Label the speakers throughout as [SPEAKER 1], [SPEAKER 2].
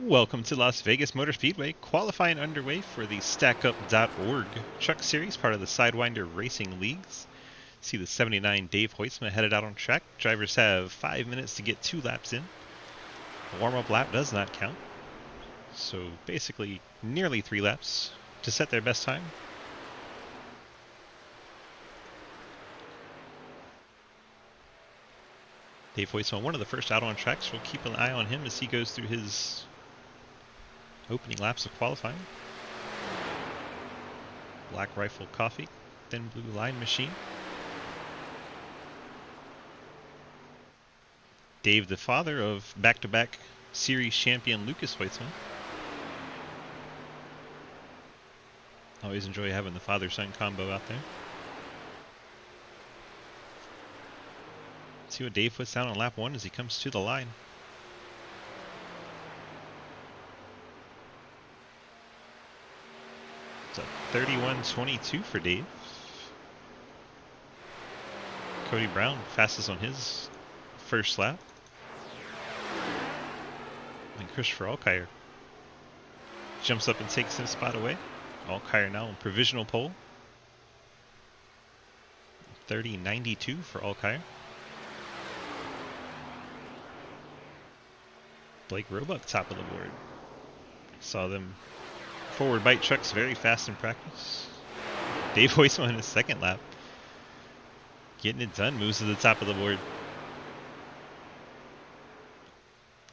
[SPEAKER 1] Welcome to Las Vegas Motor Speedway, qualifying underway for the StackUp.org Truck Series, part of the Sidewinder Racing Leagues. See the 79 Dave Hoytsma headed out on track. Drivers have 5 minutes to get 2 laps in. The warm-up lap does not count, so basically nearly 3 laps to set their best time. Dave Hoytsma, one of the first out on track, so we'll keep an eye on him as he goes through his opening laps of qualifying. Black Rifle Coffee, Thin Blue Line Machine. Dave, the father of back-to-back series champion Lucas Hoytsma. Always enjoy having the father-son combo out there. See what Dave puts down on lap 1 as he comes to the line. It's a 31.22 for Dave. Cody Brown fastest on his first lap. And Christopher Allkire jumps up and takes his spot away. Allkire now on provisional pole. 30.92 for Allkire. Blake Roebuck top of the board. Saw them forward bite trucks very fast in practice. Dave Hoytsma in his second lap. Getting it done, moves to the top of the board.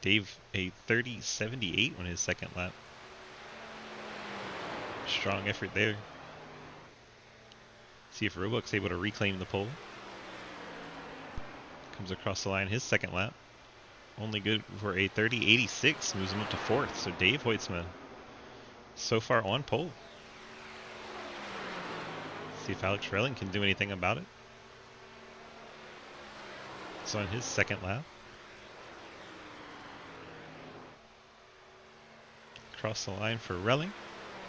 [SPEAKER 1] Dave a 30.78 on his second lap. Strong effort there. See if Roebuck's able to reclaim the pole. Comes across the line his second lap. Only good for a 30.86, moves him up to 4th. So Dave Hoytsma so far on pole. See if Alex Relling can do anything about it. It's on his second lap. Across the line for Relling.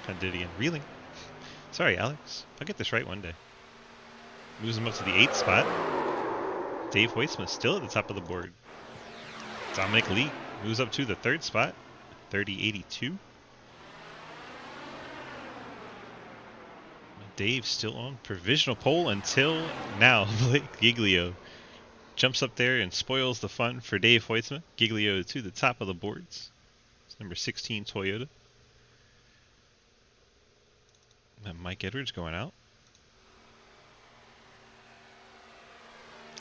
[SPEAKER 1] Kind of did it again. Reeling. Sorry, Alex. I'll get this right one day. Moves him up to the 8th spot. Dave Hoytsma still at the top of the board. Dominic Lee moves up to the 3rd spot. 30.82. Dave still on provisional pole until now. Blake Giglio jumps up there and spoils the fun for Dave Hoytsma. Giglio to the top of the boards. It's number 16 Toyota. And Mike Edwards going out.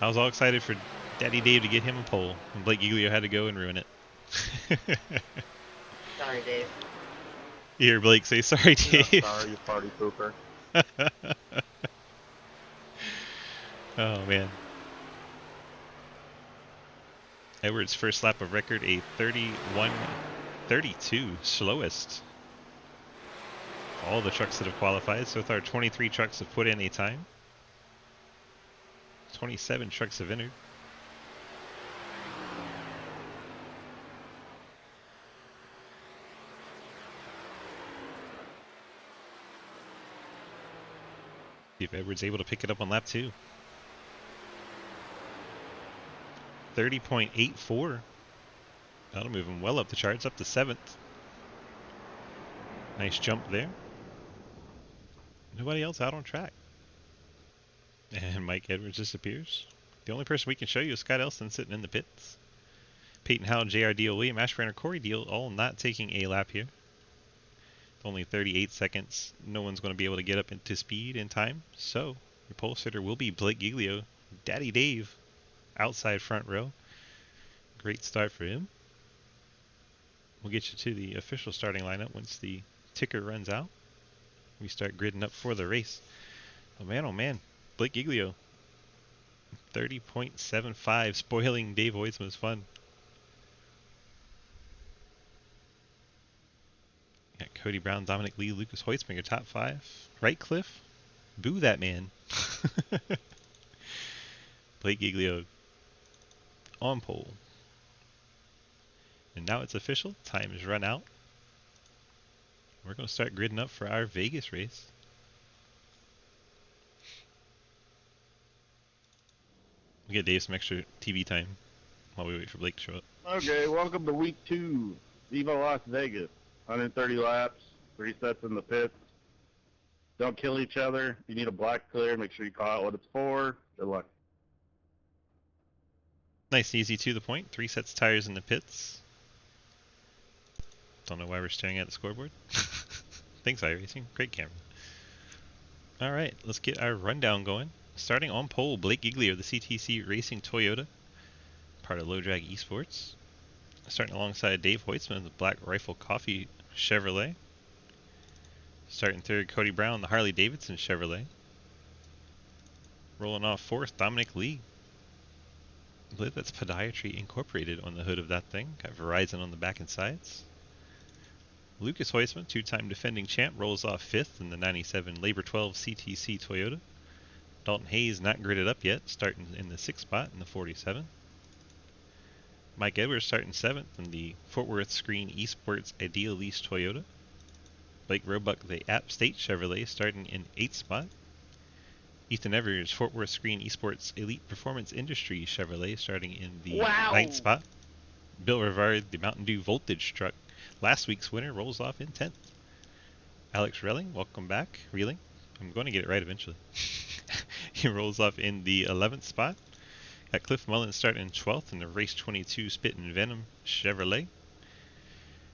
[SPEAKER 1] I was all excited for Daddy Dave to get him a pole, and Blake Giglio had to go and ruin it.
[SPEAKER 2] Sorry, Dave.
[SPEAKER 1] Here, Blake, say sorry, Dave.
[SPEAKER 3] Yeah, sorry, you party pooper.
[SPEAKER 1] Oh, man. Edwards' first lap of record, a 31.32, slowest. All the trucks that have qualified. So far, 23 trucks have put in a time. 27 trucks have entered. See if Edwards able to pick it up on lap 2. 30.84. That'll move him well up the charts, up to 7th. Nice jump there. Nobody else out on track. And Mike Edwards disappears. The only person we can show you is Scott Elston sitting in the pits. Peyton Howell, J.R. Deal, William Ashburner, Corey Deal, all not taking a lap here. Only 38 seconds. No one's going to be able to get up into speed in time. So your pole sitter will be Blake Giglio. Daddy Dave, outside front row. Great start for him. We'll get you to the official starting lineup once the ticker runs out. We start gridding up for the race. Oh man, Blake Giglio. 30.75, spoiling Dave Hoytsma's fun. Got Cody Brown, Dominic Lee, Lucas Hoytsma, your top 5. Right, Cliff? Boo that man. Blake Giglio on pole. And now it's official. Time has run out. We're going to start gridding up for our Vegas race. We'll get Dave some extra TV time while we wait for Blake to show up.
[SPEAKER 3] Okay, welcome to week 2
[SPEAKER 2] Viva Las Vegas. 130 laps, 3 sets in the pits. Don't kill each other. If you need a black clear, make sure you call out what it's for. Good luck.
[SPEAKER 1] Nice and easy to the point. 3 sets tires in the pits. Don't know why we're staring at the scoreboard. Thanks, iRacing. Great camera. Alright, let's get our rundown going. Starting on pole, Blake Giglio of the CTC Racing Toyota, part of Low Drag Esports. Starting alongside Dave Hoitzman of the Black Rifle Coffee Chevrolet. Starting third, Cody Brown, the Harley Davidson Chevrolet. Rolling off fourth, Dominic Lee. I believe that's Podiatry Incorporated on the hood of that thing. Got Verizon on the back and sides. Lucas Hoitzman, two-time defending champ, rolls off fifth in the 97 Labor 12 CTC Toyota. Dalton Hayes not gridded up yet, starting in the 6th spot in the 47. Mike Edwards starting 7th in the Fort Worth Screen Esports Ideal Lease Toyota. Blake Roebuck, the App State Chevrolet, starting in 8th spot. Ethan Evers, Fort Worth Screen Esports Elite Performance Industry Chevrolet, starting in the 9th spot. Bill Rivard, the Mountain Dew Voltage truck, last week's winner, rolls off in 10th. Alex Relling, welcome back. Reeling, I'm going to get it right eventually. He rolls off in the 11th spot. Got Cliff Mullen starting 12th in the Race 22 Spit and Venom Chevrolet.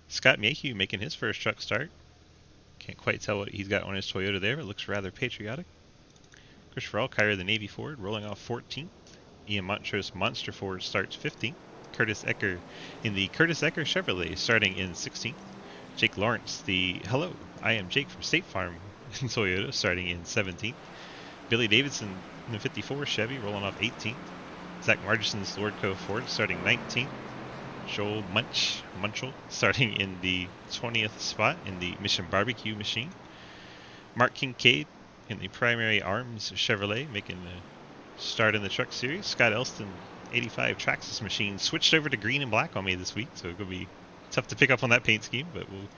[SPEAKER 1] Scott Mayhew making his first truck start. Can't quite tell what he's got on his Toyota there, but it looks rather patriotic. Christopher Alkire, the Navy Ford, rolling off 14th. Ian Montrose Monster Ford starts 15th. Curtis Ecker in the Curtis Ecker Chevrolet starting in 16th. Jake Lawrence, the Hello, I am Jake from State Farm in Toyota, starting in 17th. Billy Davidson in the 54 Chevy, rolling off 18th. Zach Margison's Lordco Ford, starting 19th. Joel Munchel, starting in the 20th spot in the Mission Barbecue Machine. Mark Kincaid in the Primary Arms Chevrolet, making the start in the Truck Series. Scott Elston, 85 Traxxas Machine, switched over to green and black on me this week, so it's going to be tough to pick up on that paint scheme, but we'll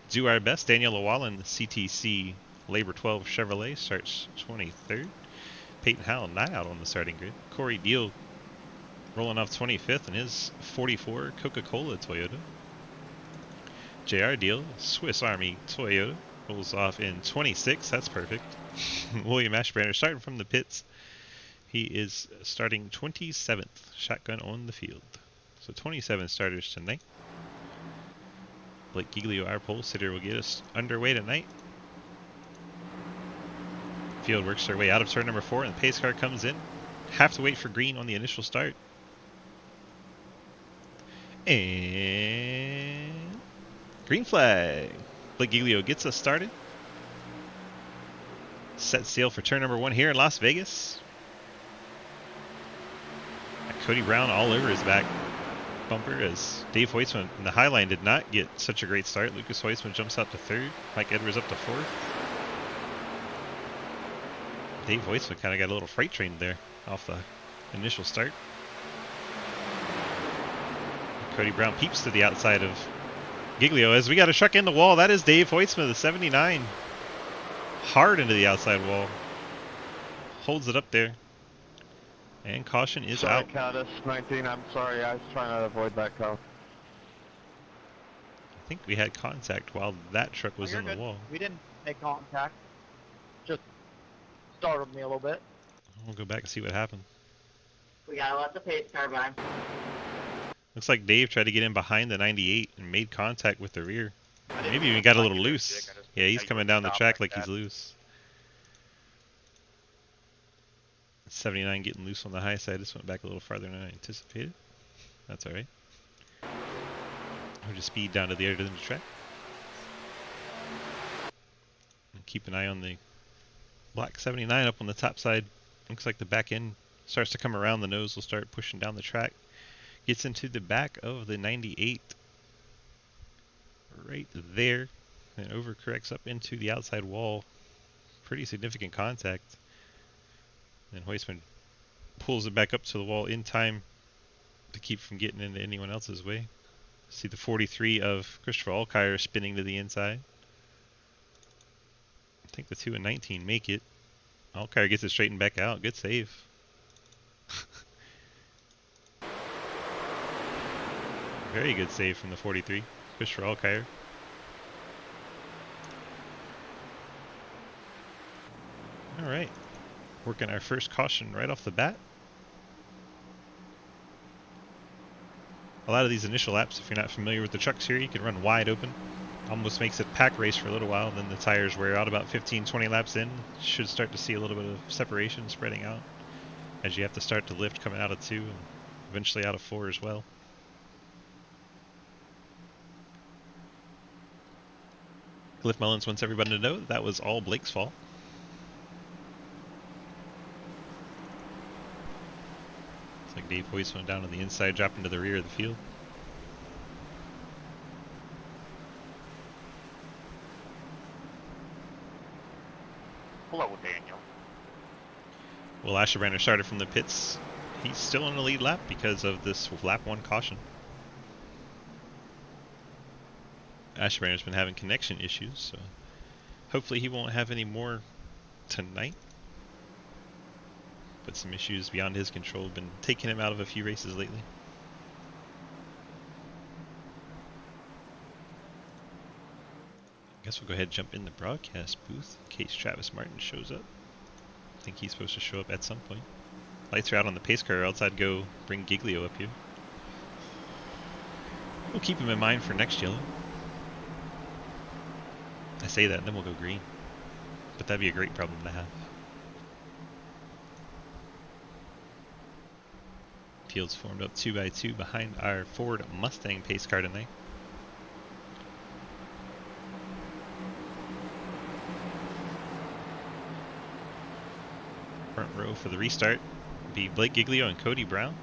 [SPEAKER 1] do our best. Daniel Llewellyn, the CTC Labor 12 Chevrolet, starts 23rd. Peyton Howell not out on the starting grid. Corey Deal rolling off 25th in his 44 Coca-Cola Toyota. JR Deal, Swiss Army Toyota, rolls off in 26th. That's perfect. William Ashbrander starting from the pits. He is starting 27th, shotgun on the field. So 27 starters tonight. Blake Giglio, our pole sitter, will get us underway tonight. Field works their way out of turn number 4, and the pace car comes in. Have to wait for green on the initial start. And green flag. Blake Giglio gets us started. Set sail for turn number 1 here in Las Vegas. Cody Brown all over his back bumper as Dave Hoitzman in the high line did not get such a great start. Lucas Hoitzman jumps out to 3rd. Mike Edwards up to 4th. Dave Hoitzman kind of got a little freight train there off the initial start. Cody Brown peeps to the outside of Giglio as we got a truck in the wall. That is Dave Hoitzman, the 79. Hard into the outside wall. Holds it up there. And caution is
[SPEAKER 3] sorry,
[SPEAKER 1] out.
[SPEAKER 3] Countess 19, I'm sorry, I was trying to avoid that call.
[SPEAKER 1] I think we had contact while that truck was in the
[SPEAKER 4] good.
[SPEAKER 1] wall.
[SPEAKER 4] We didn't make contact. Just startled me a little bit.
[SPEAKER 1] We'll go back and see what happened.
[SPEAKER 4] We gotta let the pace car by.
[SPEAKER 1] Looks like Dave tried to get in behind the 98 and made contact with the rear. Maybe even got a little loose. Yeah, he's coming down the track like he's loose. 79 getting loose on the high side. This went back a little farther than I anticipated. That's alright. We'll just speed down to the edge of the track. And keep an eye on the black 79 up on the top side. Looks like the back end starts to come around. The nose will start pushing down the track. Gets into the back of the 98. Right there. And overcorrects up into the outside wall. Pretty significant contact. And Hoitzman pulls it back up to the wall in time to keep from getting into anyone else's way. See the 43 of Christopher Alkire spinning to the inside. I think the 2 and 19 make it. Alkire gets it straightened back out. Good save. Very good save from the 43. Goes for all Kyer. Alright. Working our first caution right off the bat. A lot of these initial laps, if you're not familiar with the trucks here, you can run wide open. Almost makes it pack race for a little while, then the tires wear out about 15-20 laps in. Should start to see a little bit of separation spreading out as you have to start to lift coming out of 2 and eventually out of 4 as well. Cliff Mullins wants everybody to know that was all Blake's fault. It's like Dave Hoyce went down on the inside, dropping to the rear of the field.
[SPEAKER 4] Hello, Daniel.
[SPEAKER 1] Well, Asherbrander started from the pits. He's still in the lead lap because of this lap 1 caution. Asherbrander's been having connection issues, so hopefully he won't have any more tonight. But some issues beyond his control have been taking him out of a few races lately. I guess we'll go ahead and jump in the broadcast booth in case Travis Martin shows up. I think he's supposed to show up at some point. Lights are out on the pace car, else I'd go bring Giglio up here. We'll keep him in mind for next yellow. I say that and then we'll go green. But that'd be a great problem to have. Field's formed up 2 by 2 behind our Ford Mustang pace car tonight. Front row for the restart be Blake Giglio and Cody Brown.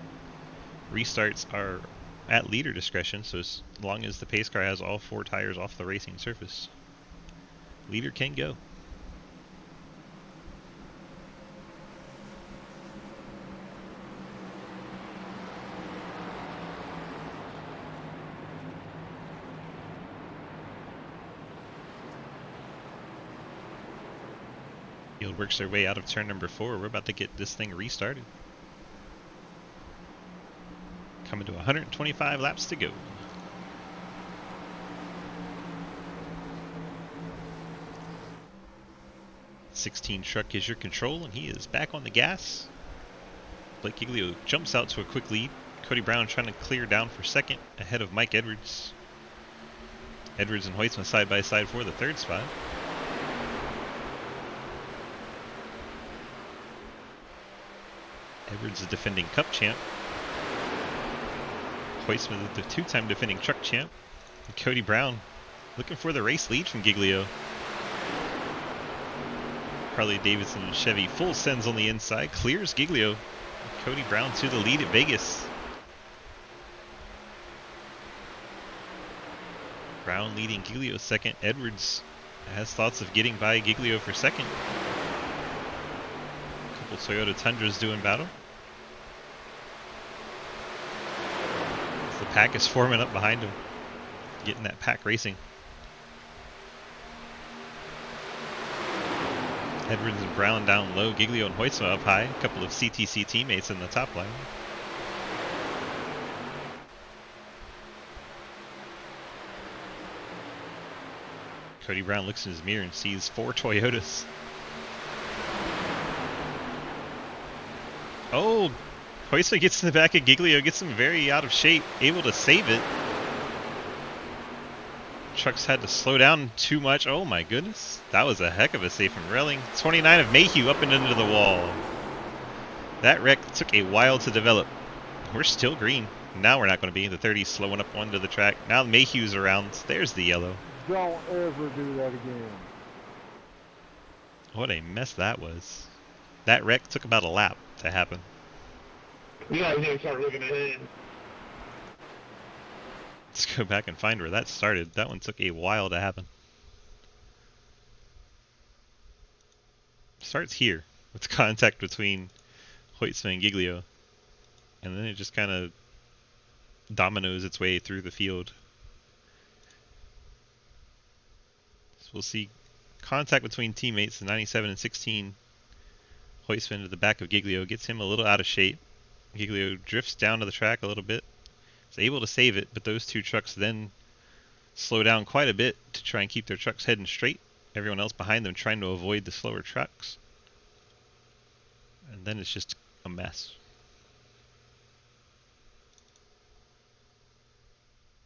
[SPEAKER 1] Restarts are at leader discretion, so as long as the pace car has all 4 tires off the racing surface, leader can go. Field works their way out of turn number 4. We're about to get this thing restarted. Coming to 125 laps to go. '16 truck is your control, and he is back on the gas. Blake Giglio jumps out to a quick lead. Cody Brown trying to clear down for second, ahead of Mike Edwards. Edwards and Hoytsman side by side for the 3rd spot. Edwards is defending Cup champ. Hoytsman is the 2-time defending truck champ. And Cody Brown looking for the race lead from Giglio. Harley Davidson Chevy full sends on the inside, clears Giglio. Cody Brown to the lead at Vegas. Brown leading Giglio second. Edwards has thoughts of getting by Giglio for second. A couple Toyota Tundras doing battle. The pack is forming up behind him, getting that pack racing. Edwards and Brown down low, Giglio and Hoytsma up high. A couple of CTC teammates in the top line. Cody Brown looks in his mirror and sees 4 Toyotas. Oh, Hoytsma gets in the back of Giglio, gets him very out of shape, able to save it. Trucks had to slow down too much. Oh my goodness. That was a heck of a save from Relling. 29 of Mayhew up and into the wall. That wreck took a while to develop. We're still green. Now we're not going to be. The 30's slowing up onto the track. Now Mayhew's around. There's the yellow.
[SPEAKER 3] Don't ever do that again.
[SPEAKER 1] What a mess that was. That wreck took about a lap to happen.
[SPEAKER 2] You guys need to start looking ahead.
[SPEAKER 1] Let's go back and find where that started. That one took a while to happen. Starts here with contact between Hoytsma and Giglio. And then it just kind of dominoes its way through the field. So we'll see contact between teammates, the 97 and 16. Hoytsma into the back of Giglio, gets him a little out of shape. Giglio drifts down to the track a little bit. Is able to save it, but those 2 trucks then slow down quite a bit to try and keep their trucks heading straight. Everyone else behind them trying to avoid the slower trucks. And then it's just a mess.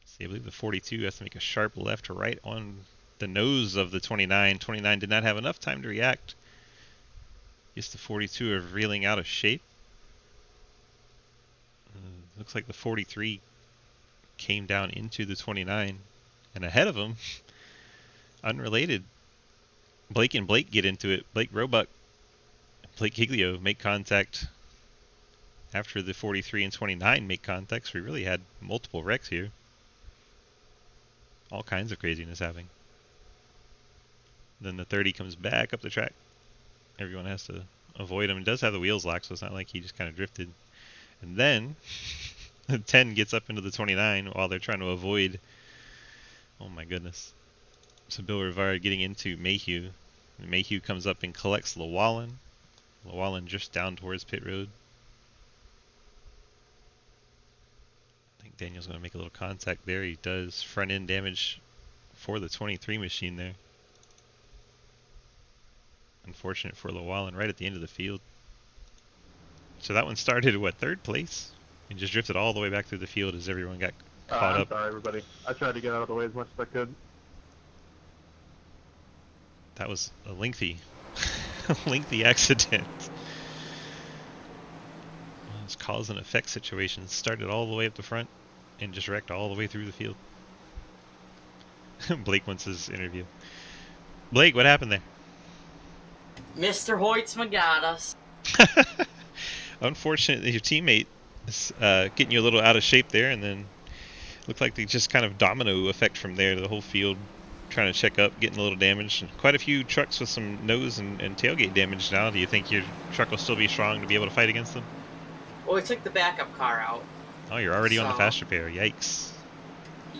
[SPEAKER 1] See, I believe the 42 has to make a sharp left to right on the nose of the 29. 29 did not have enough time to react. Guess the 42 are reeling out of shape. Looks like the 43 came down into the 29. And ahead of them, unrelated, Blake and Blake get into it. Blake Roebuck, Blake Giglio make contact after the 43 and 29 make contact. So we really had multiple wrecks here. All kinds of craziness happening. Then the 30 comes back up the track. Everyone has to avoid him. It does have the wheels locked, so it's not like he just kind of drifted. And then the 10 gets up into the 29 while they're trying to avoid. Oh my goodness. So Bill Rivard getting into Mayhew. And Mayhew comes up and collects Llewellyn. Llewellyn just down towards pit road. I think Daniel's going to make a little contact there. He does front end damage for the 23 machine there. Unfortunate for Llewellyn right at the end of the field. So that one started at what, third place? And just drifted all the way back through the field as everyone got caught up.
[SPEAKER 2] Sorry, everybody. I tried to get out of the way as much as I could.
[SPEAKER 1] That was a lengthy, lengthy accident. It's cause and effect situation. Started all the way up the front and just wrecked all the way through the field. Blake wants his interview. Blake, what happened there?
[SPEAKER 5] Mr. Hoytsma got us.
[SPEAKER 1] Unfortunately, your teammate is getting you a little out of shape there, and then looked like they just kind of domino effect from there to the whole field, trying to check up, getting a little damage. Quite a few trucks with some nose and tailgate damage now. Do you think your truck will still be strong to be able to fight against them?
[SPEAKER 5] Well, we took the backup car out.
[SPEAKER 1] Oh, you're already on the fast repair. Yikes.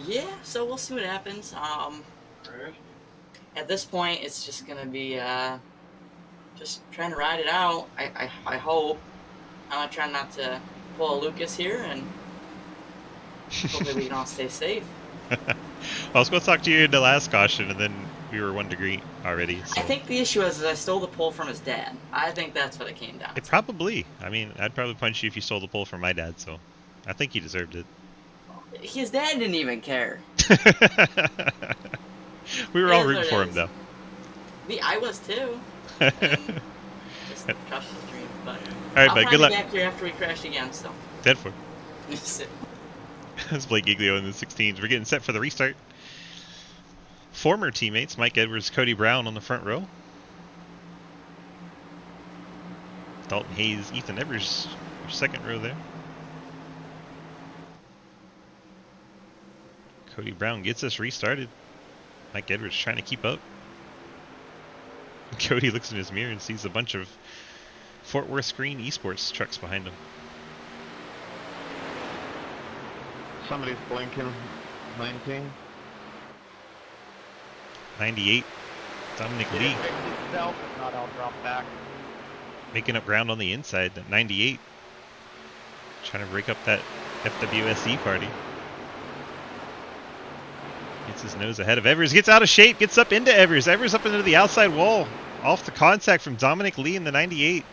[SPEAKER 5] Yeah, so we'll see what happens. At this point, it's just gonna be just trying to ride it out. I hope. I'm gonna try not to pull a Lucas here, and hopefully we can all stay safe.
[SPEAKER 1] Well, I was going to talk to you in the last caution, and then we were 1 degree already. So.
[SPEAKER 5] I think the issue is I stole the pole from his dad. I think that's what it came down to.
[SPEAKER 1] It probably. I mean, I'd probably punch you if you stole the pole from my dad, so I think he deserved it.
[SPEAKER 5] His dad didn't even care.
[SPEAKER 1] We were all rooting for him, though.
[SPEAKER 5] I was too. Just crushed his dream, but
[SPEAKER 1] all right,
[SPEAKER 5] I'll
[SPEAKER 1] but
[SPEAKER 5] probably
[SPEAKER 1] good luck.
[SPEAKER 5] Be back here after we crash again, so.
[SPEAKER 1] Dead for. That's Blake Giglio in the 16s. We're getting set for the restart. Former teammates Mike Edwards, Cody Brown on the front row. Dalton Hayes, Ethan Evers, second row there. Cody Brown gets us restarted. Mike Edwards trying to keep up. Cody looks in his mirror and sees a bunch of Fort Worth Screen Esports trucks behind him.
[SPEAKER 2] Somebody's blinking. 19.
[SPEAKER 1] 98, Dominic Lee.
[SPEAKER 4] Itself, if not, I'll drop back.
[SPEAKER 1] Making up ground on the inside at 98. Trying to break up that FWSC party. Gets his nose ahead of Evers. Gets out of shape. Gets up into Evers. Evers up into the outside wall. Off the contact from Dominic Lee in the 98.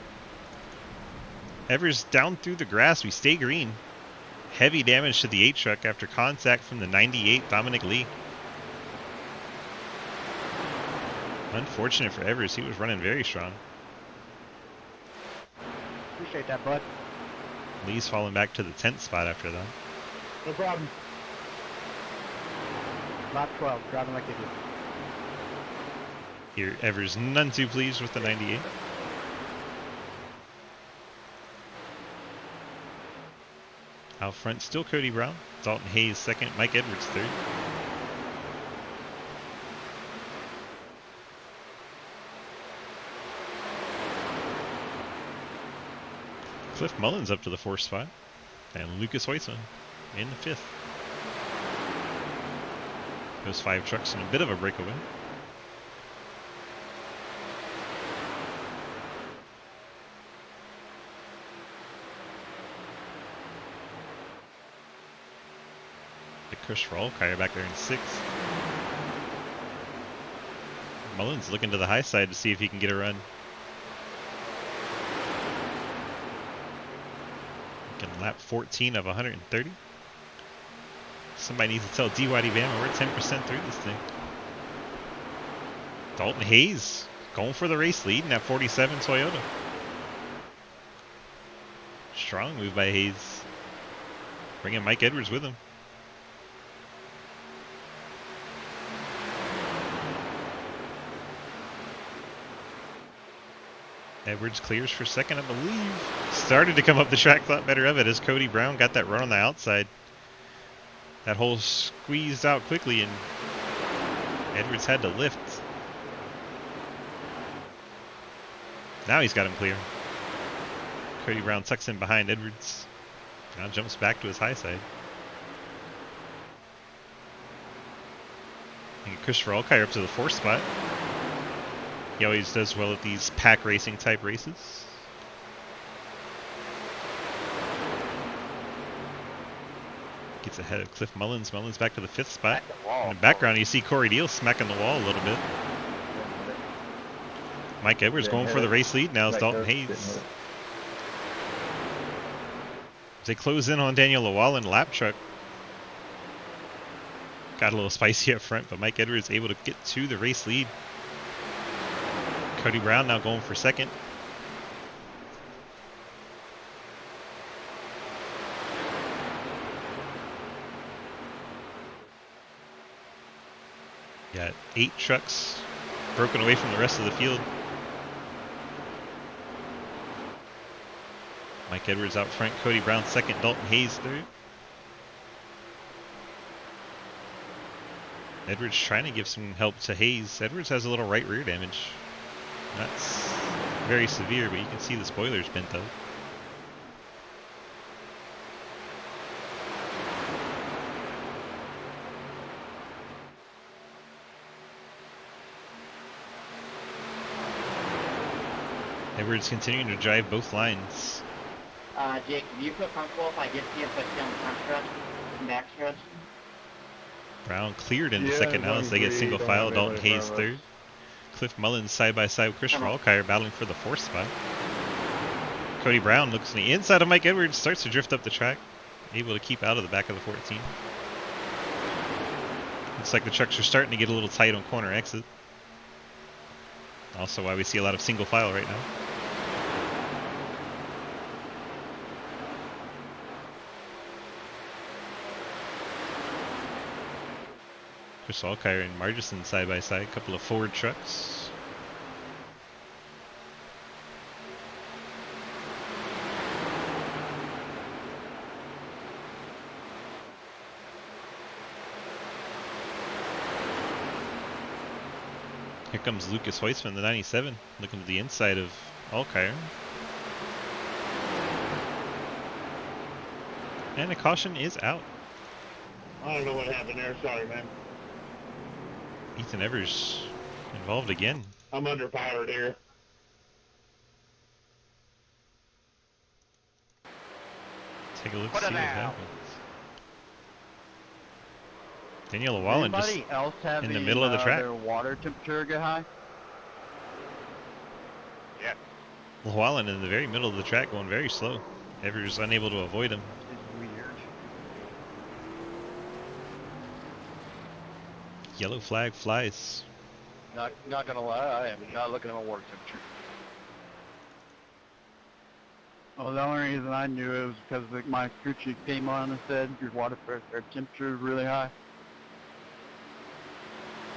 [SPEAKER 1] Evers down through the grass. We stay green. Heavy damage to the 8 truck after contact from the 98 Dominic Lee. Unfortunate for Evers. He was running very strong.
[SPEAKER 4] Appreciate that, bud.
[SPEAKER 1] Lee's falling back to the 10th spot after that.
[SPEAKER 4] No problem. Lot 12, driving like idiot.
[SPEAKER 1] Here, Evers none too pleased with the 98. Out front, still Cody Brown. Dalton Hayes second. Mike Edwards third. Cliff Mullins up to the 4th spot. And Lucas Hoytsma in the 5th. Those 5 trucks in a bit of a breakaway. The Chris Roll, Kyer back there in 6th. Mullins looking to the high side to see if he can get a run. Looking lap 14 of 130. Somebody needs to tell DYD Bama we're 10% through this thing. Dalton Hayes going for the race lead in that 47 Toyota. Strong move by Hayes. Bringing Mike Edwards with him. Edwards clears for second, I believe. Started to come up the track, thought better of it as Cody Brown got that run on the outside. That hole squeezed out quickly and Edwards had to lift. Now he's got him clear. Cody Brown tucks in behind Edwards. Now jumps back to his high side. And Christopher Alkire up to the 4th spot. He always does well at these pack racing type races. Gets ahead of Cliff Mullins. Mullins back to the 5th spot. In the background, you see Corey Deal smacking the wall a little bit. Mike Edwards going for the race lead. Now it's Dalton Hayes. As they close in on Daniel Llewellyn, lap truck. Got a little spicy up front, but Mike Edwards able to get to the race lead. Cody Brown now going for second. Got 8 trucks broken away from the rest of the field. Mike Edwards out front, Cody Brown second, Dalton Hayes third. Edwards trying to give some help to Hayes. Edwards has a little right rear damage. That's very severe, but you can see the spoiler's bent though. Edwards continuing to drive both lines.
[SPEAKER 4] Jake, do you feel comfortable if I get to you and put you on the front stretch and back stretch?
[SPEAKER 1] Brown cleared in the second now as they get single file. Dalton Hayes third. Cliff Mullins side by side with Christopher Alkire battling for the 4th spot. Cody Brown looks on the inside of Mike Edwards, starts to drift up the track, able to keep out of the back of the 14. Looks like the trucks are starting to get a little tight on corner exit. Also why we see a lot of single file right now. Chris Alkire and Margison side by side, a couple of Ford trucks. Here comes Lucas Hoisman, the 97, looking to the inside of Alkire. And a caution is out.
[SPEAKER 2] I don't know what happened there. Sorry, man.
[SPEAKER 1] Ethan Evers involved again.
[SPEAKER 2] I'm underpowered here.
[SPEAKER 1] Take a look,
[SPEAKER 4] Put
[SPEAKER 1] see
[SPEAKER 4] it
[SPEAKER 1] what
[SPEAKER 4] out.
[SPEAKER 1] happens. Daniel Llewellyn just
[SPEAKER 4] Anybody else having
[SPEAKER 1] in the middle of the track.
[SPEAKER 4] their water temperature get high?
[SPEAKER 2] Yeah.
[SPEAKER 1] Llewellyn in the very middle of the track going very slow. Evers unable to avoid him.
[SPEAKER 4] It's weird.
[SPEAKER 1] Yellow flag flies.
[SPEAKER 4] Not gonna lie, I am not looking at my water temperature. Well, the only reason I knew it was because my crew chief came on and said your water pressure temperature is really high.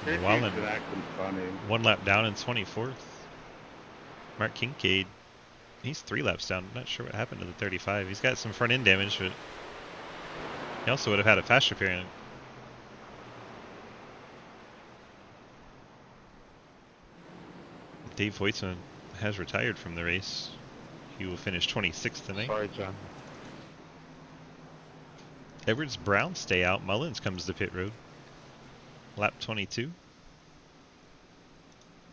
[SPEAKER 1] Llewellyn
[SPEAKER 2] acting funny.
[SPEAKER 1] 1 lap down in 24th. Mark Kincaid, he's 3 laps down. Not sure what happened to the 35. He's got some front end damage, but he also would have had a fast repair in it. Dave Hoytson has retired from the race. He will finish 26th tonight.
[SPEAKER 2] Sorry, John.
[SPEAKER 1] Edwards Brown stay out. Mullins comes to pit road. Lap 22.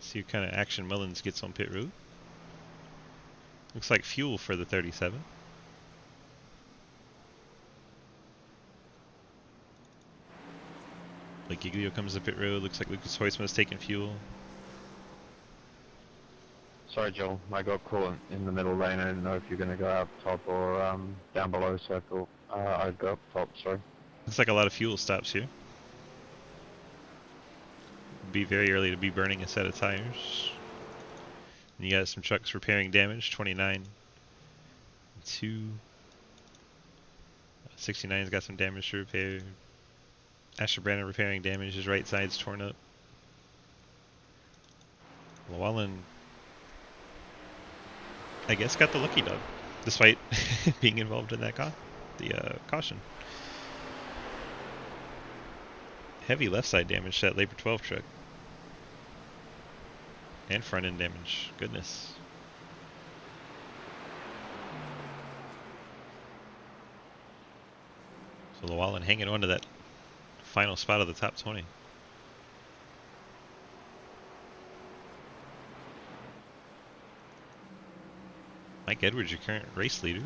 [SPEAKER 1] See what kind of action Mullins gets on pit road. Looks like fuel for the 37. Blake Giglio comes to pit road. Looks like Lucas Hoisman is taking fuel.
[SPEAKER 6] Sorry, Joel. I got caught in the middle lane. I didn't know if you're going to go out top or down below, so I thought I'd go up top. Sorry.
[SPEAKER 1] Looks like a lot of fuel stops here. Be very early to be burning a set of tires. And you got some trucks repairing damage. 29, 2, 69's got some damage to repair. Asher Brandon repairing damage. His right side's torn up. Llewellyn, I guess, got the lucky dog, despite being involved in that caution. Heavy left side damage to that Labor 12 truck. And front end damage. Goodness. So Llewellyn hanging on to that final spot of the top 20. Mike Edwards, your current race leader.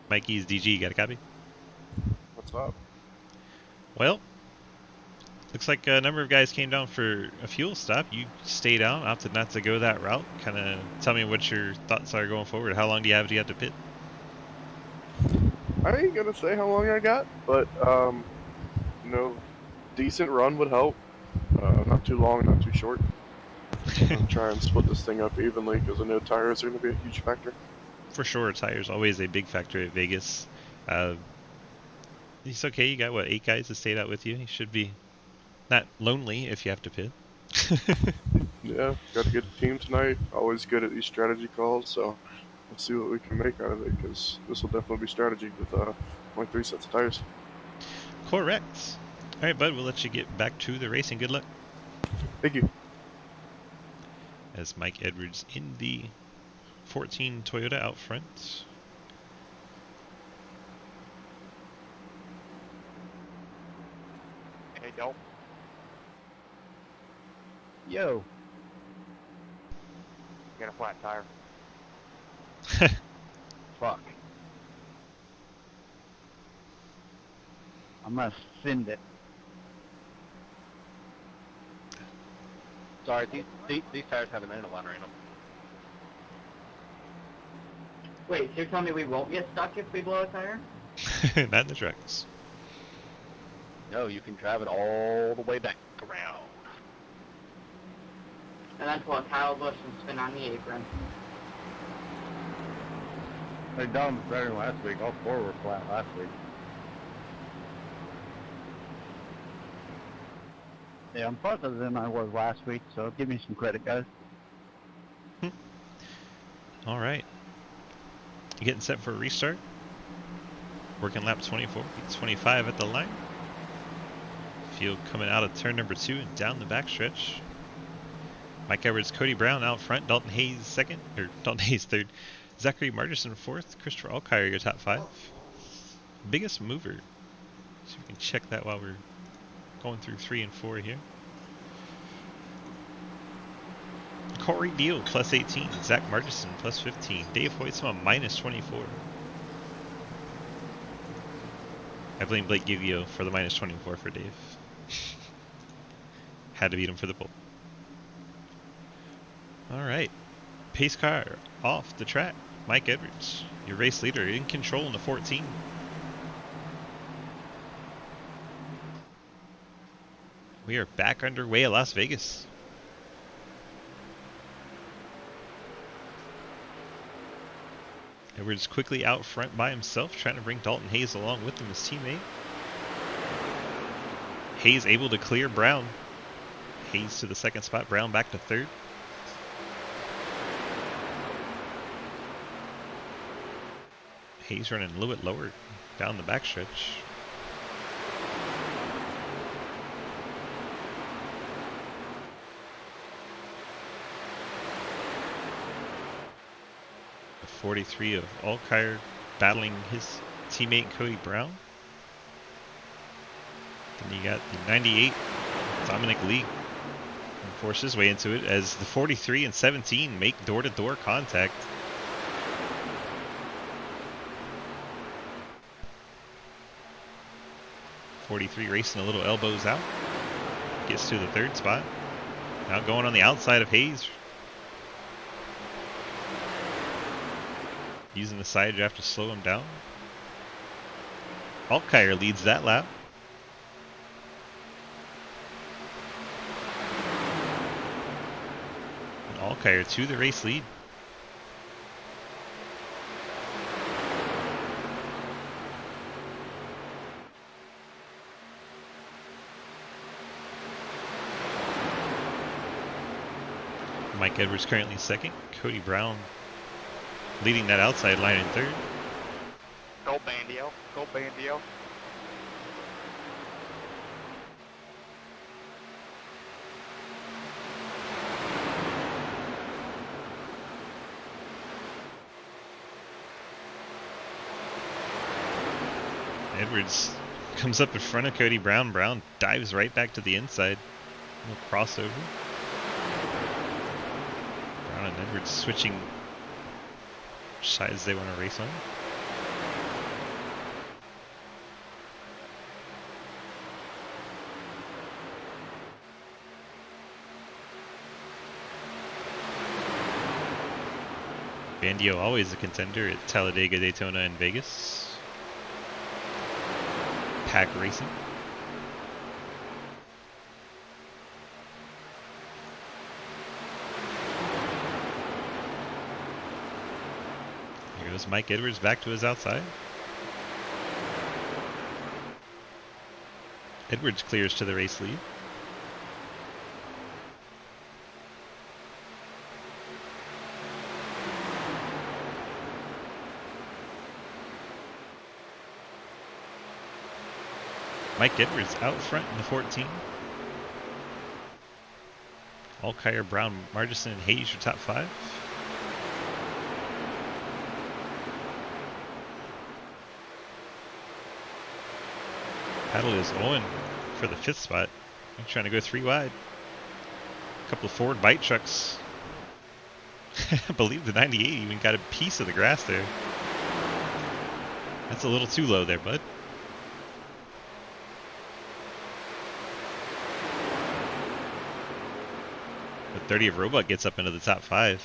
[SPEAKER 1] Mikey's DG, got a copy?
[SPEAKER 7] What's up?
[SPEAKER 1] Well, looks like a number of guys came down for a fuel stop. You stayed out, opted not to go that route. Kind of tell me what your thoughts are going forward. How long do you have to pit?
[SPEAKER 7] I ain't gonna say how long I got, but you know, decent run would help. Not too long, not too short. I'm trying to split this thing up evenly because I know tires are gonna be a huge factor.
[SPEAKER 1] For sure, tires always a big factor at Vegas. It's okay. You got what, 8 guys that stayed out with you. You should be not lonely if you have to pit.
[SPEAKER 7] Yeah, got a good team tonight. Always good at these strategy calls, so let's see what we can make out of it because this will definitely be strategy with only 3 sets of tires.
[SPEAKER 1] Correct. All right, bud. We'll let you get back to the racing. Good luck.
[SPEAKER 7] Thank you.
[SPEAKER 1] As Mike Edwards in the 14 Toyota out front.
[SPEAKER 6] Hey, Joel.
[SPEAKER 4] Yo.
[SPEAKER 6] Got a flat tire.
[SPEAKER 4] Fuck. I must send it.
[SPEAKER 6] Sorry, these tires have an inlet liner in them.
[SPEAKER 5] Wait, so you're telling me we won't get stuck if we blow a tire?
[SPEAKER 1] Not in the trucks.
[SPEAKER 6] No, you can drive it all the way back around.
[SPEAKER 5] And then pull a Kyle Busch and spin on the apron.
[SPEAKER 2] Hey, Dom was better than last week. All 4 were flat last week.
[SPEAKER 4] Yeah, I'm farther than I was last week, so give me some credit, guys.
[SPEAKER 1] All right. You getting set for a restart? Working lap 24, 25 at the line. Field coming out of turn number 2 and down the backstretch. Mike Edwards, Cody Brown out front, Dalton Hayes second, or Dalton Hayes third, Zachary Margerson fourth, Christopher Alkire your top 5. Biggest mover. See if we can check that while we're going through 3 and 4 here. Corey Deal plus 18, Zach Margerson plus 15, Dave Hoytsma minus 24. I blame Blake Givio for the minus 24 for Dave. Had to beat him for the pole. Alright, pace car off the track. Mike Edwards, your race leader, in control in the 14. We are back underway at Las Vegas. Edwards quickly out front by himself, trying to bring Dalton Hayes along with him, his teammate. Hayes able to clear Brown. Hayes to the second spot, Brown back to third. Hayes running a little bit lower down the backstretch. The 43 of Alkire battling his teammate Cody Brown. Then you got the 98 Dominic Lee force his way into it as the 43 and 17 make door-to-door contact. 43 racing a little elbows out. Gets to the 3rd spot. Now going on the outside of Hayes. Using the side draft to slow him down. Alkire leads that lap. And Alkire to the race lead. Mike Edwards currently 2nd. Cody Brown leading that outside line in 3rd.
[SPEAKER 4] Go Bandio. Go Bandio.
[SPEAKER 1] Edwards comes up in front of Cody Brown. Brown dives right back to the inside. A little crossover. Brown and Edwards switching which sides they want to race on. Bandio always a contender at Talladega, Daytona, and Vegas. Pack Racing. Here goes Mike Edwards back to his outside. Edwards clears to the race lead. Mike Edwards out front in the 14. Alkire, Brown, Margison, and Hayes are top 5. Paddle is Owen for the 5th spot. He's trying to go 3 wide. A couple of Ford bite trucks. I believe the 98 even got a piece of the grass there. That's a little too low there, bud. The 30 of Roebuck gets up into the top 5.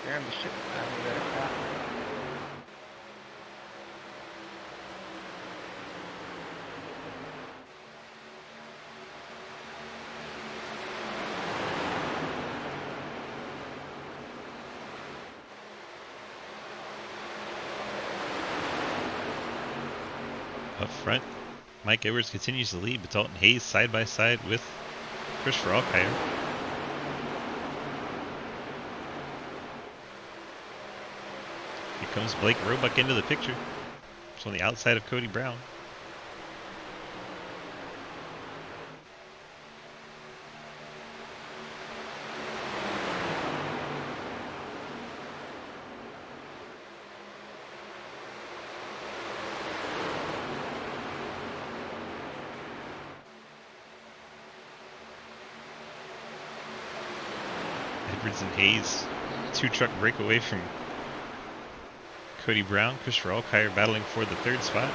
[SPEAKER 4] Scaring the shit out of there.
[SPEAKER 1] Up front, Mike Edwards continues to lead, but Dalton Hayes side by side with Christopher Alkire. Here comes Blake Roebuck into the picture. It's on the outside of Cody Brown. Edwards and Hayes, 2-truck breakaway from Cody Brown. Christopher Alkire battling for the 3rd spot.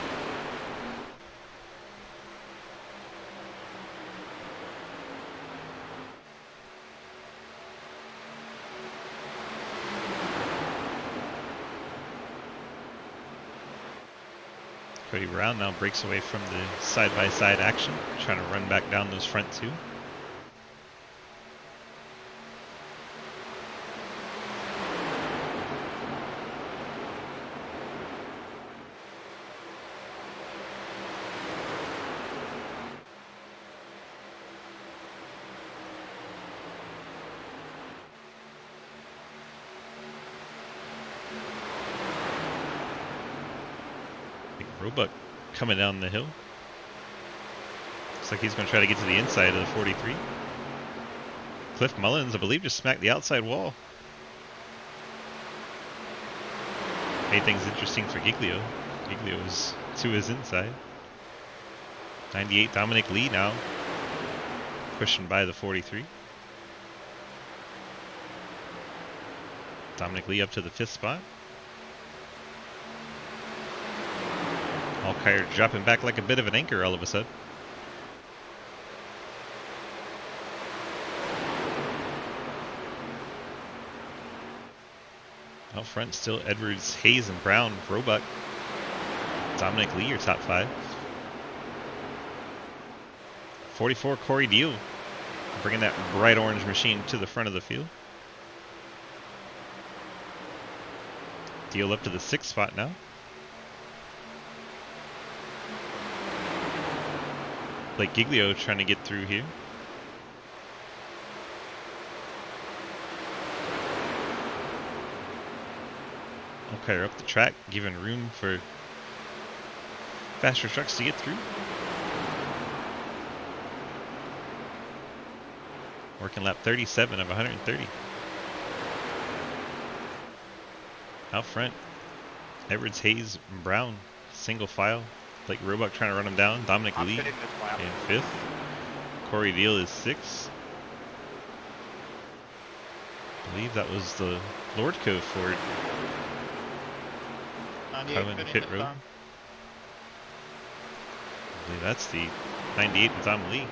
[SPEAKER 1] Cody Brown now breaks away from the side-by-side action, trying to run back down those front 2. Roebuck coming down the hill. Looks like he's going to try to get to the inside of the 43. Cliff Mullins, I believe, just smacked the outside wall. Made things interesting for Giglio. Giglio is to his inside. 98 Dominic Lee now pushing by the 43. Dominic Lee up to the 5th spot. Allkire dropping back like a bit of an anchor all of a sudden. Out front still Edwards, Hayes, and Brown, Roebuck. Dominic Lee, your top 5. 44, Corey Deal, bringing that bright orange machine to the front of the field. Deal up to the 6th spot now. Blake Giglio trying to get through here. Okay, up the track, giving room for faster trucks to get through. Working lap 37 of 130. Out front, Edwards, Hayes, and Brown, single file. Blake Roebuck trying to run him down. Dominic Lee in 5th. Corey Deal is 6th. I believe that was the Lordco Ford coming pit road. I believe that's the 98 with Tom Lee.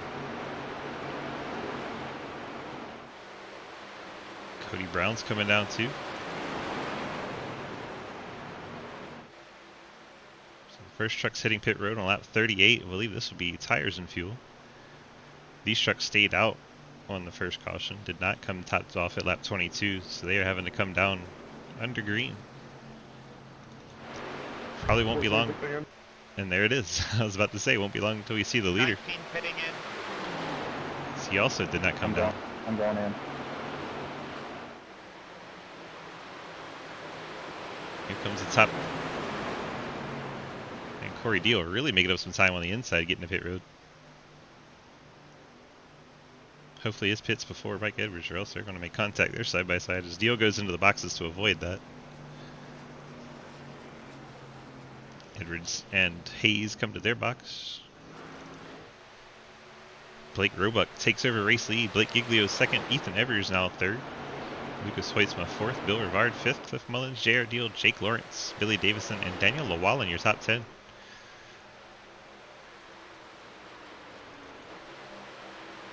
[SPEAKER 1] Cody Brown's coming down too. So the first truck's hitting pit road on lap 38. I believe this will be tires and fuel. These trucks stayed out on the first caution, did not come topped off at lap 22, so they are having to come down under green. Probably won't be long. And there it is. I was about to say, won't be long until we see the leader. So he also did not come down.
[SPEAKER 3] I'm going in.
[SPEAKER 1] Here comes the top. And Corey Deal really making up some time on the inside getting to pit road. Hopefully his pits before Mike Edwards, or else they're going to make contact there side by side as Deal goes into the boxes to avoid that. Edwards and Hayes come to their box. Blake Roebuck takes over race lead. Blake Giglio 2nd. Ethan Evers now 3rd. Lucas Hoytsma 4th. Bill Rivard 5th. Cliff Mullins, J.R. Deal, Jake Lawrence, Billy Davison, and Daniel Lawallen, your top 10.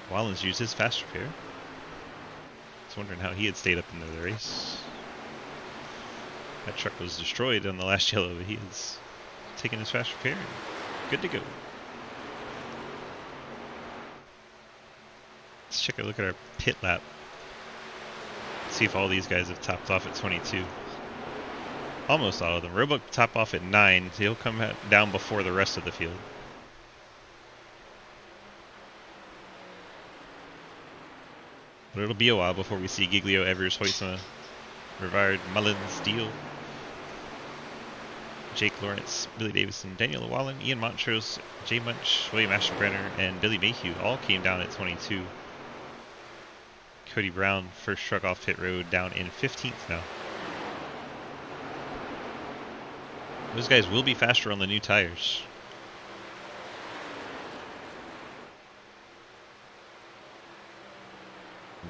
[SPEAKER 1] Wallens used his fast repair. I was wondering how he had stayed up into the race. That truck was destroyed on the last yellow, but he is taking his fast repair. Good to go. Let's check a look at our pit lap. See if all these guys have topped off at 22. Almost all of them. Roebuck top off at 9. So he'll come down before the rest of the field. But it'll be a while before we see Giglio, Evers, Hoytsma, Rivard, Mullins, Deal, Jake Lawrence, Billy Davison, Daniel Lawallen, Ian Montrose, Jay Munch, William Ashbrenner, and Billy Mayhew all came down at 22. Cody Brown, first truck off pit road, down in 15th now. Those guys will be faster on the new tires.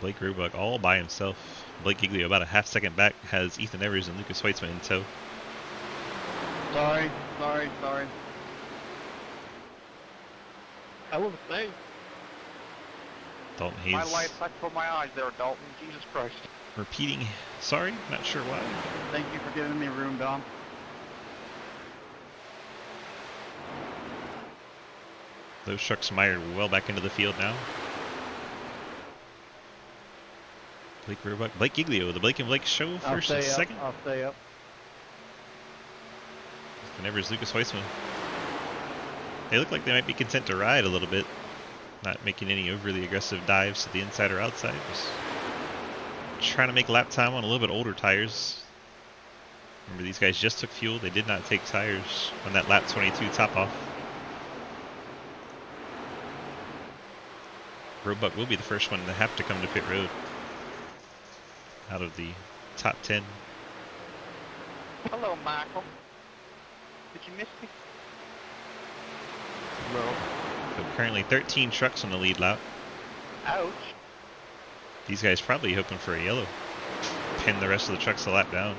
[SPEAKER 1] Blake Roebuck all by himself. Blake Giglio about a half second back has Ethan Evers and Lucas Hoytsma in tow.
[SPEAKER 4] Sorry.
[SPEAKER 7] I will say,
[SPEAKER 1] Dalton Hayes
[SPEAKER 7] my life back for my eyes there, Dalton. Jesus Christ.
[SPEAKER 1] repeating. Sorry, not sure why.
[SPEAKER 4] Thank you for giving me room, Dom.
[SPEAKER 1] Those trucks mired well back into the field now. Blake Roebuck, Blake Giglio, the Blake and Blake show first and second.
[SPEAKER 4] I'll stay up.
[SPEAKER 1] And Evers, Lucas Hoytsma. They look like they might be content to ride a little bit. Not making any overly aggressive dives to the inside or outside. Just trying to make lap time on a little bit older tires. Remember, these guys just took fuel. They did not take tires on that lap 22 top off. Roebuck will be the first one to have to come to pit road out of the top 10.
[SPEAKER 7] Hello, Michael. Did you miss me? No.
[SPEAKER 1] So currently 13 trucks on the lead lap.
[SPEAKER 7] Ouch.
[SPEAKER 1] These guys probably hoping for a yellow. pin the rest of the trucks a lap down.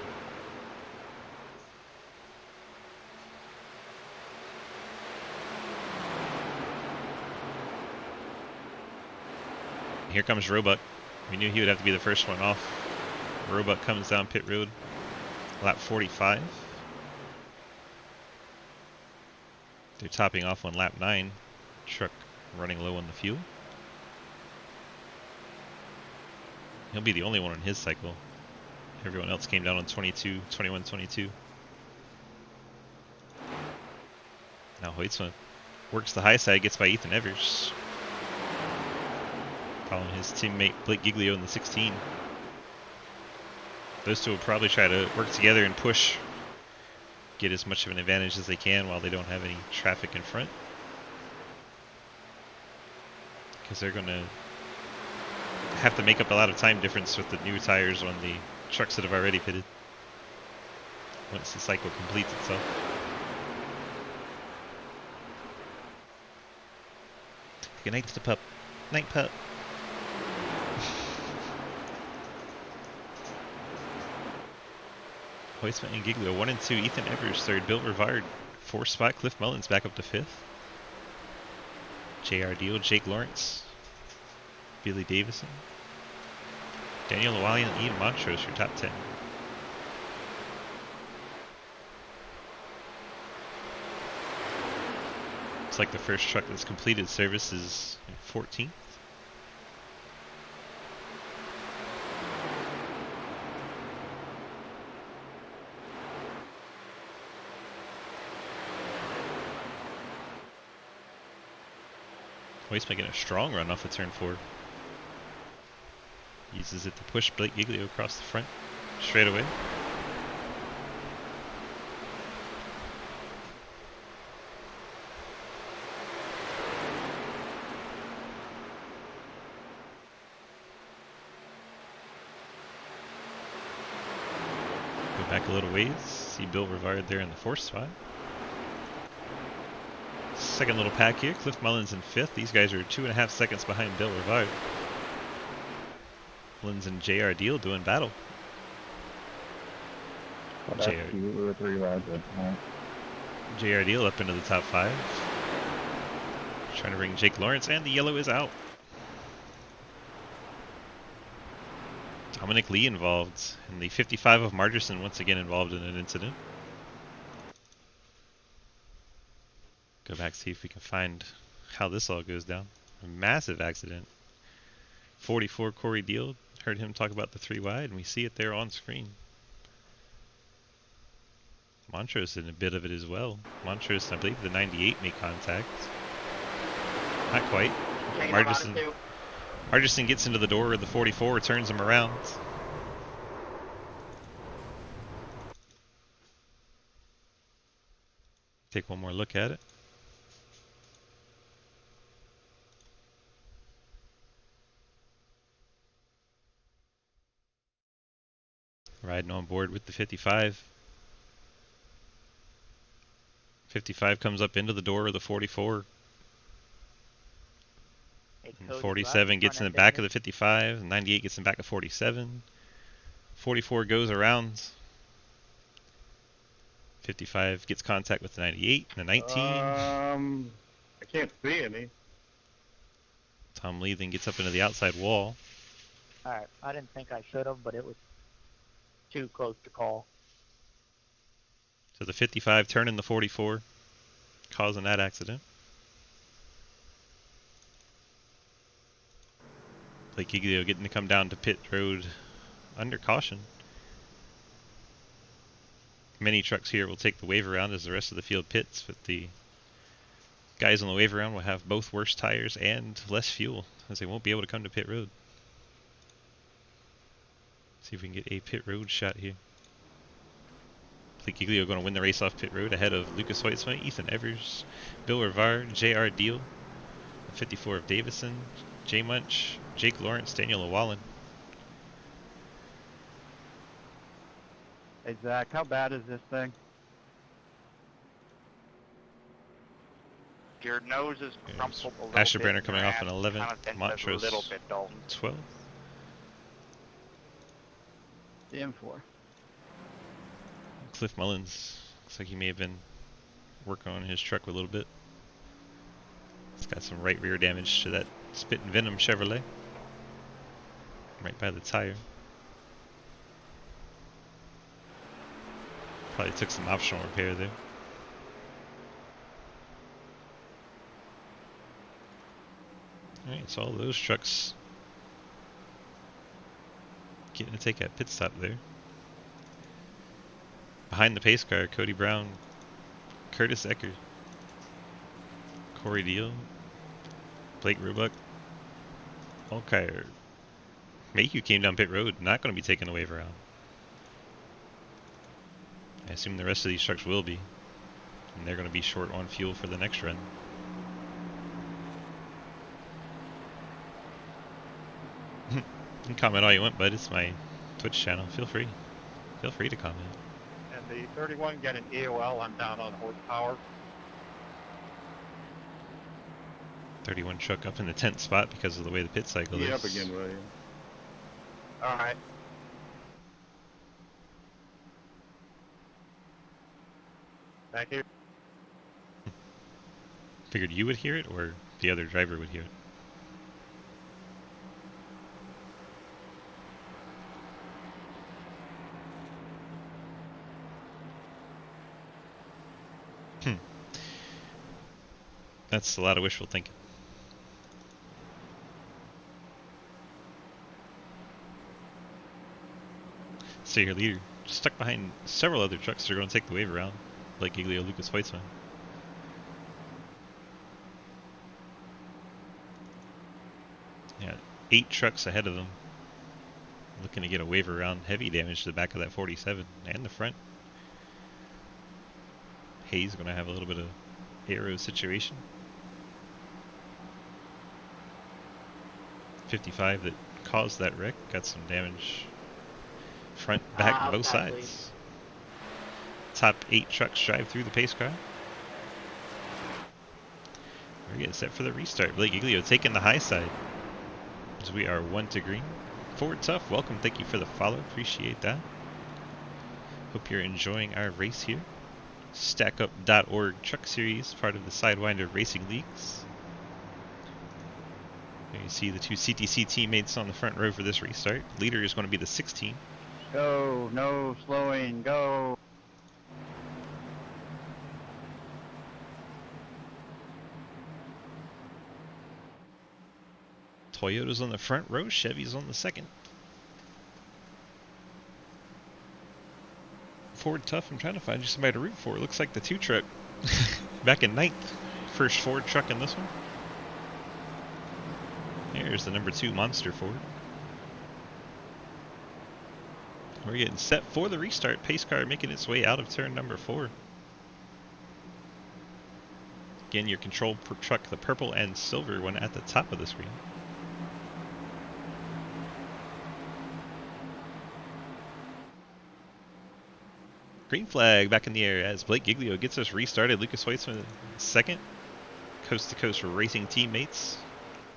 [SPEAKER 1] Here comes Roebuck. We knew he would have to be the first one off. Roebuck comes down pit road, lap 45. They're topping off on lap 9. Truck running low on the fuel. He'll be the only one on his cycle. Everyone else came down on 22, 21, 22. Now Hoytsma works the high side, gets by Ethan Evers. Following his teammate Blake Giglio in the 16. Those two will probably try to work together and push, get as much of an advantage as they can while they don't have any traffic in front. Because they're going to have to make up a lot of time difference with the new tires on the trucks that have already pitted once the cycle completes itself. Good night to the pup. Night, pup. Hoytsma and Giglio 1 and 2. Ethan Evers 3rd. Bill Rivard 4th spot. Cliff Mullins back up to 5th. JR Deal, Jake Lawrence, Billy Davison, Daniel Llewellyn, and Ian Montrose for top 10. Looks like the first truck that's completed service is 14th. Hoyt's making a strong run off of turn 4. Uses it to push Blake Giglio across the front straight away. Go back a little ways. See Bill Rivard there in the 4th spot. Second little pack here. Cliff Mullins in 5th. These guys are 2.5 seconds behind Bill Rivard. Mullins and JR Deal doing battle.
[SPEAKER 6] Well, that's
[SPEAKER 1] JR.
[SPEAKER 6] cute. We were 3 lads at home.
[SPEAKER 1] JR Deal up into the top 5. Trying to bring Jake Lawrence, and the yellow is out. Dominic Lee involved, and the 55 of Margerson once again involved in an incident. Go back, see if we can find how this all goes down. A massive accident. 44 Corey Deal, heard him talk about the 3 wide, and we see it there on screen. Montrose in a bit of it as well. Montrose, I believe the 98 made contact. Not quite. Margerson gets into the door of the 44, turns him around. Take one more look at it. Riding on board with the 55. 55 comes up into the door of the 44. And 47 gets in the back of the 55. 98 gets in the back of 47. 44 goes around. 55 gets contact with the 98 and the 19.
[SPEAKER 2] I can't see any.
[SPEAKER 1] Tom Lee then gets up into the outside wall.
[SPEAKER 8] Alright, I didn't think I should have, but it was too close to call.
[SPEAKER 1] So the 55 turning the 44, causing that accident. Blake Giglio getting to come down to pit road under caution. Many trucks here will take the wave around as the rest of the field pits, but the guys on the wave around will have both worse tires and less fuel, as they won't be able to come to pit road. See if we can get a pit road shot here. Blake Giglio going to win the race off pit road ahead of Lucas Hoytsma, Ethan Evers, Bill Rivard, JR Deal, 54 of Davison, Jay Munch, Jake Lawrence, Daniel Llewellyn.
[SPEAKER 4] Hey Zach, how bad is this thing?
[SPEAKER 8] Your nose is crumpled a little
[SPEAKER 1] Asher
[SPEAKER 8] bit.
[SPEAKER 1] Brenner coming off an 11,
[SPEAKER 8] Kind of bent
[SPEAKER 1] Montrose
[SPEAKER 8] a little bit, Dalton.
[SPEAKER 1] 12.
[SPEAKER 4] the M4.
[SPEAKER 1] Cliff Mullins looks like he may have been working on his truck a little bit. It's got some right rear damage to that Spit and Venom Chevrolet. Right by the tire. Probably took some optional repair there. Alright, so all those trucks getting to take that pit stop there. Behind the pace car, Cody Brown, Curtis Ecker, Corey Deal, Blake Rubuck, Alkire. Mayhew came down pit road, not going to be taking the wave around. I assume the rest of these trucks will be, and they're going to be short on fuel for the next run. You can comment all you want, bud. It's my Twitch channel. Feel free. Feel free to comment.
[SPEAKER 3] And the 31 got an EOL. I'm down on horsepower.
[SPEAKER 1] 31 truck up in the 10th spot because of the way the pit cycle is.
[SPEAKER 2] Get up again, William.
[SPEAKER 3] All right. Thank you.
[SPEAKER 1] Figured you would hear it, or the other driver would hear it. That's a lot of wishful thinking. So your leader stuck behind several other trucks that are going to take the wave around, like Giglio, Lucas Hoitzman. Yeah, 8 trucks ahead of them, looking to get a wave around. Heavy damage to the back of that 47 and the front. Hayes going to have a little bit of aero situation. 55 that caused that wreck got some damage front, back, both sides. Top 8 trucks drive through the pace car. We're getting set for the restart. Blake Giglio taking the high side as we are 1 to green. Forward Tough, welcome. Thank you for the follow. Appreciate that. Hope you're enjoying our race here. StackUp.org Truck Series, part of the Sidewinder Racing Leagues. There you see the 2 CTC teammates on the front row for this restart. Leader is going to be the 16.
[SPEAKER 4] Go, no slowing, go.
[SPEAKER 1] Toyota's on the front row, Chevy's on the second. Ford Tough, I'm trying to find you somebody to root for. It looks like the 2 truck back in 9th. First Ford truck in this one. Here's the number 2 Monster Ford. We're getting set for the restart. Pace car making its way out of turn number 4. Again, your control truck, the purple and silver one at the top of the screen. Green flag back in the air as Blake Giglio gets us restarted. Lucas Hoitzman second. Coast to coast racing teammates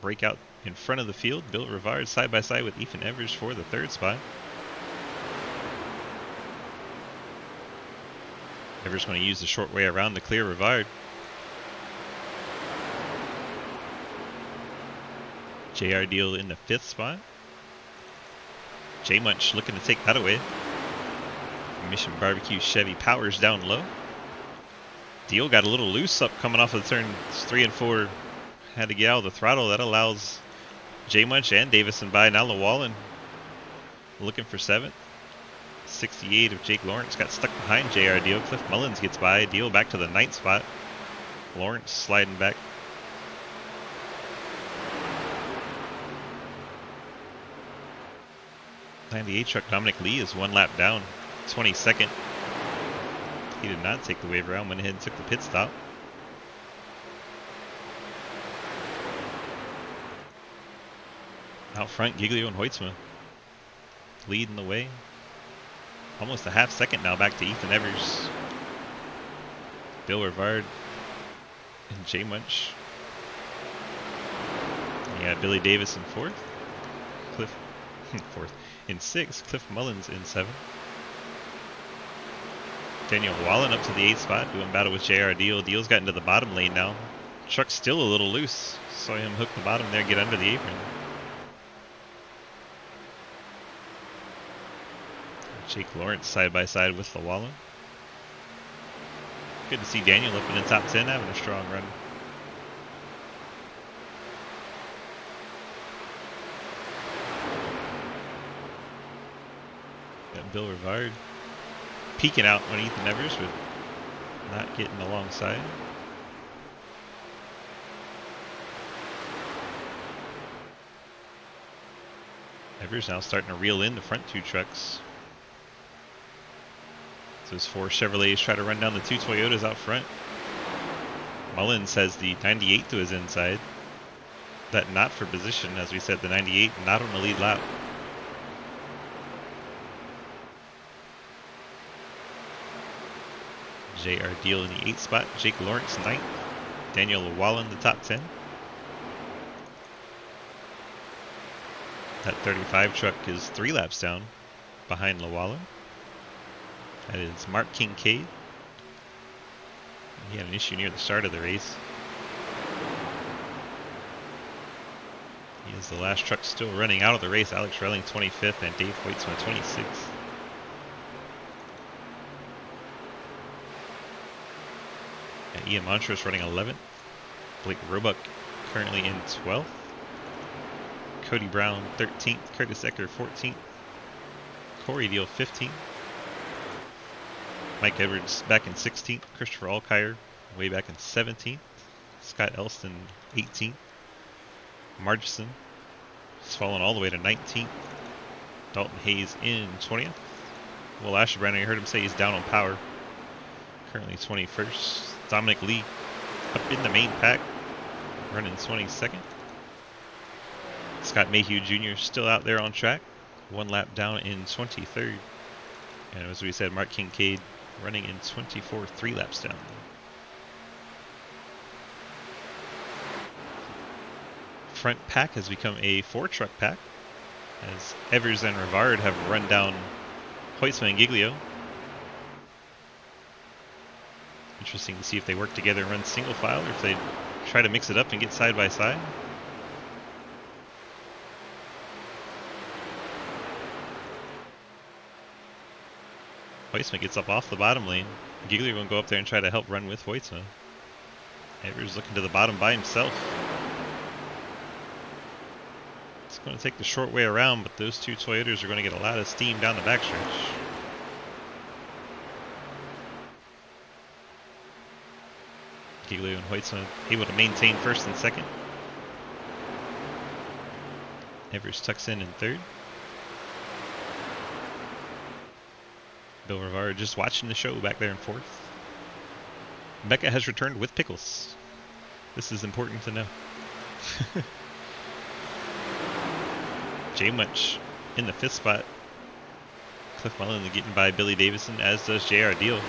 [SPEAKER 1] break out in front of the field. Bill Rivard side by side with Ethan Evers for the 3rd spot. Evers going to use the short way around to clear Rivard. JR Deal in the 5th spot. J Munch looking to take that away. Mission Barbecue Chevy powers down low. Deal got a little loose up coming off of the turns 3 and 4. Had to get out of the throttle. That allows J Munch and Davison by. Now Llewellyn looking for 7th. 68 of Jake Lawrence got stuck behind JR Deal. Cliff Mullins gets by. Deal back to the 9th spot. Lawrence sliding back. '98 truck Dominic Lee is 1 lap down. 22nd. He did not take the wave around, went ahead and took the pit stop. Out front, Giglio and Hoitzma leading the way. Almost a half second now back to Ethan Evers. Bill Rivard and J Munch. Yeah, Billy Davis in 4th. Cliff 4th. in 6th. Cliff Mullins in 7th. Daniel Wallen up to the 8th spot, doing battle with JR Deal. Deal's got into the bottom lane now. Truck's still a little loose. Saw him hook the bottom there, get under the apron. Jake Lawrence side by side with Llewellyn. Good to see Daniel up in the top 10, having a strong run. Got Bill Rivard peeking out on Ethan Evers, but not getting alongside. Evers now starting to reel in the front 2 trucks. So those 4 Chevrolets try to run down the 2 Toyotas out front. Mullins has the 98 to his inside. That not for position, as we said, the 98 not on the lead lap. JR Deal in the 8th spot, Jake Lawrence 9th, Daniel Llewellyn the top 10. That 35 truck is 3 laps down behind Llewellyn. That is Mark Kincaid. He had an issue near the start of the race. He is the last truck still running out of the race. Alex Relling 25th and Dave Hoytsma 26th. And Ian Montrose running 11th. Blake Roebuck currently in 12th. Cody Brown 13th. Curtis Ecker 14th. Corey Deal 15th. Mike Edwards back in 16th. Christopher Alkire way back in 17th. Scott Elston 18th. Margison has fallen all the way to 19th. Dalton Hayes in 20th. Will Ashebrand, I heard him say he's down on power. Currently 21st. Dominic Lee up in the main pack, running 22nd. Scott Mayhew Jr. still out there on track, 1 lap down in 23rd. And as we said, Mark Kincaid running in 24th, 3 laps down. Front pack has become a 4-truck pack, as Evers and Rivard have run down Hoytsma and Giglio. Interesting to see if they work together and run single file, or if they try to mix it up and get side by side. Hoytsma gets up off the bottom lane. Giglio will go up there and try to help run with Hoytsma. Evers looking to the bottom by himself. It's going to take the short way around, but those 2 Toyotas are going to get a lot of steam down the backstretch. Giglio and Hoytsma able to maintain 1st and 2nd. Evers tucks in 3rd. Bill Rivard just watching the show back there in 4th. Becca has returned with Pickles. This is important to know. Jay Munch in the 5th spot. Cliff Mullen getting by Billy Davison, as does JR Deal.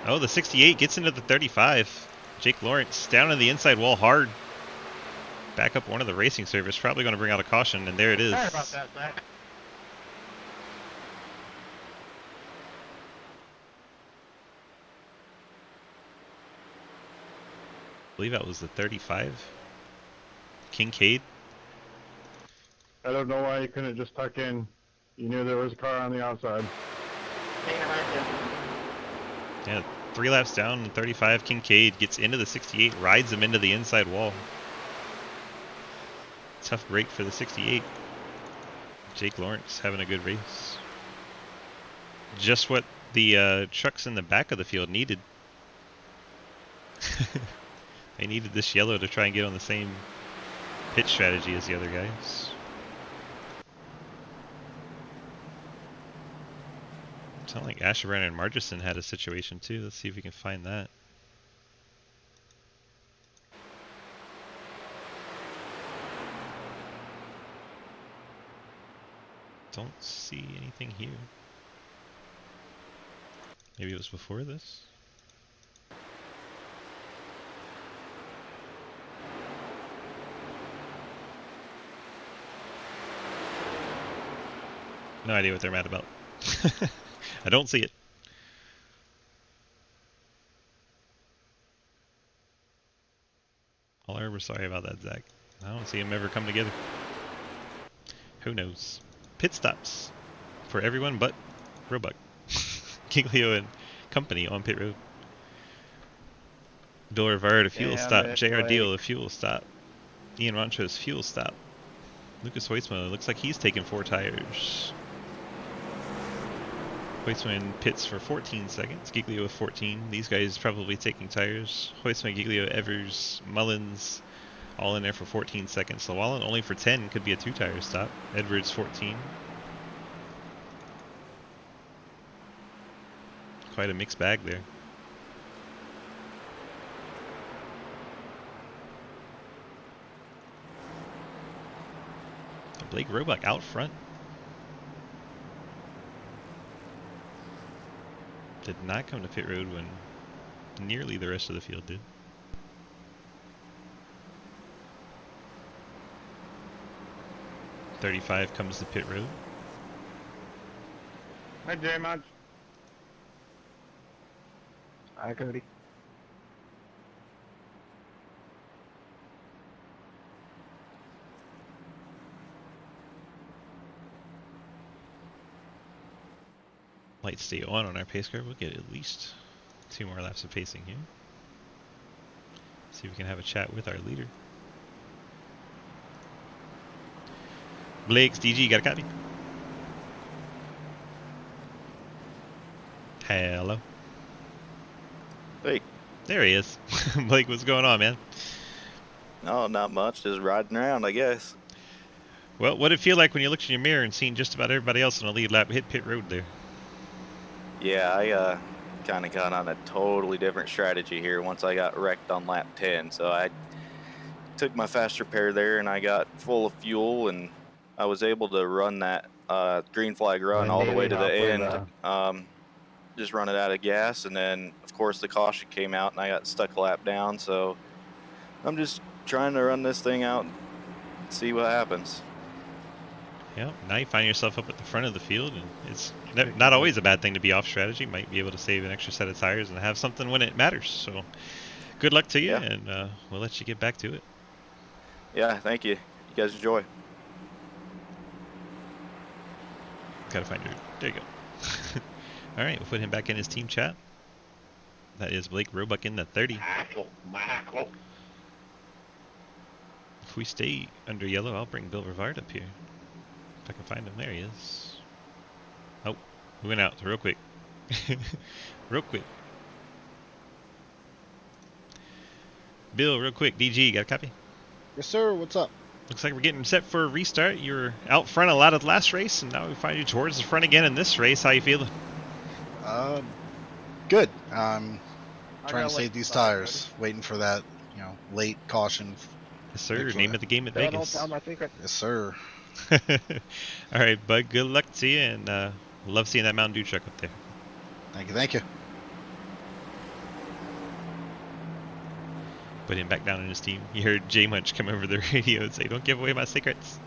[SPEAKER 1] Oh, the 68 gets into the 35. Jake Lawrence down on the inside wall hard. Back up one of the racing service. Probably going to bring out a caution, and there it is.
[SPEAKER 3] Sorry about that, Zach.
[SPEAKER 1] I believe that was the 35. Kincaid.
[SPEAKER 2] I don't know why you couldn't just tuck in. You knew there was a car on the outside.
[SPEAKER 1] Yeah, 3 laps down, 35. Kincaid gets into the 68, rides him into the inside wall. Tough break for the 68. Jake Lawrence having a good race. Just what the trucks in the back of the field needed. They needed this yellow to try and get on the same pit strategy as the other guys. Sound like Ashebrand and Margison had a situation too. Let's see if we can find that. Don't see anything here. Maybe it was before this? No idea what they're mad about. I don't see it. All I ever sorry about that, Zach. I don't see them ever come together. Who knows? Pit stops for everyone but Roebuck. Giglio and company on pit road. Bill Rivard, a fuel
[SPEAKER 4] Damn
[SPEAKER 1] stop.
[SPEAKER 4] it,
[SPEAKER 1] JR Deal,
[SPEAKER 4] Blake.
[SPEAKER 1] a fuel stop. Ian Rancho's fuel stop. Lucas Hoytsma looks like he's taking 4 tires. Hoytsma pits for 14 seconds. Giglio with 14. These guys probably taking tires. Hoytsma, Giglio, Evers, Mullins, all in there for 14 seconds. Llewellyn only for 10, could be a 2-tire stop. Edwards 14. Quite a mixed bag there. Blake Roebuck out front. Did not come to pit road when nearly the rest of the field did. .35 comes to pit road.
[SPEAKER 3] Hi, J-Mod.
[SPEAKER 8] Hi, Cody.
[SPEAKER 1] Lights stay on our pace car. We'll get at least 2 more laps of pacing here. See if we can have a chat with our leader. Blake's DG, got a copy? Hello.
[SPEAKER 9] Hey.
[SPEAKER 1] There he is. Blake, what's going on, man?
[SPEAKER 9] No, not much. Just riding around, I guess.
[SPEAKER 1] Well, what did it feel like when you looked in your mirror and seen just about everybody else on the lead lap hit pit road there?
[SPEAKER 9] Yeah, I kind of got on a totally different strategy here once I got wrecked on lap 10. So I took my fast repair there and I got full of fuel and I was able to run that green flag run all the way to the end. Just run it out of gas, and then of course the caution came out and I got stuck a lap down. So I'm just trying to run this thing out and see what happens.
[SPEAKER 1] Yeah, now you find yourself up at the front of the field, and it's not always a bad thing to be off strategy. Might be able to save an extra set of tires and have something when it matters. So good luck to you,
[SPEAKER 9] Yeah.
[SPEAKER 1] and we'll let you get back to it.
[SPEAKER 9] Yeah, thank you. You guys enjoy.
[SPEAKER 1] Gotta find your... There you go. All right, we'll put him back in his team chat. That is Blake Roebuck in the 30.
[SPEAKER 3] Michael.
[SPEAKER 1] If we stay under yellow, I'll bring Bill Rivard up here. If I can find him. There he is. Oh, we went out real quick. Real quick. Bill, real quick. DG, got a copy?
[SPEAKER 10] Yes, sir. What's up?
[SPEAKER 1] Looks like we're getting set for a restart. You were out front a lot of the last race, and now we find you towards the front again in this race. How you feeling?
[SPEAKER 10] Good. I'm
[SPEAKER 3] I
[SPEAKER 10] trying
[SPEAKER 3] got
[SPEAKER 10] to
[SPEAKER 3] like
[SPEAKER 10] save these
[SPEAKER 3] 5
[SPEAKER 10] tires, waiting for that, late caution.
[SPEAKER 1] Yes, sir.
[SPEAKER 10] Excellent.
[SPEAKER 1] Name of the game at
[SPEAKER 3] Don't
[SPEAKER 1] Vegas.
[SPEAKER 3] tell my secret.
[SPEAKER 10] Yes, sir.
[SPEAKER 1] All right, bud. Good luck to you, and love seeing that Mountain Dew truck up there.
[SPEAKER 10] Thank you. Thank you.
[SPEAKER 1] Put him back down in his team. You heard J Munch come over the radio and say, "Don't give away my secrets."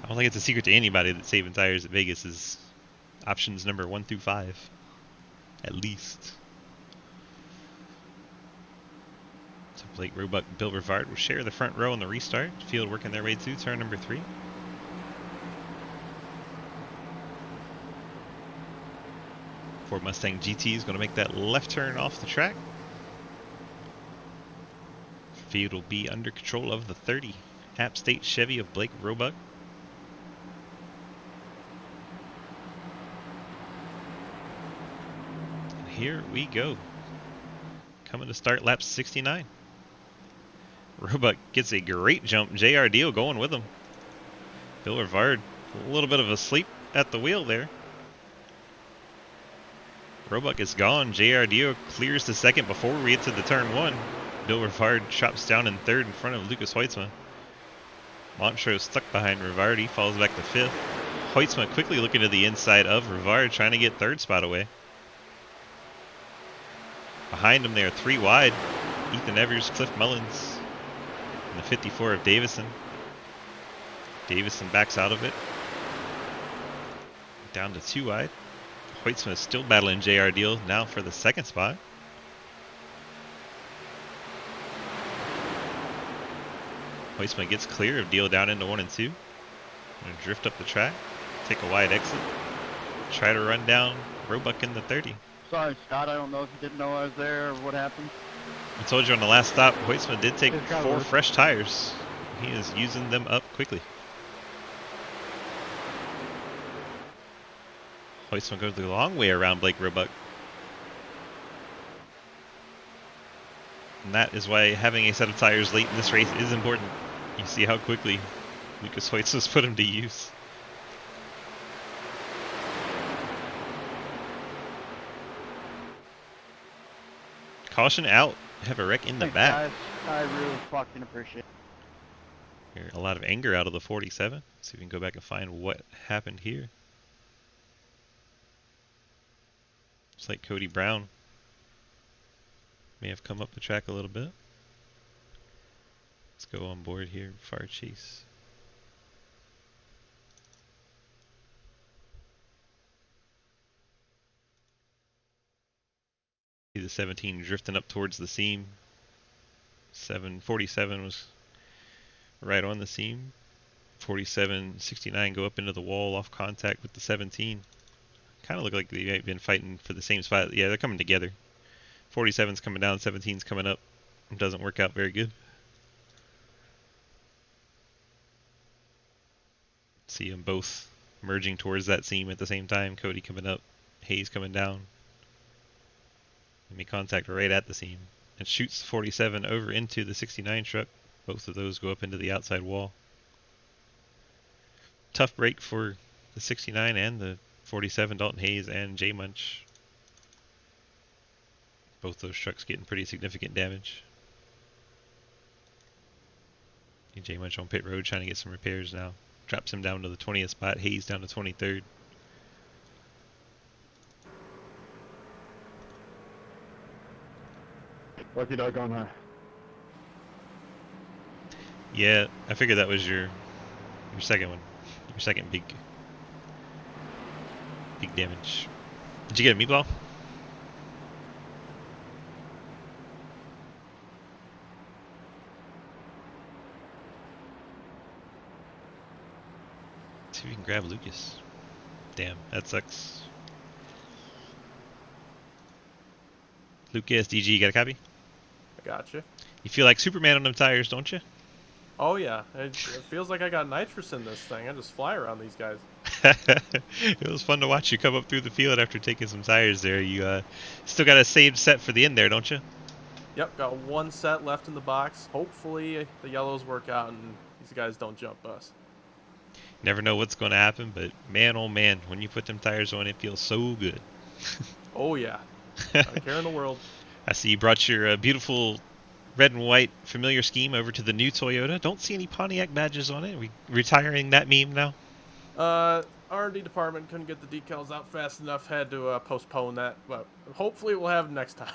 [SPEAKER 1] I don't think it's a secret to anybody that saving tires at Vegas is options number 1 through 5, at least. So Blake Roebuck and Bill Rivard will share the front row in the restart. Field working their way to turn number 3. Ford Mustang GT is going to make that left turn off the track. Field will be under control of the 30 App State Chevy of Blake Roebuck. And here we go. Coming to start lap 69. Roebuck gets a great jump. JR Deal going with him. Bill Rivard, a little bit of a sleep at the wheel there. Roebuck is gone. JR Deal clears the second before we get to the turn 1. Bill Rivard chops down in 3rd in front of Lucas Hoytsma. Montrose stuck behind Rivard. He falls back to 5th. Hoytsma quickly looking to the inside of Rivard, trying to get 3rd spot away. Behind him, they are 3 wide. Ethan Evers, Cliff Mullins, and the 54 of Davison. Davison backs out of it. Down to 2 wide. Hoytsman is still battling JR Deal now for the 2nd spot. Hoytsman gets clear of Deal down into 1 and 2. Gonna drift up the track, take a wide exit, try to run down Roebuck in the 30.
[SPEAKER 4] Sorry, Scott. I don't know if you didn't know I was there or what happened.
[SPEAKER 1] I told you on the last stop, Hoytsman did take
[SPEAKER 4] It's got
[SPEAKER 1] 4
[SPEAKER 4] worse.
[SPEAKER 1] fresh tires. He is using them up quickly. Hoytsman goes the long way around Blake Roebuck. And that is why having a set of tires late in this race is important. You see how quickly Lucas Hoytsman's put him to use. Caution out. Have a wreck in the
[SPEAKER 4] Thanks,
[SPEAKER 1] back.
[SPEAKER 4] guys. I really fucking appreciate it.
[SPEAKER 1] Here, a lot of anger out of the 47. See if we can go back and find what happened here. Looks like Cody Brown may have come up the track a little bit. Let's go on board here for our chase. See the 17 drifting up towards the seam. 747 was right on the seam. 47, 69 go up into the wall off contact with the 17. Kind of look like they've been fighting for the same spot. Yeah, they're coming together. 47's coming down, 17's coming up. It doesn't work out very good. See them both merging towards that seam at the same time. Cody coming up, Hayes coming down. Enemy contact right at the seam. It shoots 47 over into the 69 truck. Both of those go up into the outside wall. Tough break for the 69 and the 47, Dalton Hayes and J Munch. Both those trucks getting pretty significant damage. J Munch on pit road trying to get some repairs now. Drops him down to the 20th spot. Hayes down to 23rd.
[SPEAKER 2] Lucky dog on her.
[SPEAKER 1] Yeah, I figured that was your second one. Your second big damage. Did you get a meatball? See if we can grab Lucas. Damn, that sucks. Lucas, DG, you got a copy?
[SPEAKER 11] I gotcha.
[SPEAKER 1] You feel like Superman on them tires, don't you?
[SPEAKER 11] Oh yeah, it feels like I got nitrous in this thing. I just fly around these guys.
[SPEAKER 1] It was fun to watch you come up through the field after taking some tires there. You still got a saved set for the end there, don't you?
[SPEAKER 11] Yep, got 1 set left in the box. Hopefully the yellows work out and these guys don't jump us.
[SPEAKER 1] Never know what's going to happen, but man, oh man, when you put them tires on, it feels so good.
[SPEAKER 11] Oh yeah, not a care in the world.
[SPEAKER 1] I see you brought your beautiful red and white familiar scheme over to the new Toyota. Don't see any Pontiac badges on it. Are we retiring that meme now?
[SPEAKER 11] R&D department couldn't get the decals out fast enough, had to postpone that, but hopefully we'll have next time.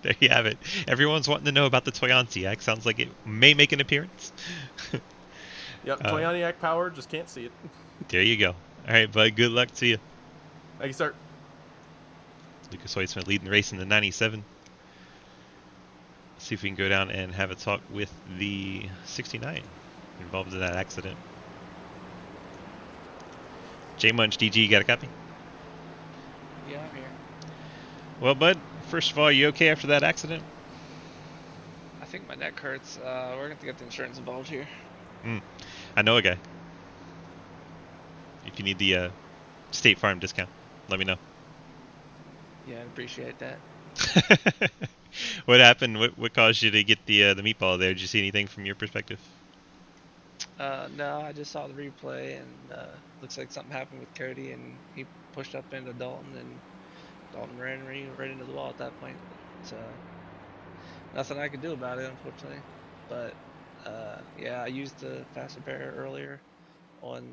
[SPEAKER 1] There you have it. Everyone's wanting to know about the Toyantiac. Sounds like it may make an appearance.
[SPEAKER 11] Yep, Toyoniac power, just can't see it.
[SPEAKER 1] There you go. All right, bud. Good luck to you.
[SPEAKER 11] Thank you, sir.
[SPEAKER 1] Lucas Hoytsman leading the race in the 97. See if we can go down and have a talk with the 69 involved in that accident. J Munch, DG, you got a copy?
[SPEAKER 12] Yeah, I'm here.
[SPEAKER 1] Well, bud, first of all, you okay after that accident?
[SPEAKER 12] I think my neck hurts. We're going to get the insurance involved here.
[SPEAKER 1] I know a guy. If you need the State Farm discount, let me know.
[SPEAKER 12] Yeah, I appreciate that.
[SPEAKER 1] What happened? What caused you to get the meatball there? Did you see anything from your perspective?
[SPEAKER 12] No, I just saw the replay, and looks like something happened with Cody, and he pushed up into Dalton, and Dalton ran right into the wall at that point. So nothing I could do about it, unfortunately. But yeah, I used the fast repair earlier on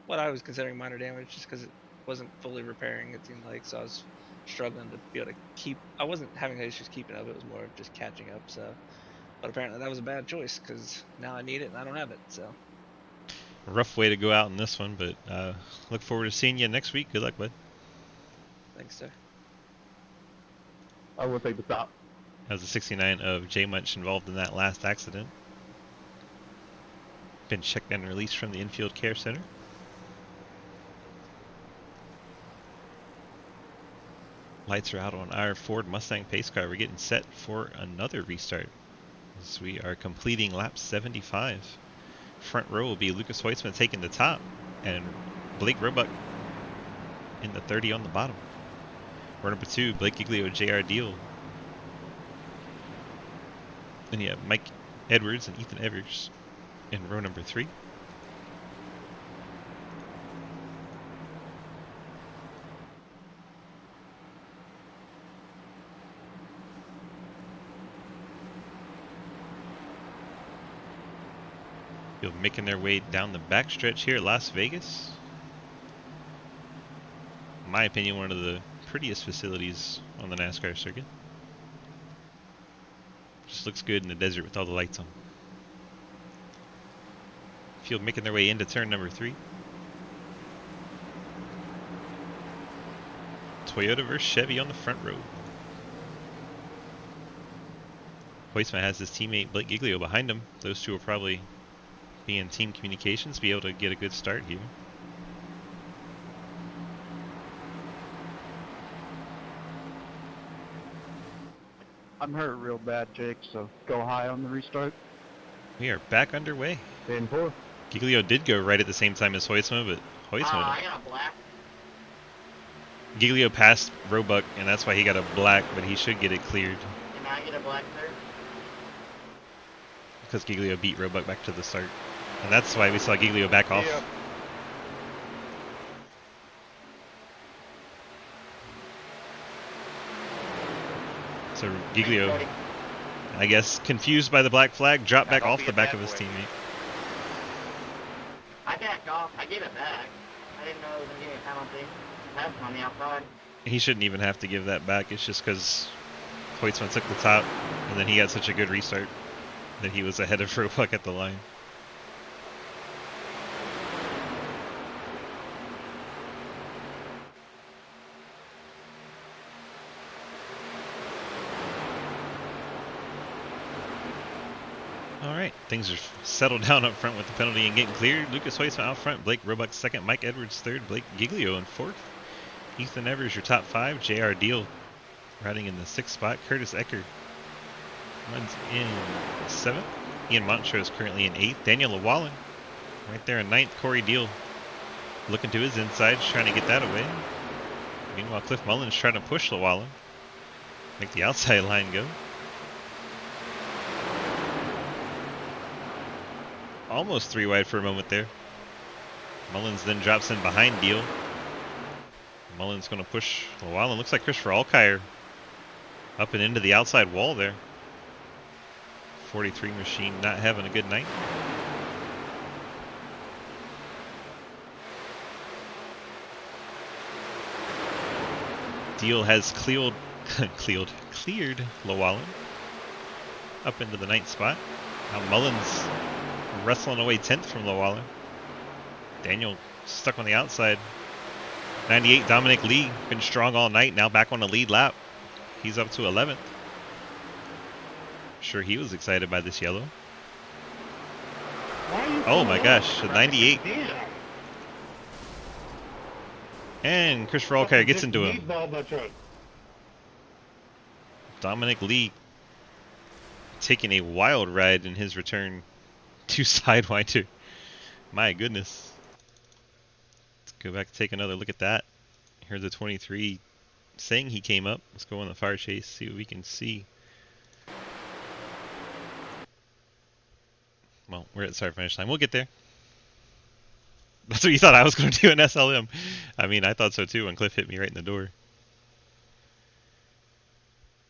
[SPEAKER 12] what I was considering minor damage, just because it wasn't fully repairing, it seemed like. So I was struggling to be able to keep. I wasn't having issues keeping up. It was more of just catching up. So. But apparently that was a bad choice because now I need it and I don't have it. So.
[SPEAKER 1] Rough way to go out in this one, but look forward to seeing you next week. Good luck, bud.
[SPEAKER 12] Thanks, sir.
[SPEAKER 2] I will take the top.
[SPEAKER 1] That was the 69 of J Munch involved in that last accident. Been checked and released from the infield care center. Lights are out on our Ford Mustang pace car. We're getting set for another restart as we are completing lap 75. Front row will be Lucas Hoitzman taking the top and Blake Roebuck in the 30 on the bottom. Row number 2, Blake Giglio, JR Deal. Then you have Mike Edwards and Ethan Evers in row number 3. You're making their way down the backstretch here at Las Vegas. In my opinion, one of the prettiest facilities on the NASCAR circuit. Just looks good in the desert with all the lights on. Field making their way into turn number 3. Toyota versus Chevy on the front row. Hoitzman has his teammate Blake Giglio behind him. Those two will probably be in team communications, be able to get a good start here.
[SPEAKER 4] I'm hurt real bad, Jake, so go high on the restart.
[SPEAKER 1] We are back underway.
[SPEAKER 2] 10-4.
[SPEAKER 1] Giglio did go right at the same time as Hoitzman, but Hoitzman...
[SPEAKER 5] I got a black.
[SPEAKER 1] Giglio passed Roebuck, and that's why he got a black, but he should get it cleared.
[SPEAKER 5] Can I get a black there?
[SPEAKER 1] Because Giglio beat Roebuck back to the start. And that's why we saw Giglio back off.
[SPEAKER 3] Yeah.
[SPEAKER 1] So Giglio, I guess, confused by the black flag, dropped back
[SPEAKER 3] don't
[SPEAKER 1] off
[SPEAKER 3] be
[SPEAKER 1] the
[SPEAKER 3] a
[SPEAKER 1] back
[SPEAKER 3] bad
[SPEAKER 1] of his
[SPEAKER 3] boy.
[SPEAKER 1] teammate.
[SPEAKER 5] I backed off. I gave it back. I didn't know it was going to give me a penalty. That's on the outside.
[SPEAKER 1] He shouldn't even have to give that back. It's just because Hoitzman took the top, and then he got such a good restart that he was ahead of Roebuck at the line. Alright, things are settled down up front with the penalty and getting cleared. Lucas Hoitzman out front, Blake Roebuck second, Mike Edwards third, Blake Giglio in fourth. Ethan Evers your top 5, JR Deal riding in the 6th spot. Curtis Ecker runs in 7th. Ian Montrose currently in 8th. Daniel Llewellyn right there in 9th. Corey Deal looking to his insides, trying to get that away. Meanwhile, Cliff Mullins trying to push Llewellyn, make the outside line go. Almost 3 wide for a moment there. Mullins then drops in behind Deal. Mullins going to push Llewellyn. Looks like Christopher Alkire up and into the outside wall there. 43 machine not having a good night. Deal has cleared Llewellyn up into the 9th spot. Now Mullins wrestling away 10th from Llewellyn. Daniel stuck on the outside. 98 Dominic Lee, been strong all night, now back on the lead lap. He's up to 11th. Sure he was excited by this yellow. Oh my gosh, the 98. And Christopher Alkire gets into him. Dominic Lee taking a wild ride in his return to Sidewinder. My goodness. Let's go back and take another look at that. Here's the 23 saying he came up. Let's go on the fire chase, see what we can see. Well, we're at the start finish line. We'll get there. That's what you thought I was going to do in SLM. I mean, I thought so too when Cliff hit me right in the door.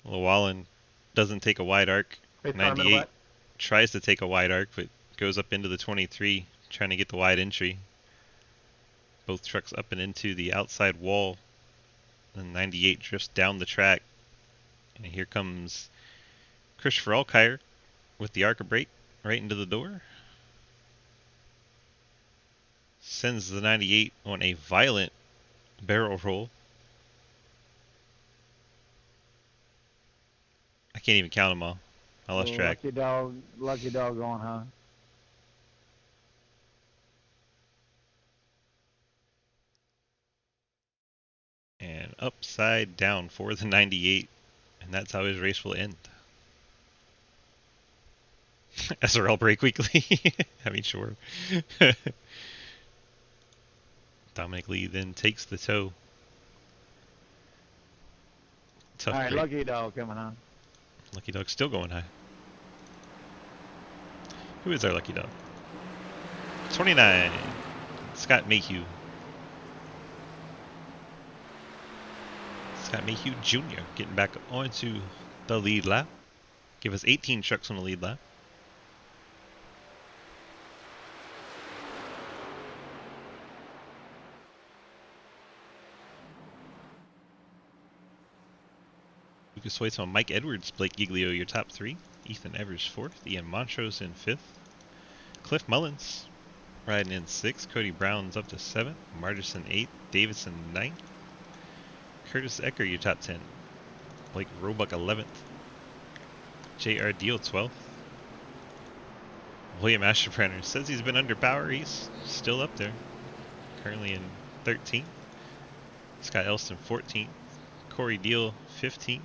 [SPEAKER 1] Llewellyn doesn't take a wide arc. 98 tries to take a wide arc, but goes up into the 23, trying to get the wide entry. Both trucks up and into the outside wall. And 98 drifts down the track. And here comes Christopher Alkire with the ARCA brake right into the door. Sends the 98 on a violent barrel roll. I can't even count them all. I lost track.
[SPEAKER 4] Lucky dog going, huh?
[SPEAKER 1] And upside down for the 98. And that's how his race will end. SRL break weekly. I mean, sure. Dominic Lee then takes the toe. Tough
[SPEAKER 4] All right,
[SPEAKER 1] break.
[SPEAKER 4] lucky dog coming on.
[SPEAKER 1] Lucky dog still going high. Who is our lucky dog? 29. Scott Mayhew. Scott Mayhew Jr. getting back onto the lead lap. Give us 18 trucks on the lead lap. Lucas Hoyt, Mike Edwards, Blake Giglio, your top three. Ethan Evers, fourth. Ian Montrose in fifth. Cliff Mullins riding in sixth. Cody Brown's up to seventh. Margerson, eighth. Davidson, ninth. Curtis Ecker, your top 10. Blake Roebuck, 11th. J.R. Deal, 12th. William Asherbrenner says he's been under power. He's still up there. Currently in 13th. Scott Elston, 14th. Corey Deal, 15th.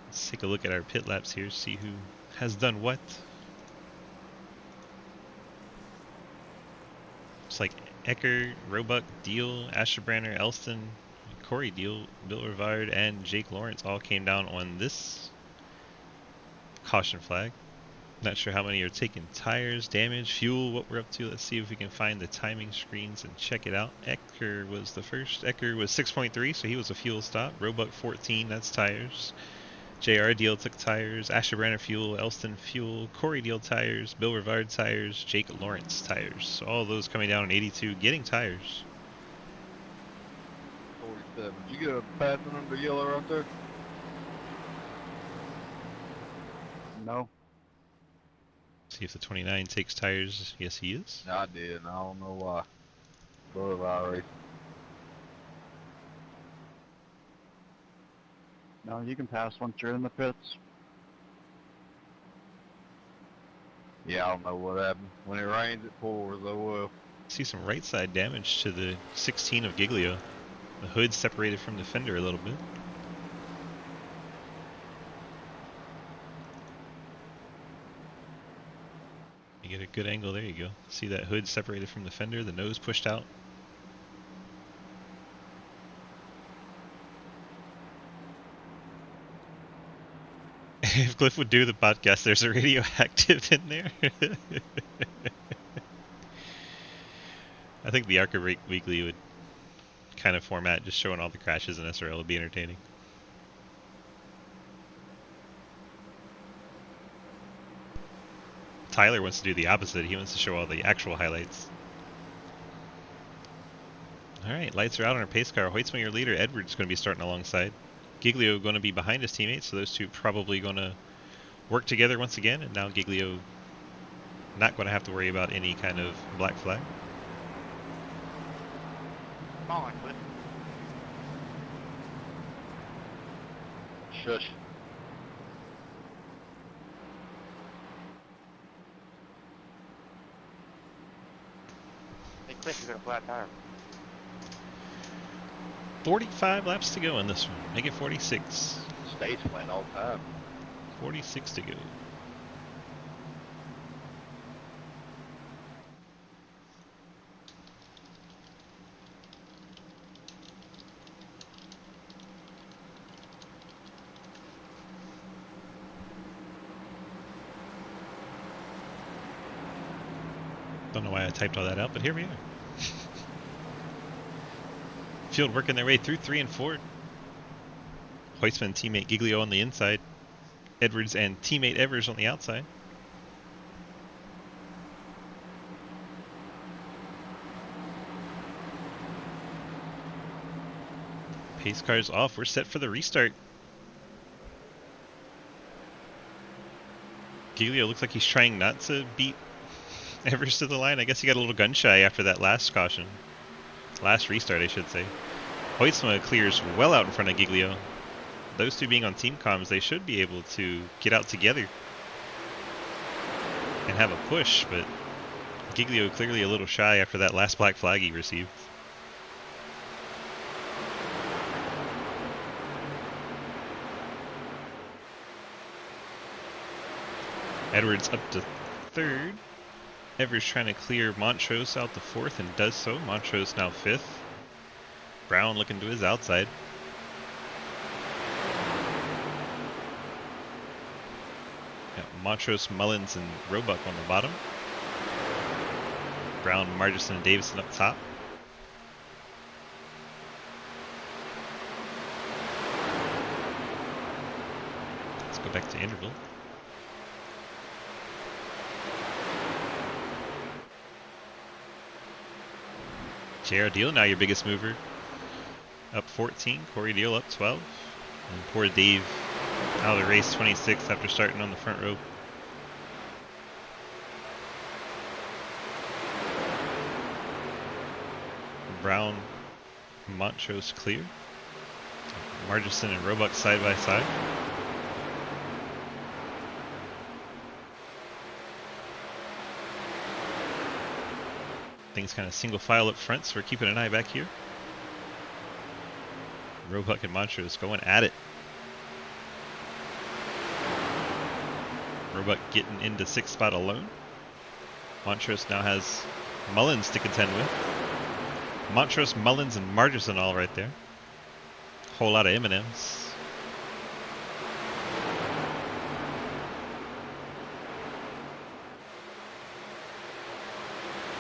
[SPEAKER 1] Let's take a look at our pit laps here, see who has done what. It's like Ecker, Roebuck, Deal, Asherbrenner, Elston, Corey Deal, Bill Rivard, and Jake Lawrence all came down on this caution flag. Not sure how many are taking tires, damage, fuel, what we're up to. Let's see if we can find the timing screens and check it out. Ecker was the first. Ecker was 6.3, so he was a fuel stop. Roebuck 14, that's tires. JR Deal took tires. Asherbrenner fuel, Elston fuel, Corey Deal tires, Bill Rivard tires, Jake Lawrence tires. So all those coming down on 82, getting tires.
[SPEAKER 13] 47. Did you get a passing under yellow right there?
[SPEAKER 4] No.
[SPEAKER 1] See if the 29 takes tires. Yes, he is.
[SPEAKER 13] I did, and I don't know why. Boulevard race.
[SPEAKER 4] No, you can pass once you're in the pits.
[SPEAKER 13] Yeah, I don't know what happened. When it rains, it pours. Oh well.
[SPEAKER 1] See some right side damage to the 16 of Giglio. The hood separated from the fender a little bit. You get a good angle, there you go. See that hood separated from the fender, the nose pushed out. If Cliff would do the podcast, there's a radioactive in there. I think the Arca Weekly would kind of format, just showing all the crashes in SRL would be entertaining. Tyler wants to do the opposite. He wants to show all the actual highlights. Alright, lights are out on our pace car. Hoytsman, your leader. Edwards going to be starting alongside. Giglio going to be behind his teammates, so those two probably going to work together once again, and now Giglio not going to have to worry about any kind of black flag.
[SPEAKER 3] Come on, Cliff.
[SPEAKER 13] Shush.
[SPEAKER 3] Hey, Cliff, you got a flat tire.
[SPEAKER 1] 45 laps to go in this one. Make it 46.
[SPEAKER 13] Stays flat all the time.
[SPEAKER 1] 46 to go. Don't know why I typed all that out, but here we are. Field working their way through 3 and 4. Hoytsman teammate Giglio on the inside. Edwards and teammate Evers on the outside. Pace cars off. We're set for the restart. Giglio looks like he's trying not to beat Evers to the line. I guess he got a little gun shy after that last caution. Last restart, I should say. Hoytsma clears well out in front of Giglio. Those two being on team comms, they should be able to get out together and have a push, but Giglio clearly a little shy after that last black flag he received. Edwards up to third. Evers trying to clear Montrose out to fourth and does so. Montrose now fifth. Brown looking to his outside. Got Montrose, Mullins, and Roebuck on the bottom. Brown, Margerson, and Davison up top. Let's go back to interval. JR Deal, now your biggest mover. Up 14, Corey Deal up 12. And poor Dave out of the race 26 after starting on the front row. Brown, Montrose clear. Margerson and Roebuck side by side. Things kind of single file up front, so we're keeping an eye back here. Roebuck and Montrose going at it. Roebuck getting into 6th spot alone. Montrose now has Mullins to contend with. Montrose, Mullins, and Margerson all right there. Whole lot of M&Ms.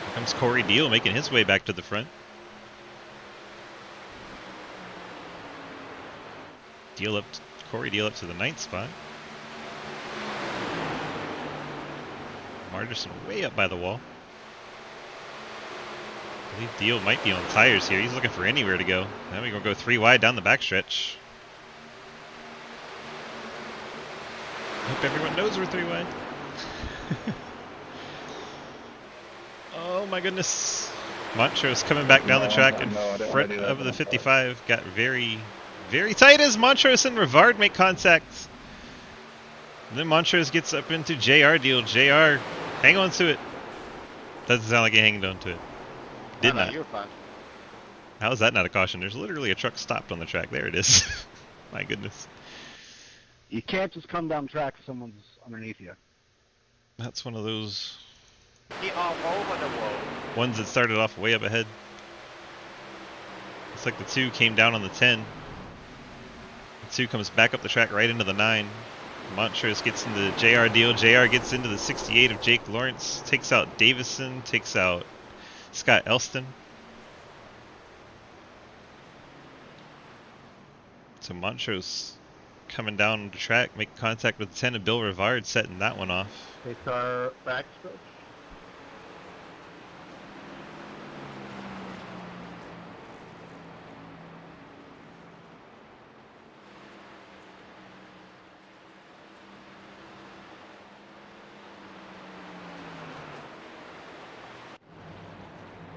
[SPEAKER 1] Here comes Corey Deal making his way back to the front. Corey Deal up to the 9th spot. Margerson way up by the wall. I believe Deal might be on tires here. He's looking for anywhere to go. Then we're going to go 3 wide down the backstretch. Hope everyone knows we're 3 wide. Oh my goodness. Montrose coming back down the track in front of the 55. Got very, very tight as Montrose and Rivard make contact. And then Montrose gets up into JR Deal. JR, hang on to it. Doesn't sound like he hanged on to it. Did not.
[SPEAKER 4] You're fine.
[SPEAKER 1] How is that not a caution? There's literally a truck stopped on the track. There it is. My goodness.
[SPEAKER 4] You can't just come down track if someone's underneath you.
[SPEAKER 1] That's one of those
[SPEAKER 3] Get all over the wall.
[SPEAKER 1] ones that started off way up ahead. Looks like the 2 came down on the 10. The 2 comes back up the track right into the 9. Montrose gets into JR Deal. JR gets into the 68 of Jake Lawrence. Takes out Davison. Takes out Scott Elston. So Montrose coming down the track, making contact with the 10 of Bill Rivard, setting that one off.
[SPEAKER 4] Takes our backstretch.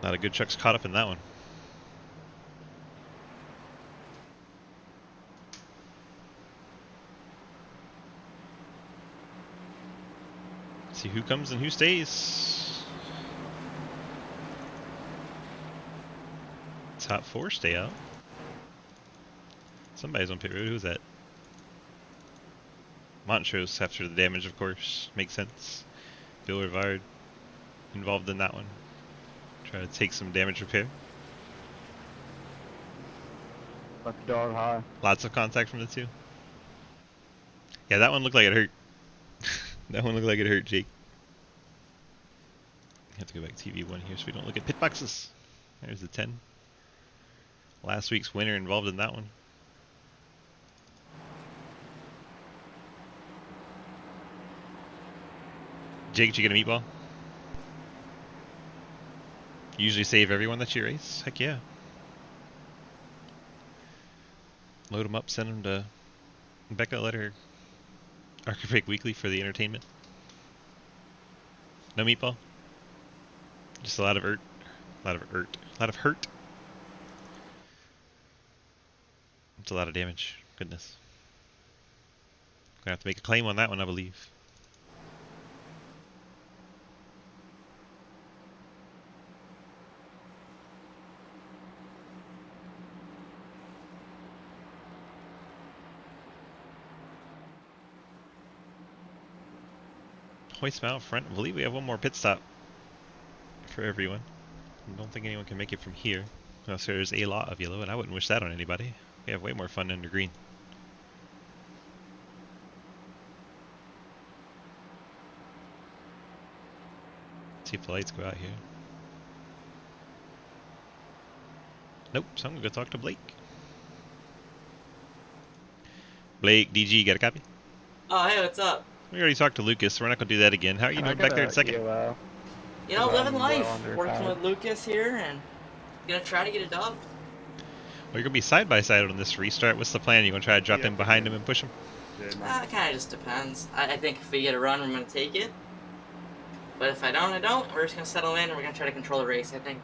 [SPEAKER 1] A lot of good trucks caught up in that one. See who comes and who stays. Top 4 stay out. Somebody's on pit road. Who's that? Montrose after the damage, of course. Makes sense. Bill Rivard involved in that one. Try to take some damage repair.
[SPEAKER 4] Lucky dog high.
[SPEAKER 1] Lots of contact from the 2. Yeah, that one looked like it hurt. That one looked like it hurt, Jake. I have to go back to TV1 here so we don't look at pit boxes. There's the 10. Last week's winner involved in that one. Jake, did you get a meatball? You usually save everyone that you race? Heck yeah. Load them up, send them to Becca, let her Archipeg Weekly for the entertainment. No meatball? Just a lot of hurt. A lot of hurt. A lot of hurt. It's a lot of damage. Goodness. Gonna have to make a claim on that one, I believe. Hoist out front. I believe we have one more pit stop for everyone. I don't think anyone can make it from here. Unless there's a lot of yellow, and I wouldn't wish that on anybody. We have way more fun under green. See if the lights go out here. Nope, so I'm gonna go talk to Blake. Blake, DG, got a copy?
[SPEAKER 5] Oh, hey, what's up?
[SPEAKER 1] We already talked to Lucas, so we're not gonna do that again. How are you doing back there in second?
[SPEAKER 5] You know, living life. Working with Lucas here and gonna try to get a dub.
[SPEAKER 1] Well, you're gonna be side by side on this restart. What's the plan? You gonna try to drop in behind him and push him?
[SPEAKER 5] It kind of just depends. I think if we get a run, I'm gonna take it. But if I don't, I don't. We're just gonna settle in and we're gonna try to control the race. I think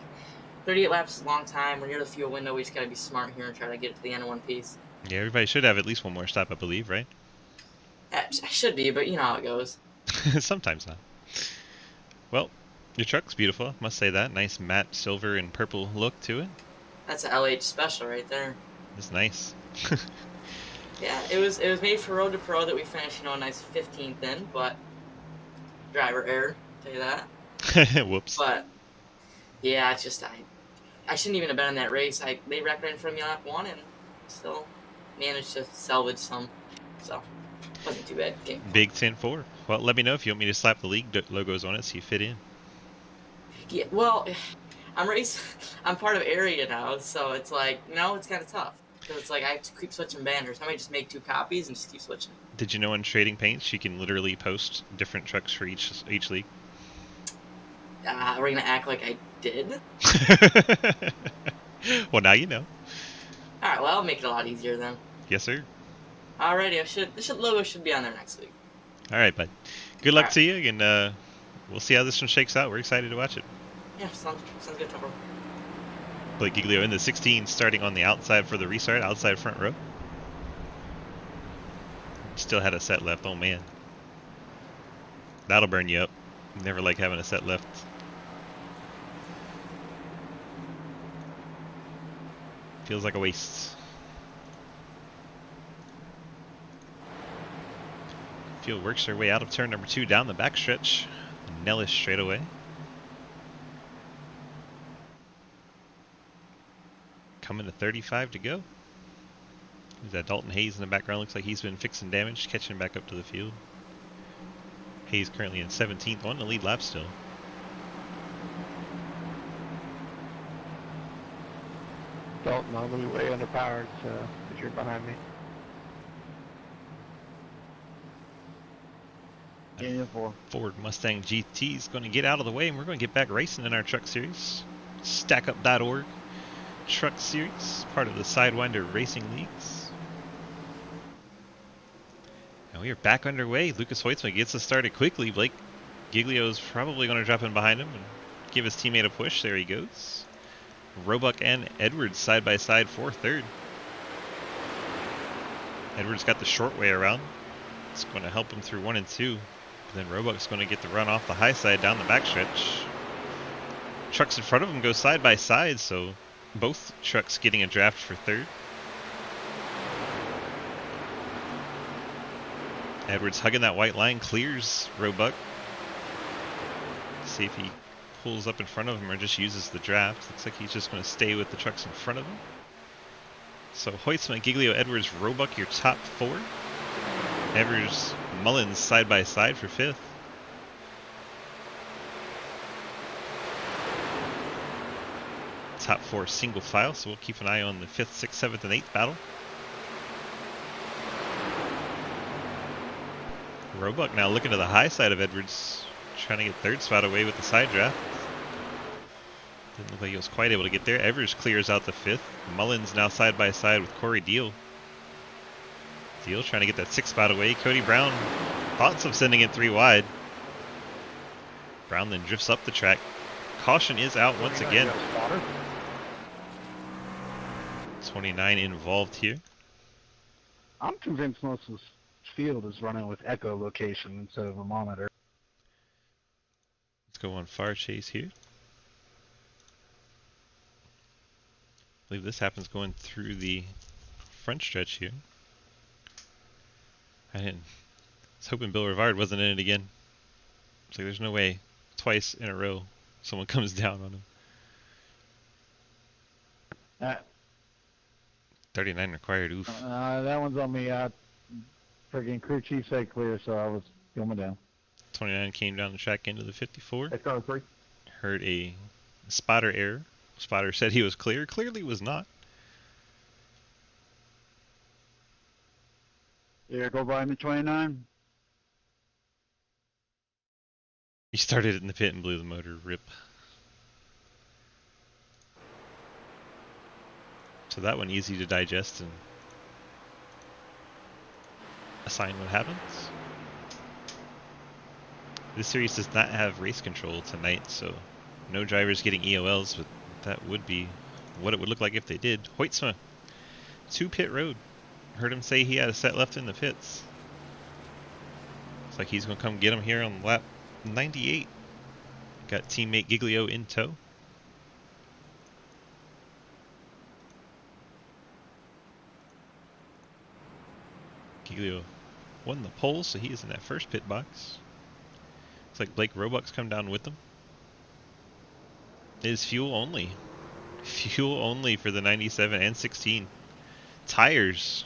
[SPEAKER 5] 38 laps is a long time. We're near the fuel window. We just gotta be smart here and try to get it to the end in one piece.
[SPEAKER 1] Yeah, everybody should have at least one more stop, I believe, right?
[SPEAKER 5] I should be, but you know how it goes.
[SPEAKER 1] Sometimes not. Well, your truck's beautiful, must say that. Nice matte silver and purple look to it.
[SPEAKER 5] That's an LH special right there.
[SPEAKER 1] It's nice.
[SPEAKER 5] Yeah, it was made for Road to Pro that we finished, you know, a nice 15th in, but driver error, tell you that.
[SPEAKER 1] Whoops.
[SPEAKER 5] But yeah, it's just I shouldn't even have been in that race. They wrecked right in front of me lap 1 and still managed to salvage some, so wasn't too bad. Okay.
[SPEAKER 1] Big 10-4. Well, let me know if you want me to slap the league logos on it so you fit in.
[SPEAKER 5] Yeah, well, I'm part of area now, so it's like, you know, it's kind of tough. Because it's like I have to keep switching banners. I might just make 2 copies and just keep switching.
[SPEAKER 1] Did you know on Trading Paints you can literally post different trucks for each league?
[SPEAKER 5] We're going to act like I did?
[SPEAKER 1] Well, now you know.
[SPEAKER 5] Alright, well, I'll make it a lot easier then.
[SPEAKER 1] Yes, sir.
[SPEAKER 5] Alrighty, the logo should be on there next week.
[SPEAKER 1] Alright, bud. Good luck to you, and we'll see how this one shakes out. We're excited to watch it.
[SPEAKER 5] Yeah, sounds good, Topper.
[SPEAKER 1] Blake Giglio in the 16, starting on the outside for the restart, outside front row. Still had a set left, oh man. That'll burn you up. Never like having a set left. Feels like a waste. Field works their way out of turn number 2 down the backstretch. Nellis straight away. Coming to 35 to go. There's that Dalton Hayes in the background. Looks like he's been fixing damage, catching back up to the field. Hayes currently in 17th, on the lead lap still.
[SPEAKER 8] Dalton, I'm going to be way underpowered, so because you're behind me.
[SPEAKER 1] Ford Mustang GT is going to get out of the way, and we're going to get back racing in our truck series. StackUp.org Truck Series, part of the Sidewinder Racing Leagues. And we are back underway. Lucas Hoitzman gets us started quickly. Blake Giglio's probably going to drop in behind him and give his teammate a push. There he goes. Roebuck and Edwards side by side for third. Edwards got the short way around. It's going to help him through 1 and 2. But then Roebuck's going to get the run off the high side down the backstretch. Trucks in front of him go side by side, so both trucks getting a draft for third. Edwards hugging that white line, clears Roebuck. See if he pulls up in front of him or just uses the draft. Looks like he's just going to stay with the trucks in front of him. So Hoitzman, Giglio, Edwards, Roebuck, your top 4. Evers, Mullins side by side for 5th. Top 4 single file, so we'll keep an eye on the 5th, 6th, 7th, and 8th battle. Roebuck now looking to the high side of Edwards, trying to get 3rd spot away with the side draft. Didn't look like he was quite able to get there. Evers clears out the 5th. Mullins now side by side with Corey Deal. Deal trying to get that 6th spot away. Cody Brown, thoughts of sending it 3 wide. Brown then drifts up the track, caution is out once
[SPEAKER 3] 29
[SPEAKER 1] again.
[SPEAKER 3] got a spotter.
[SPEAKER 1] 29 involved here.
[SPEAKER 4] I'm convinced most of this field is running with echolocation instead of a monitor.
[SPEAKER 1] Let's go on fire chase here. I believe this happens going through the front stretch here. I was hoping Bill Rivard wasn't in it again. It's like there's no way twice in a row someone comes down on him. 39 required, oof.
[SPEAKER 4] That one's on me. Friggin' crew chief said clear, so I was coming down.
[SPEAKER 1] 29 came down the track into the 54.
[SPEAKER 3] It's on 3.
[SPEAKER 1] Heard a spotter error. Spotter said he was clear. Clearly was not.
[SPEAKER 4] Yeah, go by me 29.
[SPEAKER 1] He started it in the pit and blew the motor. Rip. So that one easy to digest and assign what happens. This series does not have race control tonight, so no drivers getting EOLs, but that would be what it would look like if they did. Hoytsma to pit road. Heard him say he had a set left in the pits. Looks like he's going to come get him here on lap 98. Got teammate Giglio in tow. Giglio won the pole, so he is in that first pit box. Looks like Blake Roebuck's come down with them. It is fuel only. Fuel only for the 97 and 16. Tires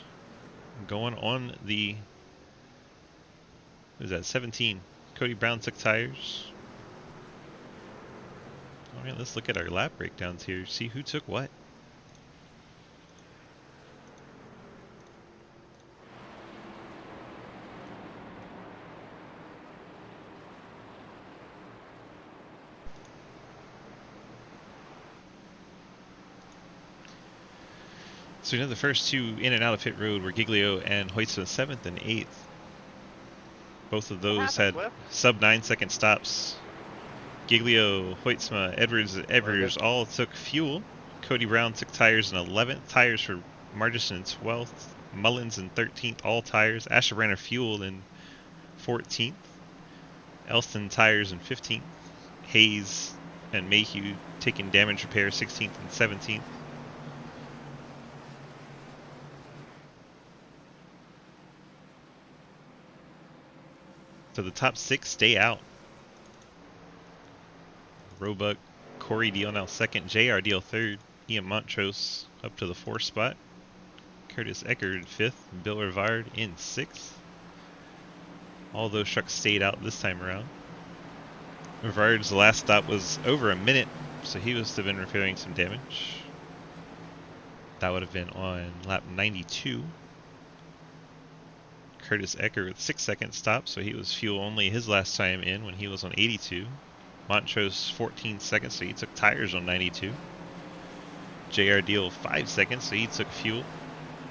[SPEAKER 1] going on the, what is that, 17. Cody Brown took tires. Alright, let's look at our lap breakdowns here, see who took what. So you know the first two in and out of pit road were Giglio and Hoytsma 7th and 8th. Both of those had sub 9 second stops. Giglio, Hoytsma, Edwards, Evers all took fuel. Cody Brown took tires in 11th. Tires for Margison in 12th. Mullins in 13th. All tires. Asherbranner fuel in 14th. Elston tires in 15th. Hayes and Mayhew taking damage repair 16th and 17th. So the top 6 stay out. Roebuck, Corey Deal now 2nd, JR Deal 3rd, Ian Montrose up to the 4th spot, Curtis Eckert 5th, Bill Rivard in 6th. All those trucks stayed out this time around. Rivard's last stop was over a minute, so he must have been repairing some damage. That would have been on lap 92. Curtis Eckert with 6 second stop, so he was fuel only his last time in when he was on 82. Montrose 14 seconds, so he took tires on 92. JR Deal 5 seconds, so he took fuel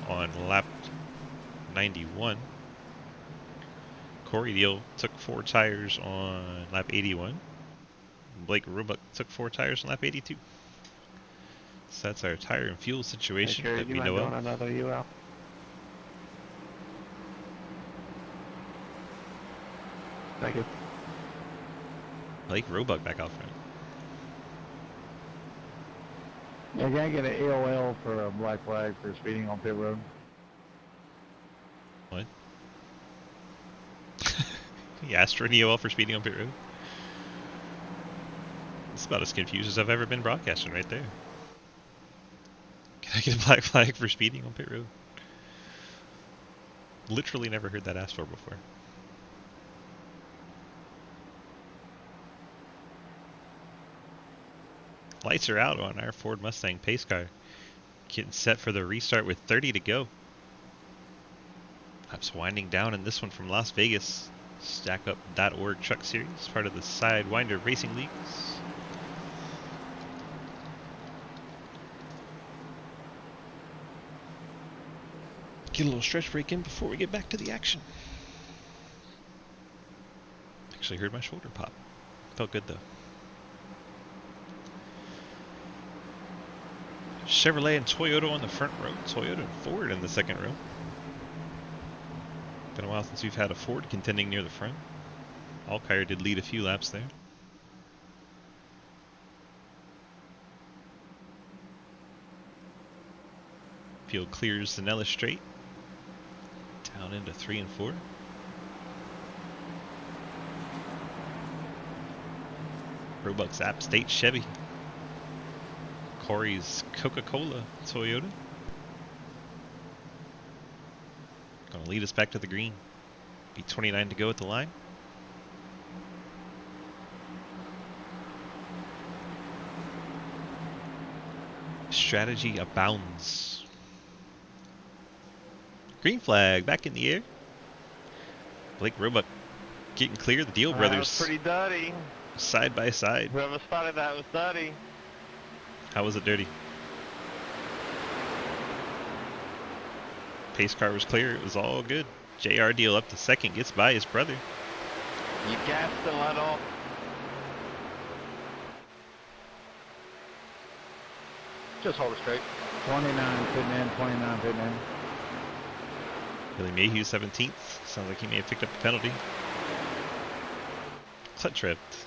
[SPEAKER 1] on lap 91. Corey Deal took 4 tires on lap 81. Blake Roebuck took 4 tires on lap 82. So that's our tire and fuel situation that we know of.
[SPEAKER 8] Another UL. Thank you.
[SPEAKER 1] Blake Roebuck back out front.
[SPEAKER 4] You're gonna get an AOL for a black flag for speeding on pit road.
[SPEAKER 1] What? He asked for an EOL for speeding on pit road? It's about as confused as I've ever been broadcasting right there. Can I get a black flag for speeding on pit road? Literally never heard that asked for before. Lights are out on our Ford Mustang pace car. Getting set for the restart with 30 to go. Laps winding down in this one from Las Vegas. StackUp.org Truck Series, part of the Sidewinder Racing Leagues. Get a little stretch break in before we get back to the action. Actually heard my shoulder pop. Felt good though. Chevrolet and Toyota on the front row. Toyota and Ford in the second row. Been a while since we've had a Ford contending near the front. Allkire did lead a few laps there. Field clears the Nellis Straight. Down into 3 and 4. Roebuck's App State Chevy. Corey's Coca-Cola Toyota. Gonna lead us back to the green. Be 29 to go at the line. Strategy abounds. Green flag back in the air. Blake Roebuck getting clear. The Deal brothers.
[SPEAKER 3] That was pretty dirty.
[SPEAKER 1] Side by side.
[SPEAKER 3] Whoever started that was dirty.
[SPEAKER 1] How was it dirty? Pace car was clear. It was all good. JR Deal up to second. Gets by his brother.
[SPEAKER 3] You gassed the let off.
[SPEAKER 13] Just hold it straight.
[SPEAKER 8] 29 putting in, 29 putting in.
[SPEAKER 1] Billy Mayhew 17th. Sounds like he may have picked up the penalty. Clutch ripped.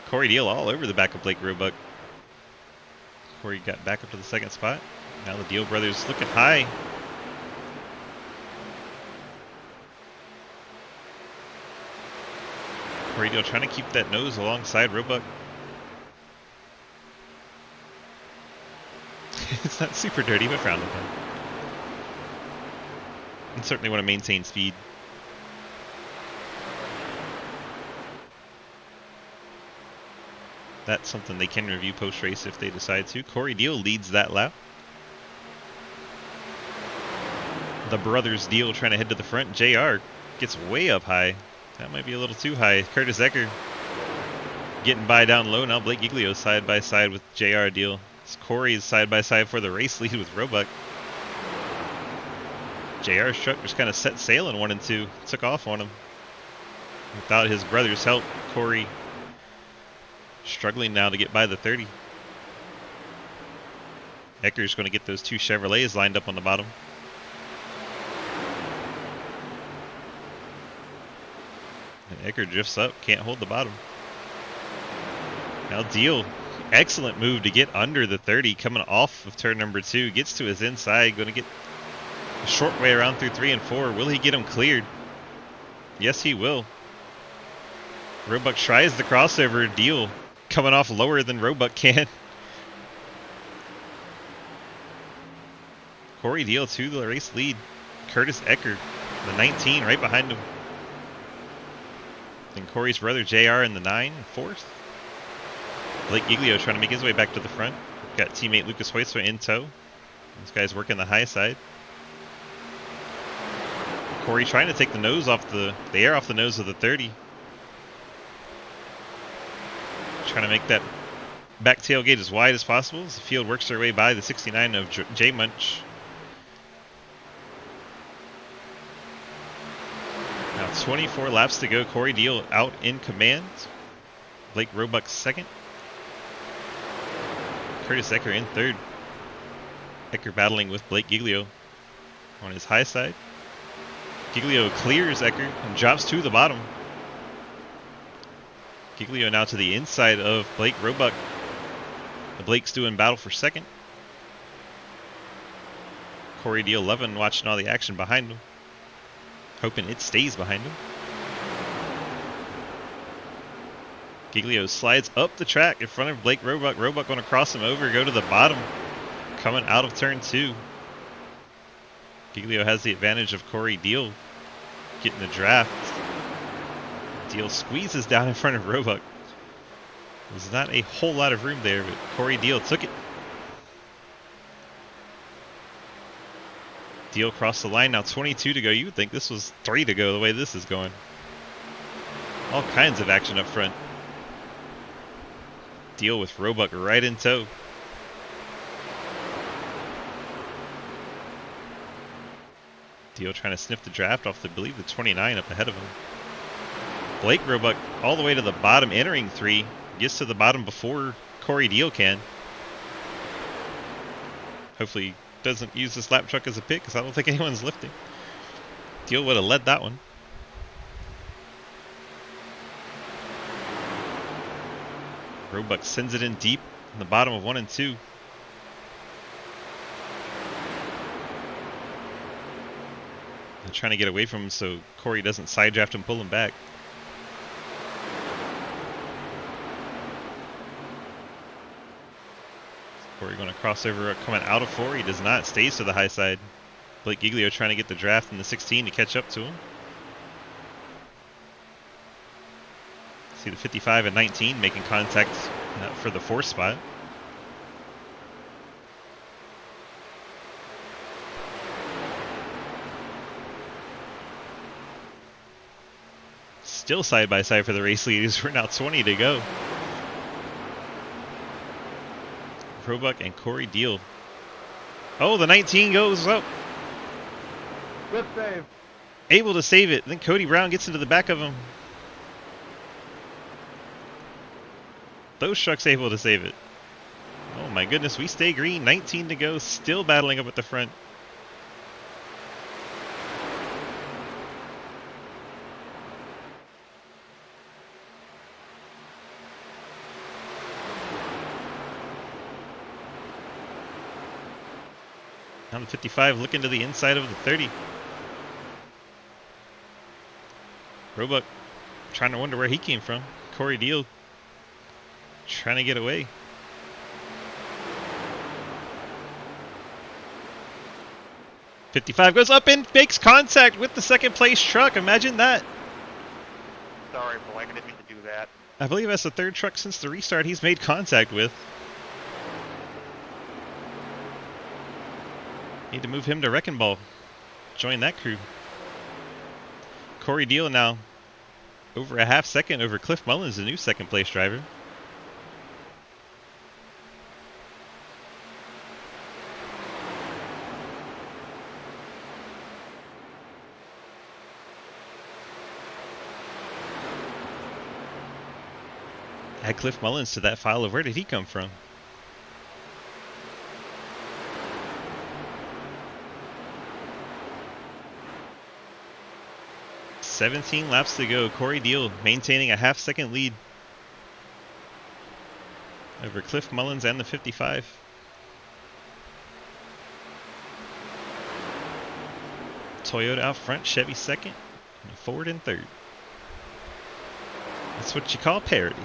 [SPEAKER 1] Corey Deal all over the back of Blake Roebuck. Corey got back up to the second spot. Now the Deal brothers looking high. Corey Deal trying to keep that nose alongside Roebuck. It's not super dirty, but frowned upon. And certainly want to maintain speed. That's something they can review post-race if they decide to. Corey Deal leads that lap. The brothers Deal trying to head to the front. JR gets way up high. That might be a little too high. Curtis Ecker getting by down low. Now Blake Giglio side by side with JR Deal. It's Corey's side by side for the race lead with Roebuck. JR's truck just kind of set sail in 1 and 2. Took off on him. Without his brother's help, Corey struggling now to get by the 30. Ecker's going to get those 2 Chevrolets lined up on the bottom. And Ecker drifts up, can't hold the bottom. Now Deal, excellent move to get under the 30 coming off of turn number 2. Gets to his inside, going to get a short way around through 3 and 4. Will he get him cleared? Yes, he will. Roebuck tries the crossover. Deal coming off lower than Roebuck can. Corey Deal to the race lead. Curtis Ecker, the 19, right behind him. Then Corey's brother JR in the 9, 4th. Blake Giglio trying to make his way back to the front. Got teammate Lucas Hoytsma in tow. This guy's working the high side. Corey trying to take the nose off the air off the nose of the 30. Trying to make that back tailgate as wide as possible as the field works their way by the 69 of J Munch. Now 24 laps to go. Corey Deal out in command. Blake Roebuck second. Curtis Ecker in third. Ecker battling with Blake Giglio on his high side. Giglio clears Ecker and drops to the bottom. Giglio now to the inside of Blake Roebuck. The Blake's doing battle for second. Corey Deal 11 watching all the action behind him. Hoping it stays behind him. Giglio slides up the track in front of Blake Roebuck. Roebuck going to cross him over, go to the bottom. Coming out of turn 2. Giglio has the advantage of Corey Deal getting the draft. Deal squeezes down in front of Roebuck. There's not a whole lot of room there, but Corey Deal took it. Deal crossed the line, now 22 to go. You would think this was 3 to go the way this is going. All kinds of action up front. Deal with Roebuck right in tow. Deal trying to sniff the draft off, I believe, the 29 up ahead of him. Blake Roebuck all the way to the bottom, entering 3. Gets to the bottom before Corey Deal can. Hopefully he doesn't use this lap truck as a pit, because I don't think anyone's lifting. Deal would have led that one. Roebuck sends it in deep in the bottom of 1 and 2. They're trying to get away from him so Corey doesn't side draft and pull him back. Corey going to cross over coming out of 4. He does not. Stays to the high side. Blake Giglio trying to get the draft in the 16 to catch up to him. See the 55 and 19 making contact for the 4th spot. Still side by side for the race leaders. We're now 20 to go. Roebuck and Corey Deal. Oh, the 19 goes up.
[SPEAKER 4] Good save.
[SPEAKER 1] Able to save it. Then Cody Brown gets into the back of him. Those trucks able to save it. Oh my goodness, we stay green. 19 to go. Still battling up at the front. On the 55, looking to the inside of the 30. Roebuck trying to wonder where he came from. Corey Deal trying to get away. .55 goes up and makes contact with the 2nd place truck. Imagine that.
[SPEAKER 3] Sorry, Blake, I didn't mean to do that.
[SPEAKER 1] I believe that's the 3rd truck since the restart he's made contact with. Need to move him to Wrecking Ball. Join that crew. Corey Deal now over a half second over Cliff Mullins, the new 2nd place driver. Add Cliff Mullins to that file of where did he come from? .17 laps to go. Corey Deal maintaining a half-second lead over Cliff Mullins and the 55. Toyota out front, Chevy 2nd, and Ford in 3rd. That's what you call parity.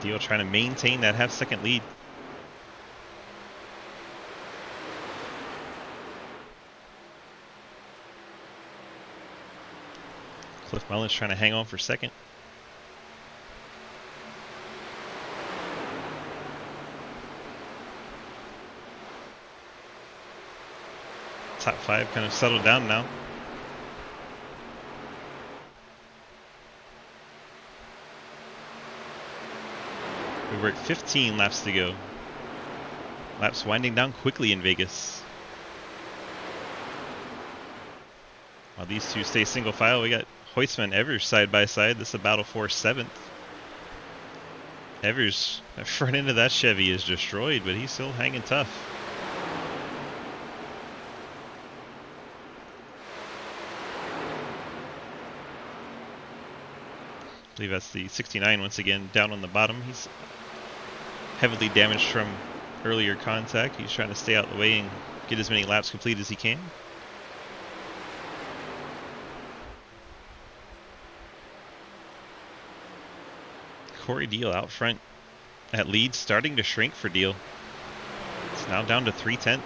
[SPEAKER 1] Deal trying to maintain that half-second lead. Cliff Mullins trying to hang on for 2nd. Top 5 kind of settled down now. We worked 15 laps to go. Laps winding down quickly in Vegas. While these two stay single file, we got Hoistman and Evers side by side. This is a battle for 7th. Evers, the front end of that Chevy is destroyed, but he's still hanging tough. I believe that's the 69 once again down on the bottom. He's heavily damaged from earlier contact. He's trying to stay out of the way and get as many laps complete as he can. Corey Deal out front at lead, starting to shrink for Deal. It's now down to 3/10.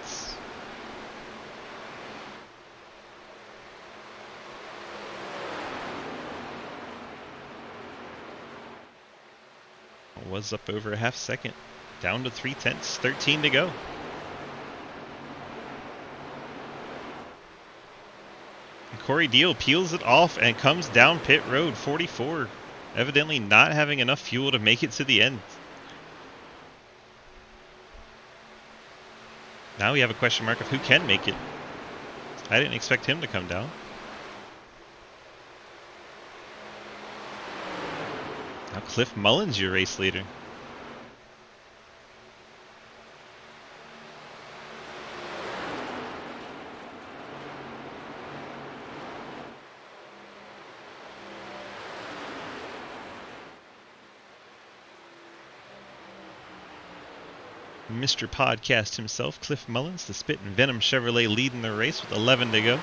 [SPEAKER 1] Was up over a half second, down to 3/10, 13 to go. And Corey Deal peels it off and comes down pit road, 44. Evidently not having enough fuel to make it to the end. Now we have a question mark of who can make it. I didn't expect him to come down. Cliff Mullins, your race leader. Mr. Podcast himself, Cliff Mullins, the Spit and Venom Chevrolet, leading the race with 11 to go.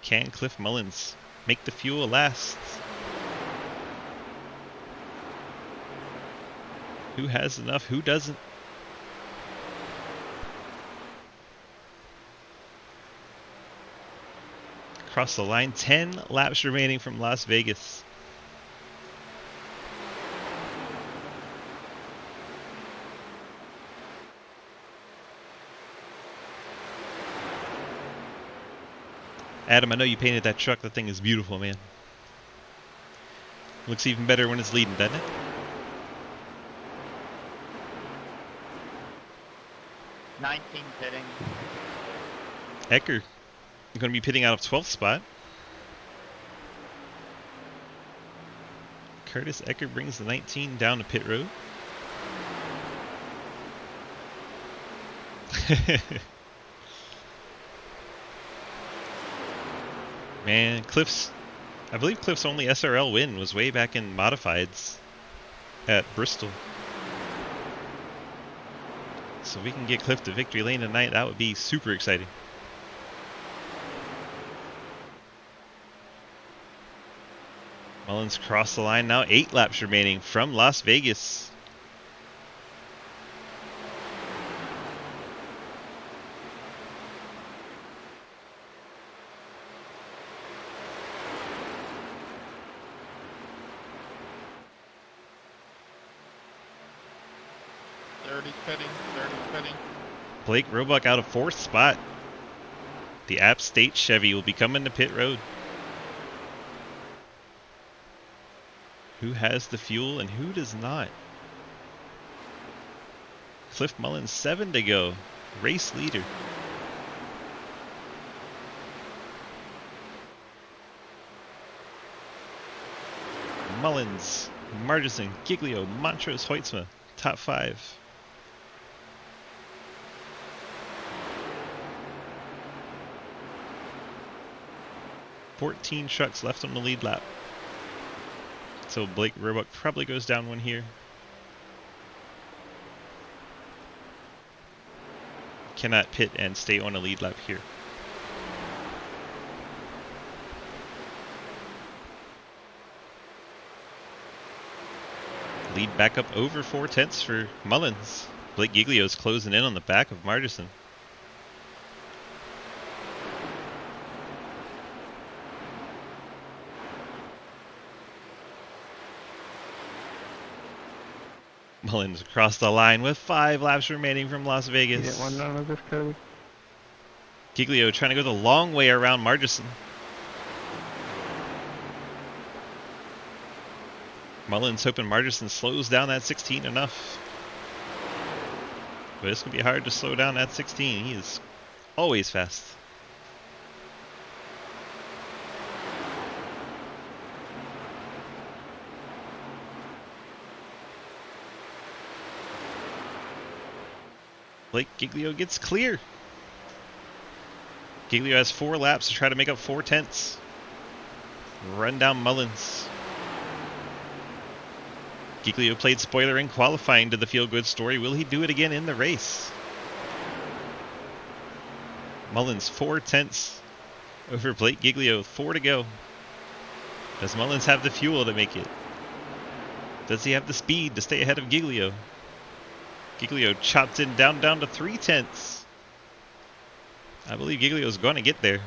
[SPEAKER 1] Can Cliff Mullins make the fuel last? Who has enough? Who doesn't? Across the line, 10 laps remaining from Las Vegas. Adam, I know you painted that truck. That thing is beautiful, man. Looks even better when it's leading, doesn't it?
[SPEAKER 8] Pitting.
[SPEAKER 1] Ecker going to be pitting out of 12th spot. Curtis Ecker brings the 19 down to pit road. Man, I believe Cliff's only SRL win was way back in Modifieds at Bristol. So if we can get Cliff to victory lane tonight, that would be super exciting. Mullins crossed the line now, 8 laps remaining from Las Vegas. Blake Roebuck out of 4th spot. The App State Chevy will be coming to pit road. Who has the fuel and who does not? Cliff Mullins, 7 to go. Race leader. Mullins, Margeson, Giglio, Montrose, Hoytsma, top 5. $14 trucks left on the lead lap. So Blake Roebuck probably goes down one here. Cannot pit and stay on a lead lap here. Lead back up over 4/10 for Mullins. Blake Giglio's closing in on the back of Margeson. Mullins across the line with 5 laps remaining from Las Vegas.
[SPEAKER 6] You get one out of this, Cody?
[SPEAKER 1] Giglio trying to go the long way around Margeson. Mullins hoping Margeson slows down that 16 enough. But it's going to be hard to slow down that 16. He is always fast. Blake Giglio gets clear. Giglio has 4 laps to try to make up 4/10. Run down Mullins. Giglio played spoiler in qualifying to the feel-good story. Will he do it again in the race? Mullins 4/10 over Blake Giglio. 4 to go. Does Mullins have the fuel to make it? Does he have the speed to stay ahead of Giglio? Giglio chopped in down to 3/10. I believe Giglio's going to get there.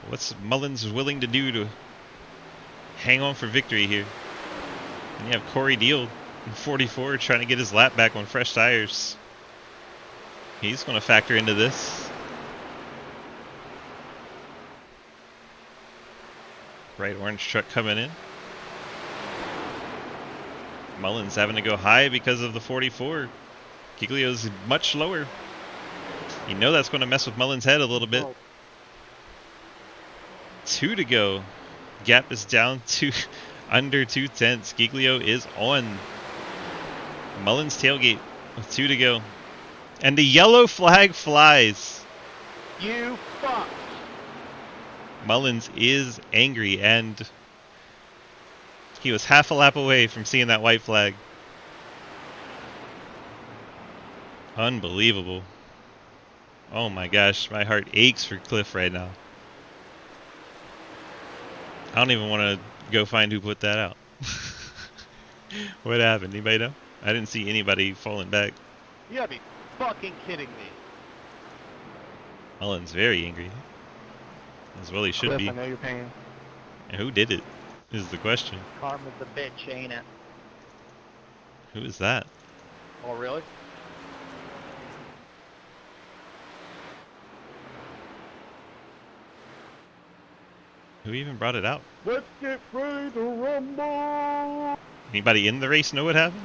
[SPEAKER 1] What's Mullins willing to do to hang on for victory here? And you have Corey Deal in 44 trying to get his lap back on fresh tires. He's going to factor into this. Bright orange truck coming in. Mullins having to go high because of the 44. Giglio's much lower. You know that's going to mess with Mullins' head a little bit. 2 to go. Gap is down to under 2/10. Giglio is on Mullins' tailgate with 2 to go. And the yellow flag flies.
[SPEAKER 3] You fuck!
[SPEAKER 1] Mullins is angry, and he was half a lap away from seeing that white flag. Unbelievable. Oh my gosh, my heart aches for Cliff right now. I don't even want to go find who put that out. What happened? Anybody know? I didn't see anybody falling back.
[SPEAKER 3] You gotta be fucking kidding me.
[SPEAKER 1] Mullins very angry. As well he should
[SPEAKER 8] Cliff,
[SPEAKER 1] be.
[SPEAKER 8] I know your pain.
[SPEAKER 1] And who did it? Is the question.
[SPEAKER 8] Karma's a bitch, ain't it?
[SPEAKER 1] Who is that?
[SPEAKER 3] Oh, really?
[SPEAKER 1] Who even brought it out?
[SPEAKER 3] Let's get ready to rumble!
[SPEAKER 1] Anybody in the race know what happened?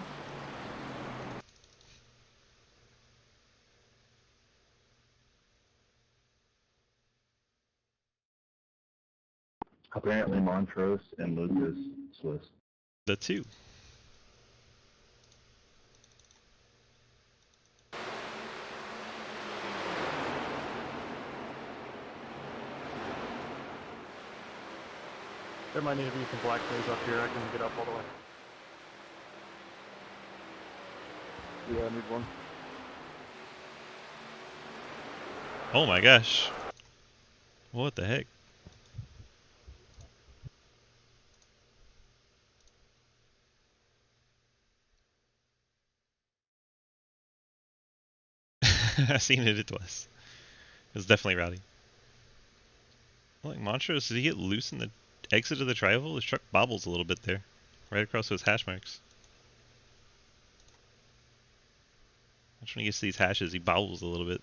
[SPEAKER 2] Apparently Montrose and Lucas Swiss.
[SPEAKER 1] The 2.
[SPEAKER 11] There might need to be some black clays up here. I can get up all the way.
[SPEAKER 4] Yeah, I need one.
[SPEAKER 1] Oh my gosh. What the heck? I seen it twice. It was definitely rowdy. Like Montrose, did he get loose in the exit of the tri-oval? His truck bobbles a little bit there. Right across those hash marks. That's when he gets to these hashes, he bobbles a little bit.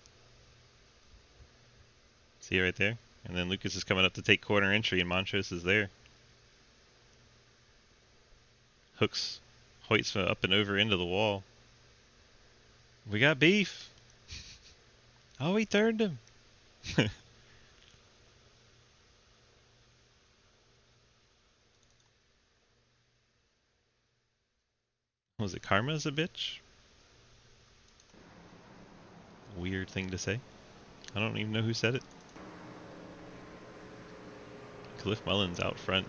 [SPEAKER 1] See it right there? And then Lucas is coming up to take corner entry and Montrose is there. Hooks Hoyt's up and over into the wall. We got beef. Oh, he turned him. Was it Karma's a bitch? Weird thing to say. I don't even know who said it. Cliff Mullins out front.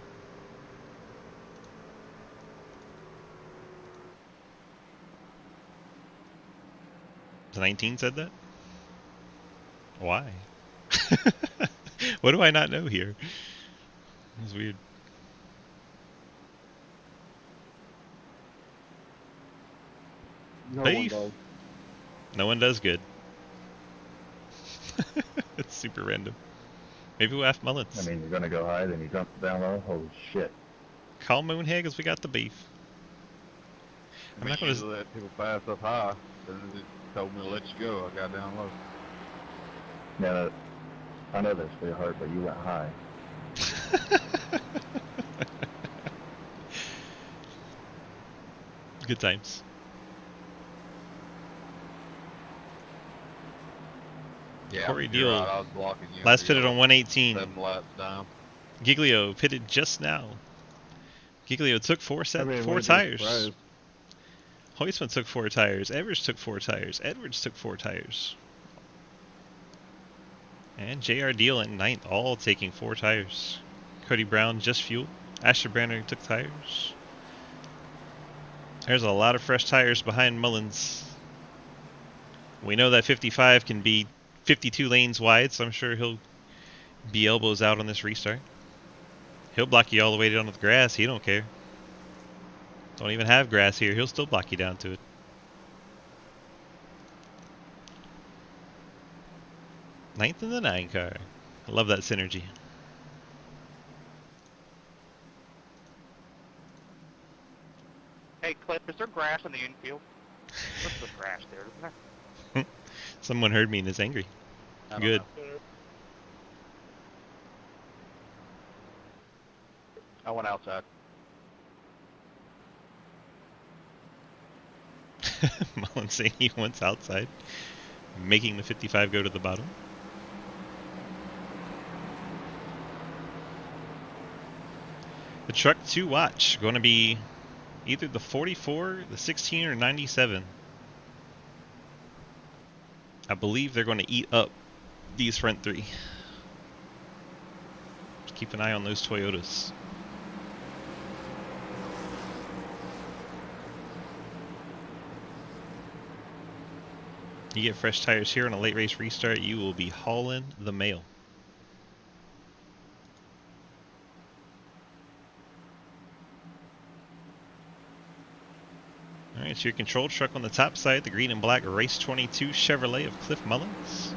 [SPEAKER 1] The 19 said that? Why? What do I not know here? That's weird.
[SPEAKER 4] No
[SPEAKER 1] Beef.
[SPEAKER 4] one does.
[SPEAKER 1] No one does good. It's super random. Maybe we'll have Mullins.
[SPEAKER 2] I mean, you're gonna go high, then you jump down low. Holy shit!
[SPEAKER 1] Call Moonhag as we got the beef. I'm not gonna
[SPEAKER 13] usually let people pass up high. Then they told me to let you go. I got down low.
[SPEAKER 2] Yeah, I know that's pretty hard, but you went high.
[SPEAKER 1] Good times.
[SPEAKER 13] Yeah,
[SPEAKER 1] Corey
[SPEAKER 13] you're
[SPEAKER 1] Deal.
[SPEAKER 13] right, I was blocking you.
[SPEAKER 1] Last
[SPEAKER 13] So
[SPEAKER 1] pitted
[SPEAKER 13] you're
[SPEAKER 1] on 118.
[SPEAKER 13] 7 laps down.
[SPEAKER 1] Giglio pitted just now. Giglio took four
[SPEAKER 4] wouldn't be
[SPEAKER 1] tires.
[SPEAKER 4] surprised.
[SPEAKER 1] Hoisman took 4 tires. Evers took 4 tires. Edwards took 4 tires. And JR Deal in 9th, all taking 4 tires. Cody Brown just fuel. Asher Branner took tires. There's a lot of fresh tires behind Mullins. We know that 55 can be 52 lanes wide, so I'm sure he'll be elbows out on this restart. He'll block you all the way down to the grass. He don't care. Don't even have grass here. He'll still block you down to it. Ninth in the 9 car. I love that synergy.
[SPEAKER 3] Hey, Cliff, is there grass in the infield? There's some grass there, isn't there?
[SPEAKER 1] Someone heard me and is angry.
[SPEAKER 3] I don't
[SPEAKER 1] Good.
[SPEAKER 3] know. I went outside.
[SPEAKER 1] Mullins saying he wants outside, making the 55 go to the bottom. The truck to watch going to be either the 44, the 16, or 97. I believe they're going to eat up these front three. Just keep an eye on those Toyotas. You get fresh tires here on a late race restart, you will be hauling the mail. Alright, so your control truck on the top side, the green and black Race 22 Chevrolet of Cliff Mullins.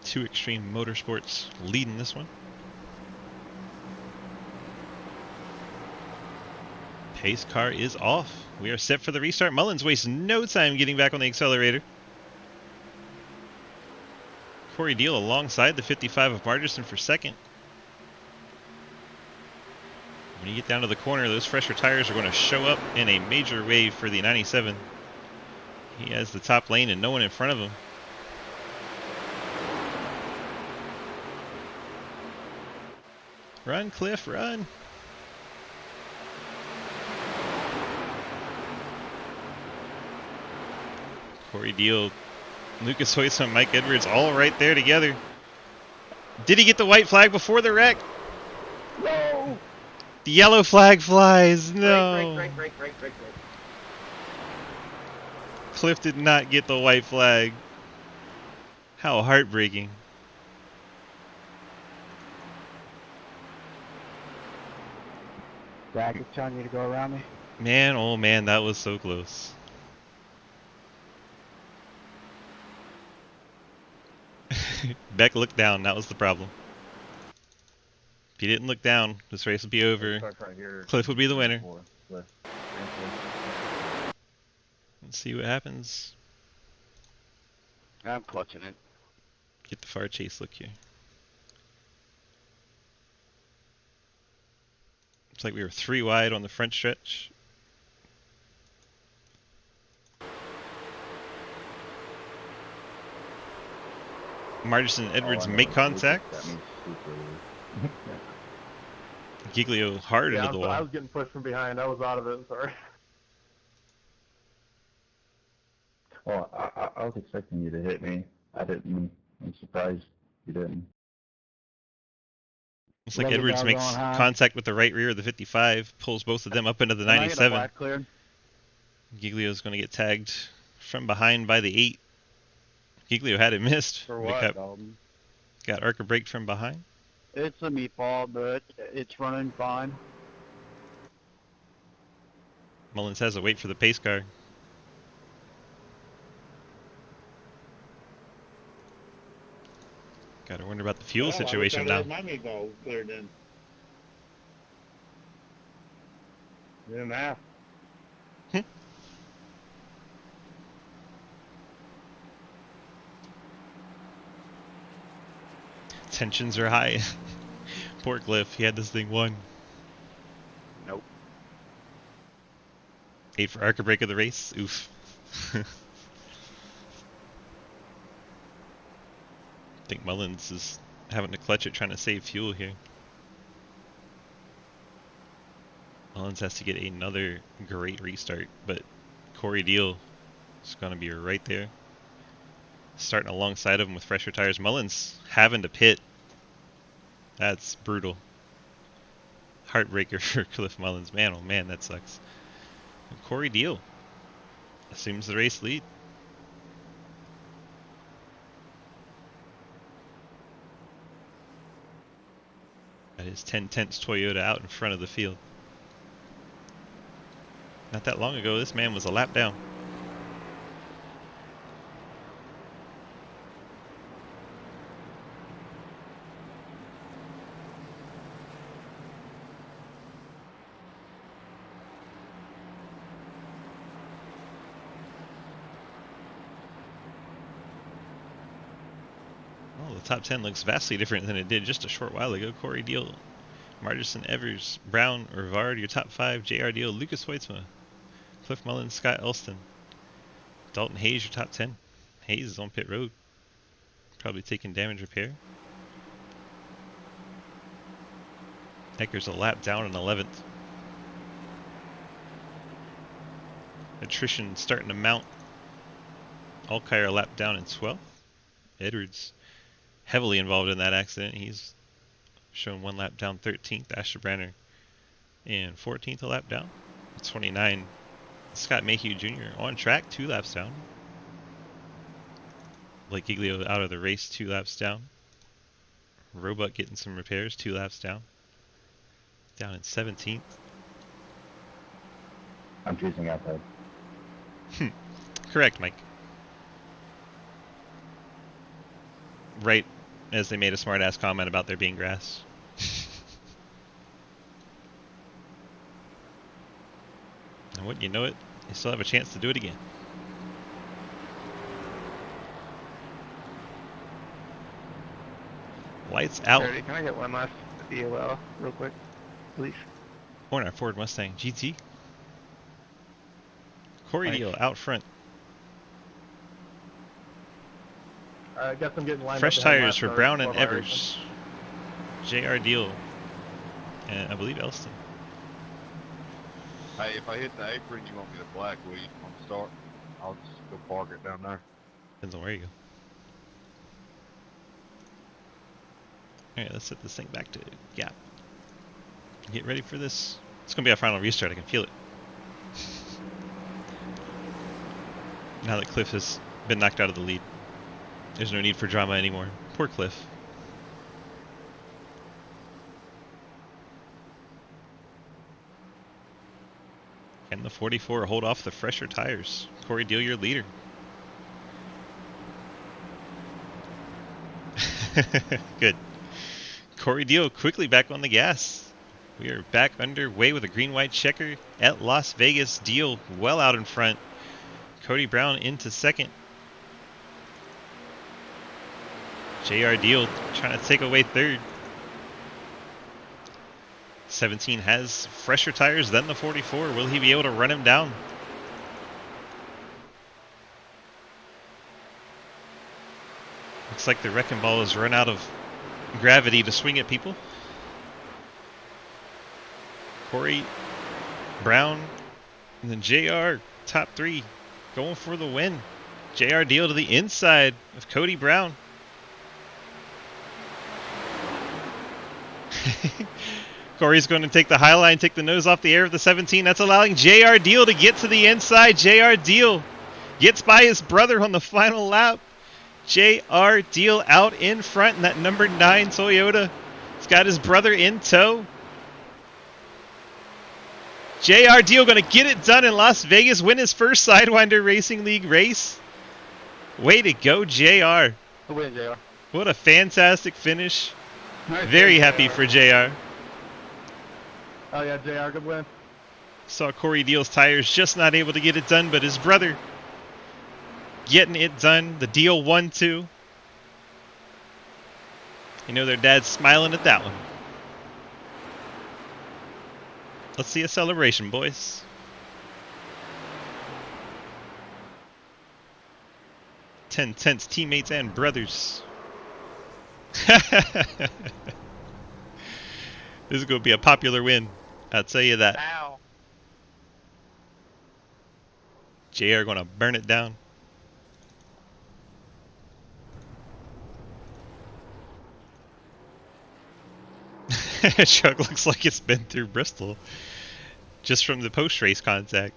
[SPEAKER 1] Two Extreme Motorsports leading this one. Pace car is off. We are set for the restart. Mullins wastes no time getting back on the accelerator. Corey Deal alongside the 55 of Margerson for second. When you get down to the corner, those fresher tires are going to show up in a major way for the 97. He has the top lane and no one in front of him. Run, Cliff, run. Corey Deal, Lucas Hoyson, Mike Edwards, all right there together. Did he get the white flag before the wreck?
[SPEAKER 4] No!
[SPEAKER 1] The yellow flag flies. No.
[SPEAKER 5] Break.
[SPEAKER 1] Cliff did not get the white flag. How heartbreaking.
[SPEAKER 4] Zach is telling you to go around me.
[SPEAKER 1] Man, oh man, that was so close. Beck looked down, that was the problem. If he didn't look down, this race would be over. Cliff would be the winner. Let's see what happens.
[SPEAKER 4] I'm clutching it.
[SPEAKER 1] Get the far chase look here. Looks like we were 3 wide on the front stretch. Margerson and Edwards make contact. Giglio hard into the wall.
[SPEAKER 11] I was getting pushed from behind. I was out of it. Sorry.
[SPEAKER 2] Oh, I was expecting you to hit me. I didn't. I'm surprised you didn't.
[SPEAKER 1] Looks like Edwards makes contact with the right rear of the 55, pulls both of them up into the 97. Giglio's going to get tagged from behind by the 8. Giglio had it missed.
[SPEAKER 4] For what, Dalton?
[SPEAKER 1] Got Arca braked from behind.
[SPEAKER 4] It's a meatball, but it's running fine.
[SPEAKER 1] Mullins has to wait for the pace car. Gotta wonder about the fuel situation now.
[SPEAKER 2] My meatball cleared in. Year and a half.
[SPEAKER 1] Tensions are high. Poor Cliff, he had this thing won.
[SPEAKER 4] Nope.
[SPEAKER 1] 8 for Arca brake of the race. Oof. I think Mullins is having to clutch it, trying to save fuel here. Mullins has to get another great restart, but Corey Deal is going to be right there. Starting alongside of him with fresher tires. Mullins having to pit. That's brutal. Heartbreaker for Cliff Mullins. Man, oh man, that sucks. And Corey Deal assumes the race lead. That is 10/10 Toyota out in front of the field. Not that long ago, this man was a lap down. top 10 looks vastly different than it did just a short while ago. Corey Deal, Margerson, Evers, Brown, Rivard, your top 5. JR Deal, Lucas Hoytsma, Cliff Mullins, Scott Elston, Dalton Hayes, your top 10. Hayes is on pit road. Probably taking damage repair. Ecker's a lap down in 11th. Attrition starting to mount. Alkire a lap down in 12th. Edwards heavily involved in that accident. He's shown 1 lap down 13th. Asher Branner in 14th, a lap down. 29. Scott Mayhew Jr. on track, 2 laps down. Blake Giglio out of the race, 2 laps down. Roebuck getting some repairs, 2 laps down. Down in 17th.
[SPEAKER 6] I'm choosing outside.
[SPEAKER 1] Correct, Mike. Right as they made a smart-ass comment about there being grass. And wouldn't you know it, they still have a chance to do it again. Lights out.
[SPEAKER 8] Can I get one last DOL real quick, please?
[SPEAKER 1] Corner, Ford Mustang GT. Corey
[SPEAKER 11] Thanks.
[SPEAKER 1] Deal out front.
[SPEAKER 11] I guess I'm getting lined
[SPEAKER 1] Fresh
[SPEAKER 11] up behind
[SPEAKER 1] tires for
[SPEAKER 11] lap
[SPEAKER 1] Brown and
[SPEAKER 11] before my
[SPEAKER 1] Evers. JR Deal. And I believe Elston.
[SPEAKER 13] Hey, if I hit the apron, you want me to black, will you, on the start? I'll just go park it down there.
[SPEAKER 1] Depends on where you go. Alright, let's set this thing back to gap. Get ready for this. It's going to be our final restart, I can feel it. Now that Cliff has been knocked out of the lead. There's no need for drama anymore. Poor Cliff. Can the 44 hold off the fresher tires? Corey Deal, your leader. Good. Corey Deal quickly back on the gas. We are back underway with a green-white checker at Las Vegas. Deal well out in front. Cody Brown into second. JR Deal trying to take away third. 17 has fresher tires than the 44. Will he be able to run him down? Looks like the wrecking ball has run out of gravity to swing at people. Corey, Brown, and then JR, top 3, going for the win. JR Deal to the inside of Cody Brown. Corey's going to take the high line, take the nose off the air of the 17. That's allowing JR Deal to get to the inside. JR Deal gets by his brother on the final lap. JR Deal out in front in that number 9 Toyota. He's got his brother in tow. JR Deal going to get it done in Las Vegas, win his first Sidewinder Racing League race. Way to go, JR.
[SPEAKER 4] Good win, JR.
[SPEAKER 1] What a fantastic finish.
[SPEAKER 4] Nice
[SPEAKER 1] Very
[SPEAKER 4] win,
[SPEAKER 1] happy for JR.
[SPEAKER 4] Oh yeah, JR, good win.
[SPEAKER 1] Saw Corey Deal's tires just not able to get it done, but his brother getting it done. The Deal 1-2. You know their dad's smiling at that one. Let's see a celebration, boys. Tense teammates and brothers. This is going to be a popular win. I'll tell you that.
[SPEAKER 8] Ow.
[SPEAKER 1] JR going to burn it down. Truck looks like it's been through Bristol. Just from the post-race contact.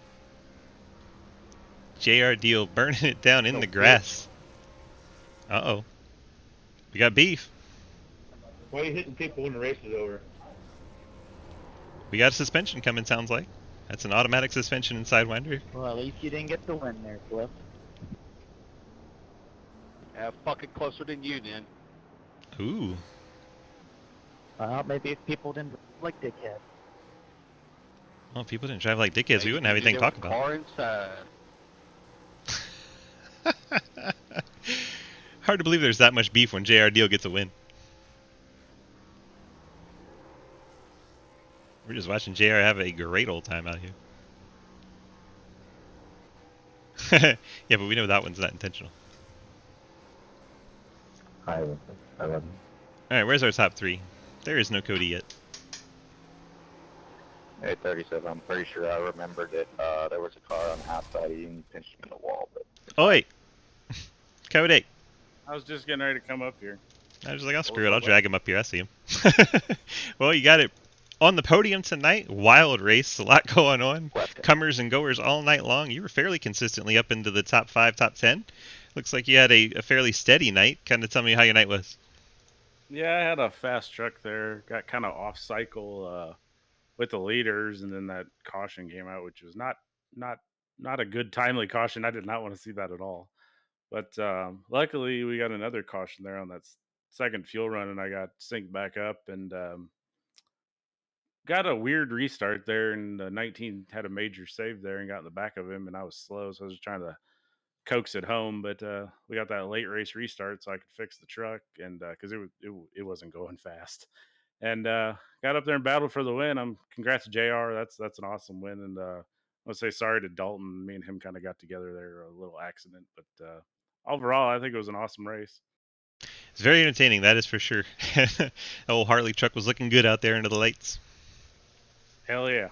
[SPEAKER 1] JR Deal burning it down in the grass. Uh-oh. We got beef.
[SPEAKER 2] Why are you hitting people when the race is over?
[SPEAKER 1] We got a suspension coming, sounds like. That's an automatic suspension in Sidewinder.
[SPEAKER 8] Well, at least you didn't get the win there, Cliff.
[SPEAKER 13] Yeah, fucking closer than you, then.
[SPEAKER 1] Ooh.
[SPEAKER 8] Well, maybe if people didn't like dickhead.
[SPEAKER 1] Well, if people didn't drive like dickheads, we wouldn't have anything to talk about.
[SPEAKER 13] Car inside.
[SPEAKER 1] Hard to believe there's that much beef when JR Deal gets a win. We're just watching JR have a great old time out here. Yeah, but we know that one's not intentional.
[SPEAKER 6] I love it.
[SPEAKER 1] Alright, where's our top 3? There is no Cody yet.
[SPEAKER 13] Hey, 37, I'm pretty sure I remembered that there was a car on the outside. He even pinched him in the wall. But
[SPEAKER 1] Oh, wait. Cody.
[SPEAKER 2] I was just getting ready to come up here.
[SPEAKER 1] I was like, I'll screw it. I'll drag him up here. I see him. Well, you got it on the podium tonight. Wild race. A lot going on. Comers and goers all night long. You were fairly consistently up into the top 5, top 10. Looks like you had a fairly steady night. Kind of tell me how your night was.
[SPEAKER 2] Yeah, I had a fast truck there. Got kind of off cycle with the leaders, and then that caution came out, which was not a good timely caution. I did not want to see that at all. But luckily, we got another caution there on that second fuel run, and I got synced back up and got a weird restart there. And 19 had a major save there and got in the back of him, and I was slow, so I was trying to coax it home. But we got that late race restart, so I could fix the truck, and because it wasn't going fast. And got up there and battled for the win. Congrats to JR. That's an awesome win. And I want to say sorry to Dalton. Me and him kind of got together there, a little accident, but overall, I think it was an awesome race.
[SPEAKER 1] It's very entertaining, that is for sure. The old Harley truck was looking good out there into the lights.
[SPEAKER 2] Hell yeah.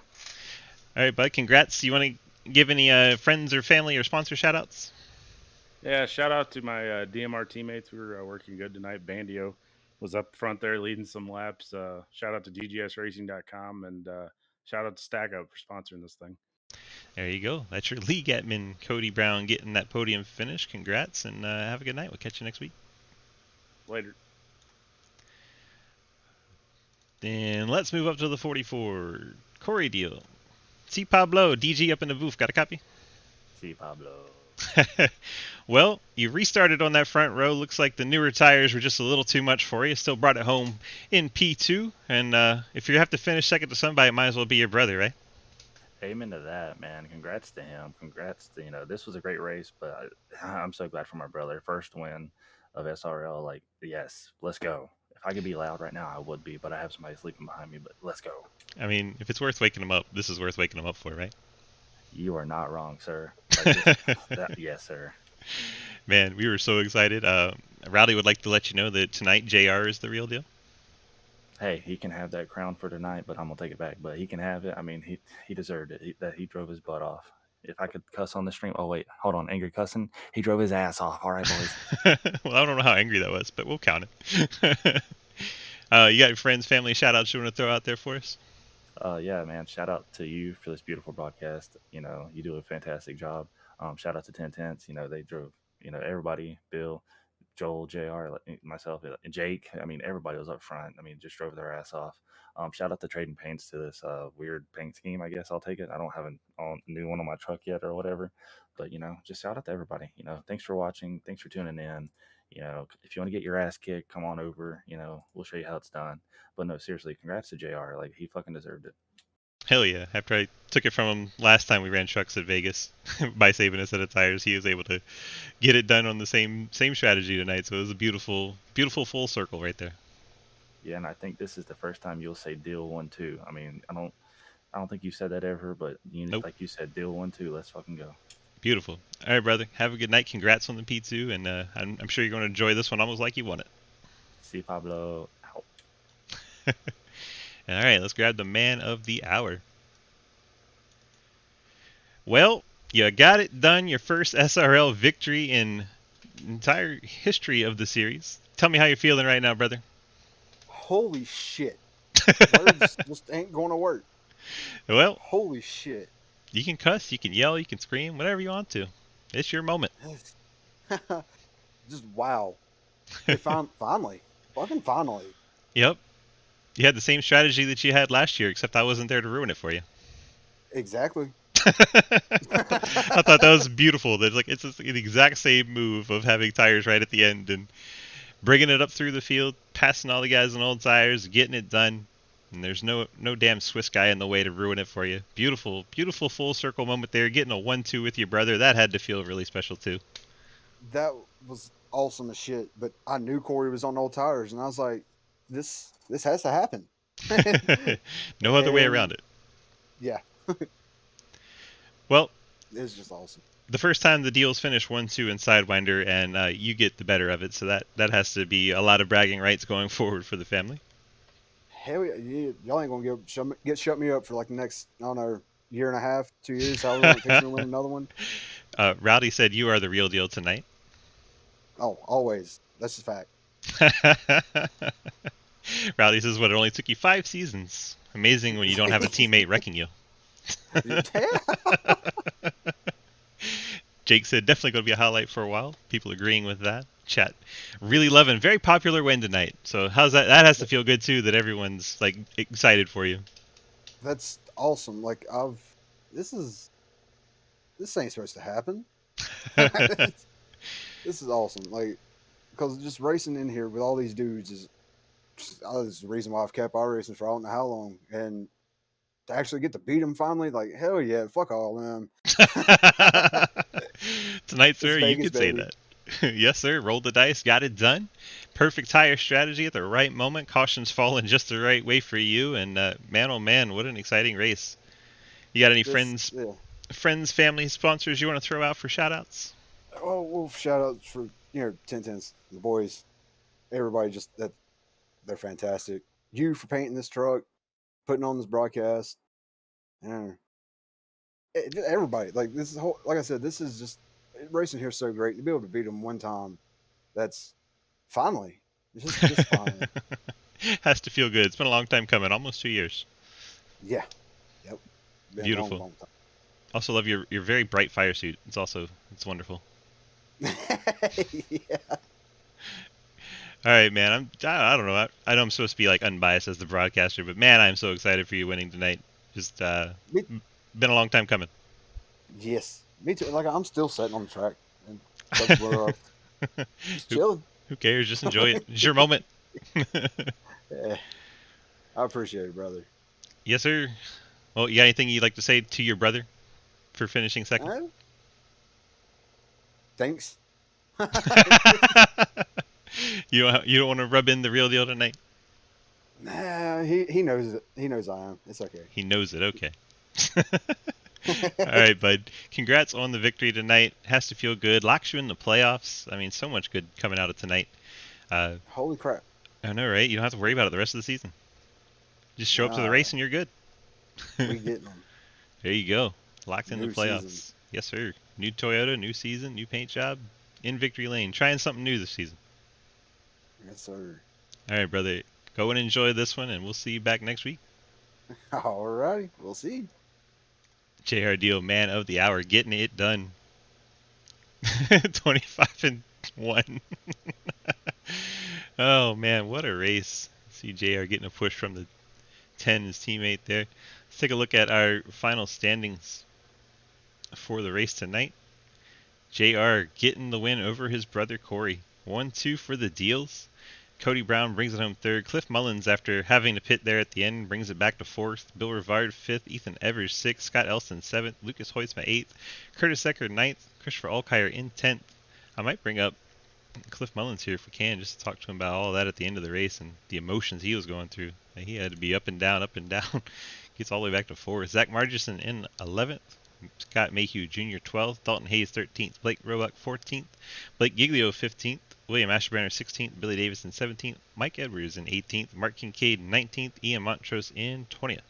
[SPEAKER 1] All right, bud, congrats. You want to give any friends or family or sponsor shout-outs?
[SPEAKER 2] Yeah, shout out to my DMR teammates. We were working good tonight. Bandio was up front there leading some laps. Shout out to DGSRacing.com, and shout out to Stack Up for sponsoring this thing.
[SPEAKER 1] There you go. That's your league admin, Cody Brown, getting that podium finish. Congrats, and have a good night. We'll catch you next week.
[SPEAKER 2] Later.
[SPEAKER 1] Then let's move up to the 44. Corey Deal. C. Pablo, DG up in the booth. Got a copy?
[SPEAKER 13] See, Pablo.
[SPEAKER 1] Well, you restarted on that front row. Looks like the newer tires were just a little too much for you. Still brought it home in P2. And if you have to finish second to somebody, it might as well be your brother, right?
[SPEAKER 14] Amen to that, man. Congrats to him. Congrats to, this was a great race, but I'm so glad for my brother. First win of SRL. Like, yes, let's go. If I could be loud right now, I would be, but I have somebody sleeping behind me, but let's go.
[SPEAKER 1] I mean, if it's worth waking him up, this is worth waking him up for, right?
[SPEAKER 14] You are not wrong, sir. Yes, sir.
[SPEAKER 1] Man, we were so excited. Rowdy would like to let you know that tonight JR is the real deal.
[SPEAKER 14] Hey, he can have that crown for tonight, but I'm gonna take it back. But he can have it. I mean, he deserved it. He drove his butt off. If I could cuss on the stream. Oh wait, hold on, angry cussing. He drove his ass off. All right, boys.
[SPEAKER 1] Well, I don't know how angry that was, but we'll count it. You got your friends, family shout outs you want to throw out there for us?
[SPEAKER 14] Yeah, man. Shout out to you for this beautiful broadcast. You do a fantastic job. Shout out to 10 Tenths. They drove. Everybody, Bill, Joel, JR, myself, and Jake. I mean, everybody was up front. I mean, just drove their ass off. Shout out to Trading Paints to this weird paint scheme. I guess I'll take it. I don't have a new one on my truck yet or whatever, but just shout out to everybody. Thanks for watching. Thanks for tuning in. If you want to get your ass kicked, come on over. We'll show you how it's done. But no, seriously, congrats to JR. Like, he fucking deserved it.
[SPEAKER 1] Hell yeah. After I took it from him last time we ran trucks at Vegas by saving a set of tires, he was able to get it done on the same strategy tonight. So it was a beautiful, beautiful full circle right there.
[SPEAKER 14] Yeah, and I think this is the first time you'll say deal 1-2. I mean, I don't think you said that ever, but
[SPEAKER 1] Nope.
[SPEAKER 14] Like you said, deal 1-2. Let's fucking go.
[SPEAKER 1] Beautiful. All right, brother. Have a good night. Congrats on the P2, and I'm sure you're going to enjoy this one almost like you won it.
[SPEAKER 14] See Pablo out.
[SPEAKER 1] All right, let's grab the man of the hour. Well, you got it done. Your first SRL victory in entire history of the series. Tell me how you're feeling right now, brother.
[SPEAKER 15] Holy shit. Words just ain't going to work.
[SPEAKER 1] Well,
[SPEAKER 15] holy shit.
[SPEAKER 1] You can cuss, you can yell, you can scream, whatever you want to. It's your moment.
[SPEAKER 15] Just wow. Hey, finally. Fucking finally.
[SPEAKER 1] Yep. You had the same strategy that you had last year, except I wasn't there to ruin it for you.
[SPEAKER 15] Exactly.
[SPEAKER 1] I thought that was beautiful. That it's the exact same move of having tires right at the end and bringing it up through the field, passing all the guys on old tires, getting it done. And there's no damn Swiss guy in the way to ruin it for you. Beautiful, beautiful full circle moment there. Getting a 1-2 with your brother, that had to feel really special too.
[SPEAKER 15] That was awesome as shit. But I knew Corey was on old tires, and I was like, this has to happen.
[SPEAKER 1] No other way
[SPEAKER 15] And-
[SPEAKER 1] around it.
[SPEAKER 15] Yeah,
[SPEAKER 1] Well,
[SPEAKER 15] it's just awesome.
[SPEAKER 1] the first time the deals finish 1-2 in Sidewinder, and you get the better of it, so that has to be a lot of bragging rights going forward for the family.
[SPEAKER 15] Hell yeah, y'all ain't gonna shut me up for like the next, I don't know, year and a half, 2 years, however long it takes me to win another one.
[SPEAKER 1] Rowdy said you are the real deal tonight.
[SPEAKER 15] Oh, always. That's a fact.
[SPEAKER 1] Rowdy says, "What? It only took you 5 seasons. Amazing when you don't have a teammate wrecking you." Jake said, "Definitely going to be a highlight for a while." People agreeing with that. Chat really loving. Very popular win tonight. So how's that? That has to feel good too. That everyone's like excited for you.
[SPEAKER 15] That's awesome. Like this ain't supposed to happen. This is awesome. Like, because just racing in here with all these dudes is the reason why I've kept racing for I don't know how long, and to actually get to beat them finally, like hell yeah, fuck all them.
[SPEAKER 1] Tonight, sir, you
[SPEAKER 15] Vegas,
[SPEAKER 1] could say
[SPEAKER 15] baby.
[SPEAKER 1] that. Yes, sir. Rolled the dice, got it done. Perfect tire strategy at the right moment. Cautions falling just the right way for you. And man, oh man, what an exciting race! You got any friends, family, sponsors you want to throw out for shout-outs?
[SPEAKER 15] Oh, well, shout outs for 1010s, the boys, everybody. Just that they're fantastic. You for painting this truck, putting on this broadcast, everybody. Like this is like I said, this is just racing here is so great to be able to beat them one time. That's finally, just finally.
[SPEAKER 1] Has to feel good. It's been a long time coming, almost 2 years.
[SPEAKER 15] Yeah, yep. Been a
[SPEAKER 1] Beautiful.
[SPEAKER 15] long time.
[SPEAKER 1] Also love your very bright fire suit. It's wonderful.
[SPEAKER 15] Yeah.
[SPEAKER 1] All right, man. I don't know. I know I'm supposed to be like unbiased as the broadcaster, but man, I'm so excited for you winning tonight. Just been a long time coming.
[SPEAKER 15] Yes, me too. Like I'm still sitting on the track and suck the blood up. Just chilling.
[SPEAKER 1] Who cares? Just enjoy it. It's your moment.
[SPEAKER 15] Yeah. I appreciate it, brother.
[SPEAKER 1] Yes, sir. Well, you got anything you'd like to say to your brother for finishing second?
[SPEAKER 15] Thanks.
[SPEAKER 1] You don't want to rub in the real deal tonight?
[SPEAKER 15] Nah, he knows it. He knows I am. It's okay.
[SPEAKER 1] He knows it. Okay. All right, bud. Congrats on the victory tonight. Has to feel good. Locks you in the playoffs. I mean, so much good coming out of tonight.
[SPEAKER 15] Holy crap.
[SPEAKER 1] I know, right? You don't have to worry about it the rest of the season. Just show up to the race and you're good.
[SPEAKER 15] We getting them.
[SPEAKER 1] There you go. Locked in the
[SPEAKER 15] New
[SPEAKER 1] playoffs.
[SPEAKER 15] season.
[SPEAKER 1] Yes, sir. New Toyota, new season, new paint job, in victory lane. Trying something new this season.
[SPEAKER 15] Yes, sir.
[SPEAKER 1] All right, brother. Go and enjoy this one, and we'll see you back next week.
[SPEAKER 15] All righty. We'll see.
[SPEAKER 1] JR Deal, man of the hour, getting it done. 25-1. Oh, man, what a race. See JR getting a push from the 10, his teammate there. Let's take a look at our final standings for the race tonight. JR getting the win over his brother Corey. 1-2 for the deals. Cody Brown brings it home third. Cliff Mullins, after having to pit there at the end, brings it back to fourth. Bill Rivard fifth. Ethan Evers sixth. Scott Elston seventh. Lucas Hoytsma eighth. Curtis Ecker ninth. Christopher Alkire in 10th. I might bring up Cliff Mullins here if we can, just to talk to him about all that at the end of the race and the emotions he was going through. He had to be up and down, up and down. Gets all the way back to fourth. Zach Margison in 11th. Scott Mayhew Jr. 12th. Dalton Hayes 13th. Blake Roebuck 14th. Blake Giglio 15th. William Ashburner 16th. Billy Davison 17th. Mike Edwards in 18th. Mark Kincaid 19th. Ian Montrose in 20th.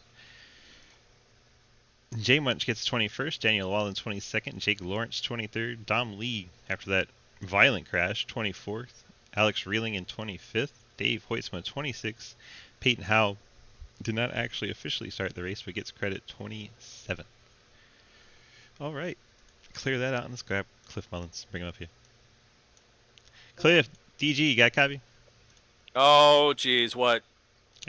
[SPEAKER 1] Jay Munch gets 21st. Daniel Wallen 22nd. Jake Lawrence 23rd. Dom Lee, after that violent crash, 24th. Alex Reeling in 25th. Dave Hoytsma 26th. Peyton Howe did not actually officially start the race, but gets credit 27th. All right. Clear that out and let's grab Cliff Mullins. Bring him up here. Cliff, DG, you got a copy?
[SPEAKER 16] Oh, geez, what?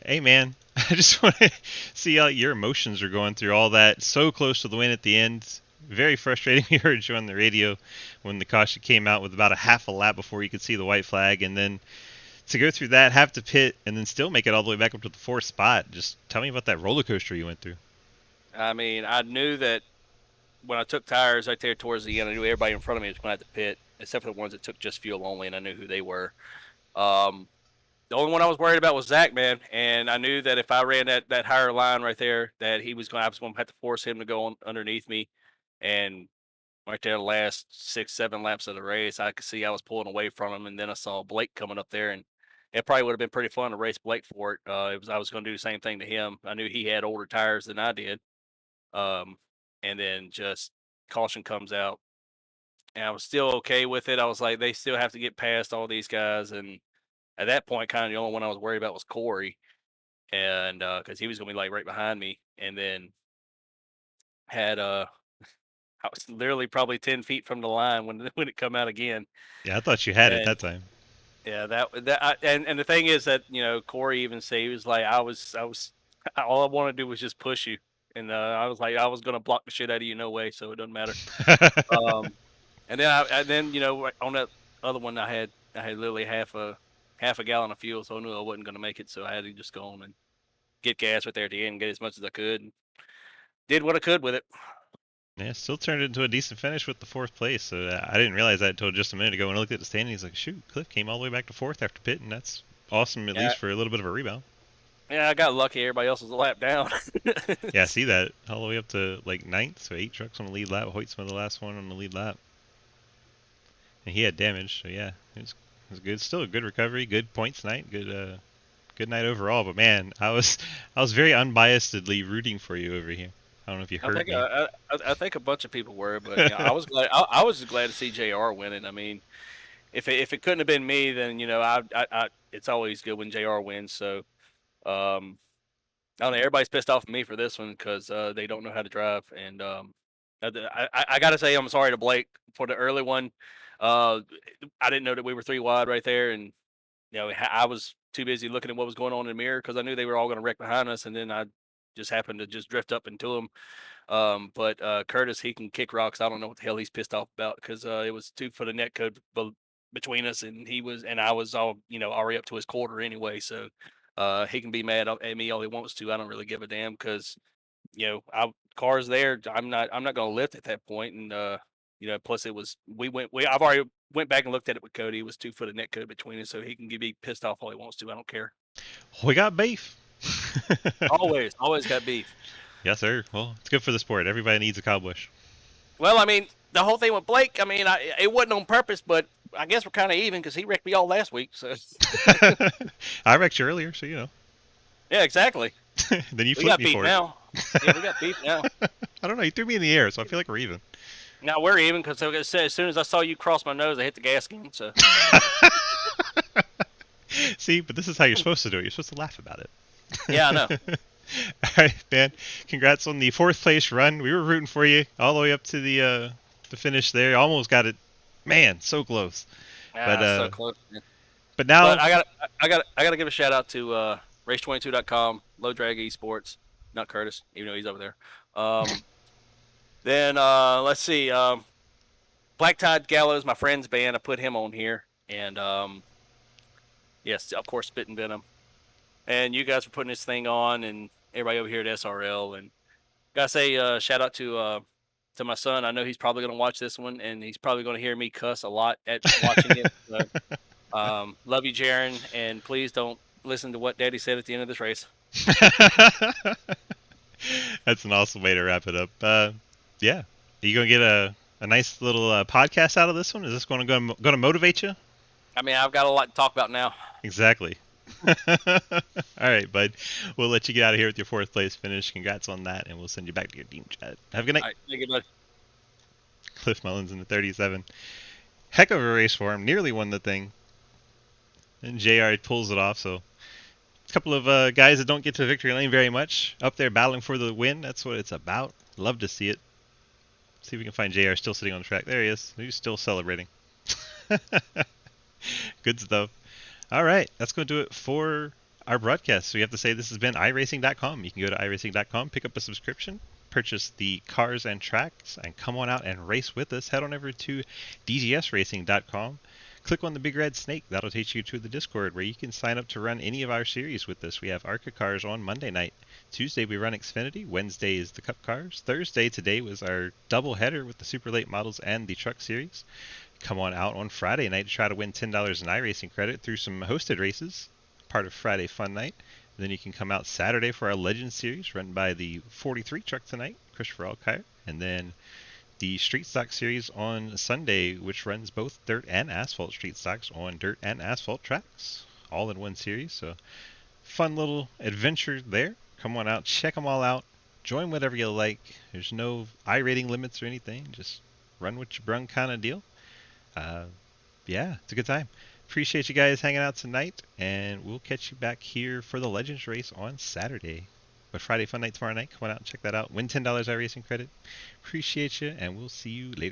[SPEAKER 1] Hey, man. I just want to see how your emotions are going through all that. So close to the win at the end. Very frustrating. We heard you on the radio when the caution came out with about a half a lap before you could see the white flag. And then to go through that, have to pit, and then still make it all the way back up to the fourth spot. Just tell me about that roller coaster you went through.
[SPEAKER 16] I mean, I knew that when I took tires right there towards the end, I knew everybody in front of me was going to have to pit, except for the ones that took just fuel only, and I knew who they were. The only one I was worried about was Zach, man, and I knew that if I ran that higher line right there, that I was going to have to force him to go on underneath me, and right there, the last 6-7 laps of the race, I could see I was pulling away from him, and then I saw Blake coming up there, and it probably would have been pretty fun to race Blake for it. I was going to do the same thing to him. I knew he had older tires than I did, and then just caution comes out, and I was still okay with it. I was like, they still have to get past all these guys, and at that point, kind of the only one I was worried about was Corey, and because he was going to be like right behind me, and then had I was literally probably 10 feet from the line when it come out again.
[SPEAKER 1] Yeah, I thought you had it
[SPEAKER 16] And
[SPEAKER 1] that time.
[SPEAKER 16] yeah, and the thing is that Corey even said he was like I was all I wanted to do was just push you, and I was like I was gonna block the shit out of you no way, so it doesn't matter. And then on that other one I had literally half a gallon of fuel, so I knew I wasn't gonna make it, so I had to just go on and get gas right there at the end, and get as much as I could, and did what I could with it.
[SPEAKER 1] Yeah, still turned into a decent finish with the 4th place. So I didn't realize that until just a minute ago when I looked at the standings. Like, shoot, Cliff came all the way back to 4th after pitting. That's awesome, at
[SPEAKER 16] Yeah.
[SPEAKER 1] least for a little bit of a rebound.
[SPEAKER 16] Yeah, I got lucky. Everybody else was a lap down.
[SPEAKER 1] Yeah, I see that all the way up to like 9th. So 8 trucks on the lead lap. Hoytsman the last one on the lead lap, and he had damage. So yeah, it was good. Still a good recovery. Good points night. Good night overall. But man, I was very unbiasedly rooting for you over here. I don't know if you heard me.
[SPEAKER 16] I think a bunch of people were, but I was glad. I was just glad to see JR winning. I mean, if it couldn't have been me, then it's always good when JR wins. So, I don't know. Everybody's pissed off at me for this one because they don't know how to drive, and I got to say I'm sorry to Blake for the early one. I didn't know that we were 3 wide right there, and I was too busy looking at what was going on in the mirror because I knew they were all going to wreck behind us, and then I just happened to just drift up into him. But Curtis, he can kick rocks. I don't know what the hell he's pissed off about because it was 2 foot of net code between us, and I was all already up to his quarter anyway. So he can be mad at me all he wants to. I don't really give a damn because car's there. I'm not going to lift at that point, and plus it was I've already went back and looked at it with Cody. It was 2 foot of net code between us, so he can be pissed off all he wants to. I don't care.
[SPEAKER 1] We got beef.
[SPEAKER 16] always got beef.
[SPEAKER 1] Yes, sir. Well, it's good for the sport. Everybody needs a cow bush.
[SPEAKER 16] Well, I mean, the whole thing with Blake, I mean, it wasn't on purpose, but I guess we're kind of even because he wrecked me all last week. So
[SPEAKER 1] I wrecked you earlier, so
[SPEAKER 16] Yeah, exactly.
[SPEAKER 1] Then you
[SPEAKER 16] We
[SPEAKER 1] flipped
[SPEAKER 16] got
[SPEAKER 1] me
[SPEAKER 16] beef
[SPEAKER 1] for
[SPEAKER 16] now. Yeah, we got beef now.
[SPEAKER 1] it. I don't know. You threw me in the air, so I feel like we're even.
[SPEAKER 16] Now we're even because as soon as I saw you cross my nose, I hit the gas again. So
[SPEAKER 1] See, but this is how you're supposed to do it. You're supposed to laugh about it.
[SPEAKER 16] Yeah, I know.
[SPEAKER 1] All right, man. Congrats on the 4th place run. We were rooting for you all the way up to the finish there. Almost got it. Man, so close. But
[SPEAKER 16] so close, man.
[SPEAKER 1] But now
[SPEAKER 16] But I got to give a shout out to race22.com, Low Drag Esports, not Curtis, even though he's over there. Then let's see, Black Tide Gallows, my friend's band. I put him on here, and yes, of course, Spit and Venom. And you guys were putting this thing on, and everybody over here at SRL. And gotta say, shout out to my son. I know he's probably gonna watch this one, and he's probably gonna hear me cuss a lot at watching it. So, love you, Jaron, and please don't listen to what Daddy said at the end of this race.
[SPEAKER 1] That's an awesome way to wrap it up. Yeah, are you gonna get a nice little podcast out of this one? Is this going to motivate you?
[SPEAKER 16] I mean, I've got a lot to talk about now.
[SPEAKER 1] Exactly. All right, bud. We'll let you get out of here with your 4th place finish. Congrats on that, and we'll send you back to your team chat. Have a good night.
[SPEAKER 16] All right, thank you, bud.
[SPEAKER 1] Cliff Mullins in the 37. Heck of a race for him. Nearly won the thing. And JR pulls it off, so a couple of guys that don't get to victory lane very much up there battling for the win. That's what it's about. Love to see it. See if we can find JR still sitting on the track. There he is. He's still celebrating. Good stuff. All right, that's going to do it for our broadcast. So you have to say this has been iRacing.com. You can go to iRacing.com, pick up a subscription, purchase the cars and tracks, and come on out and race with us. Head on over to DGSRacing.com. click on the big red snake. That'll take you to the Discord where you can sign up to run any of our series with us. We have ARCA cars on Monday night. Tuesday we run Xfinity. Wednesday is the Cup cars. Thursday today was our double header with the super late models and the truck series. Come on out on Friday night to try to win $10 in iRacing credit through some hosted races, part of Friday Fun Night. And then you can come out Saturday for our Legends series run by the 43 truck tonight, Christopher Alkire. And then the Street Stock series on Sunday, which runs both dirt and asphalt street stocks on dirt and asphalt tracks, all in one series. So fun little adventure there. Come on out, check them all out, join whatever you like. There's no iRating limits or anything. Just run what you brung kind of deal. Yeah, it's a good time. Appreciate you guys hanging out tonight, and we'll catch you back here for the Legends race on Saturday. But Friday Fun Night tomorrow night, come on out and check that out. Win $10 iRacing credit. Appreciate you, and we'll see you later.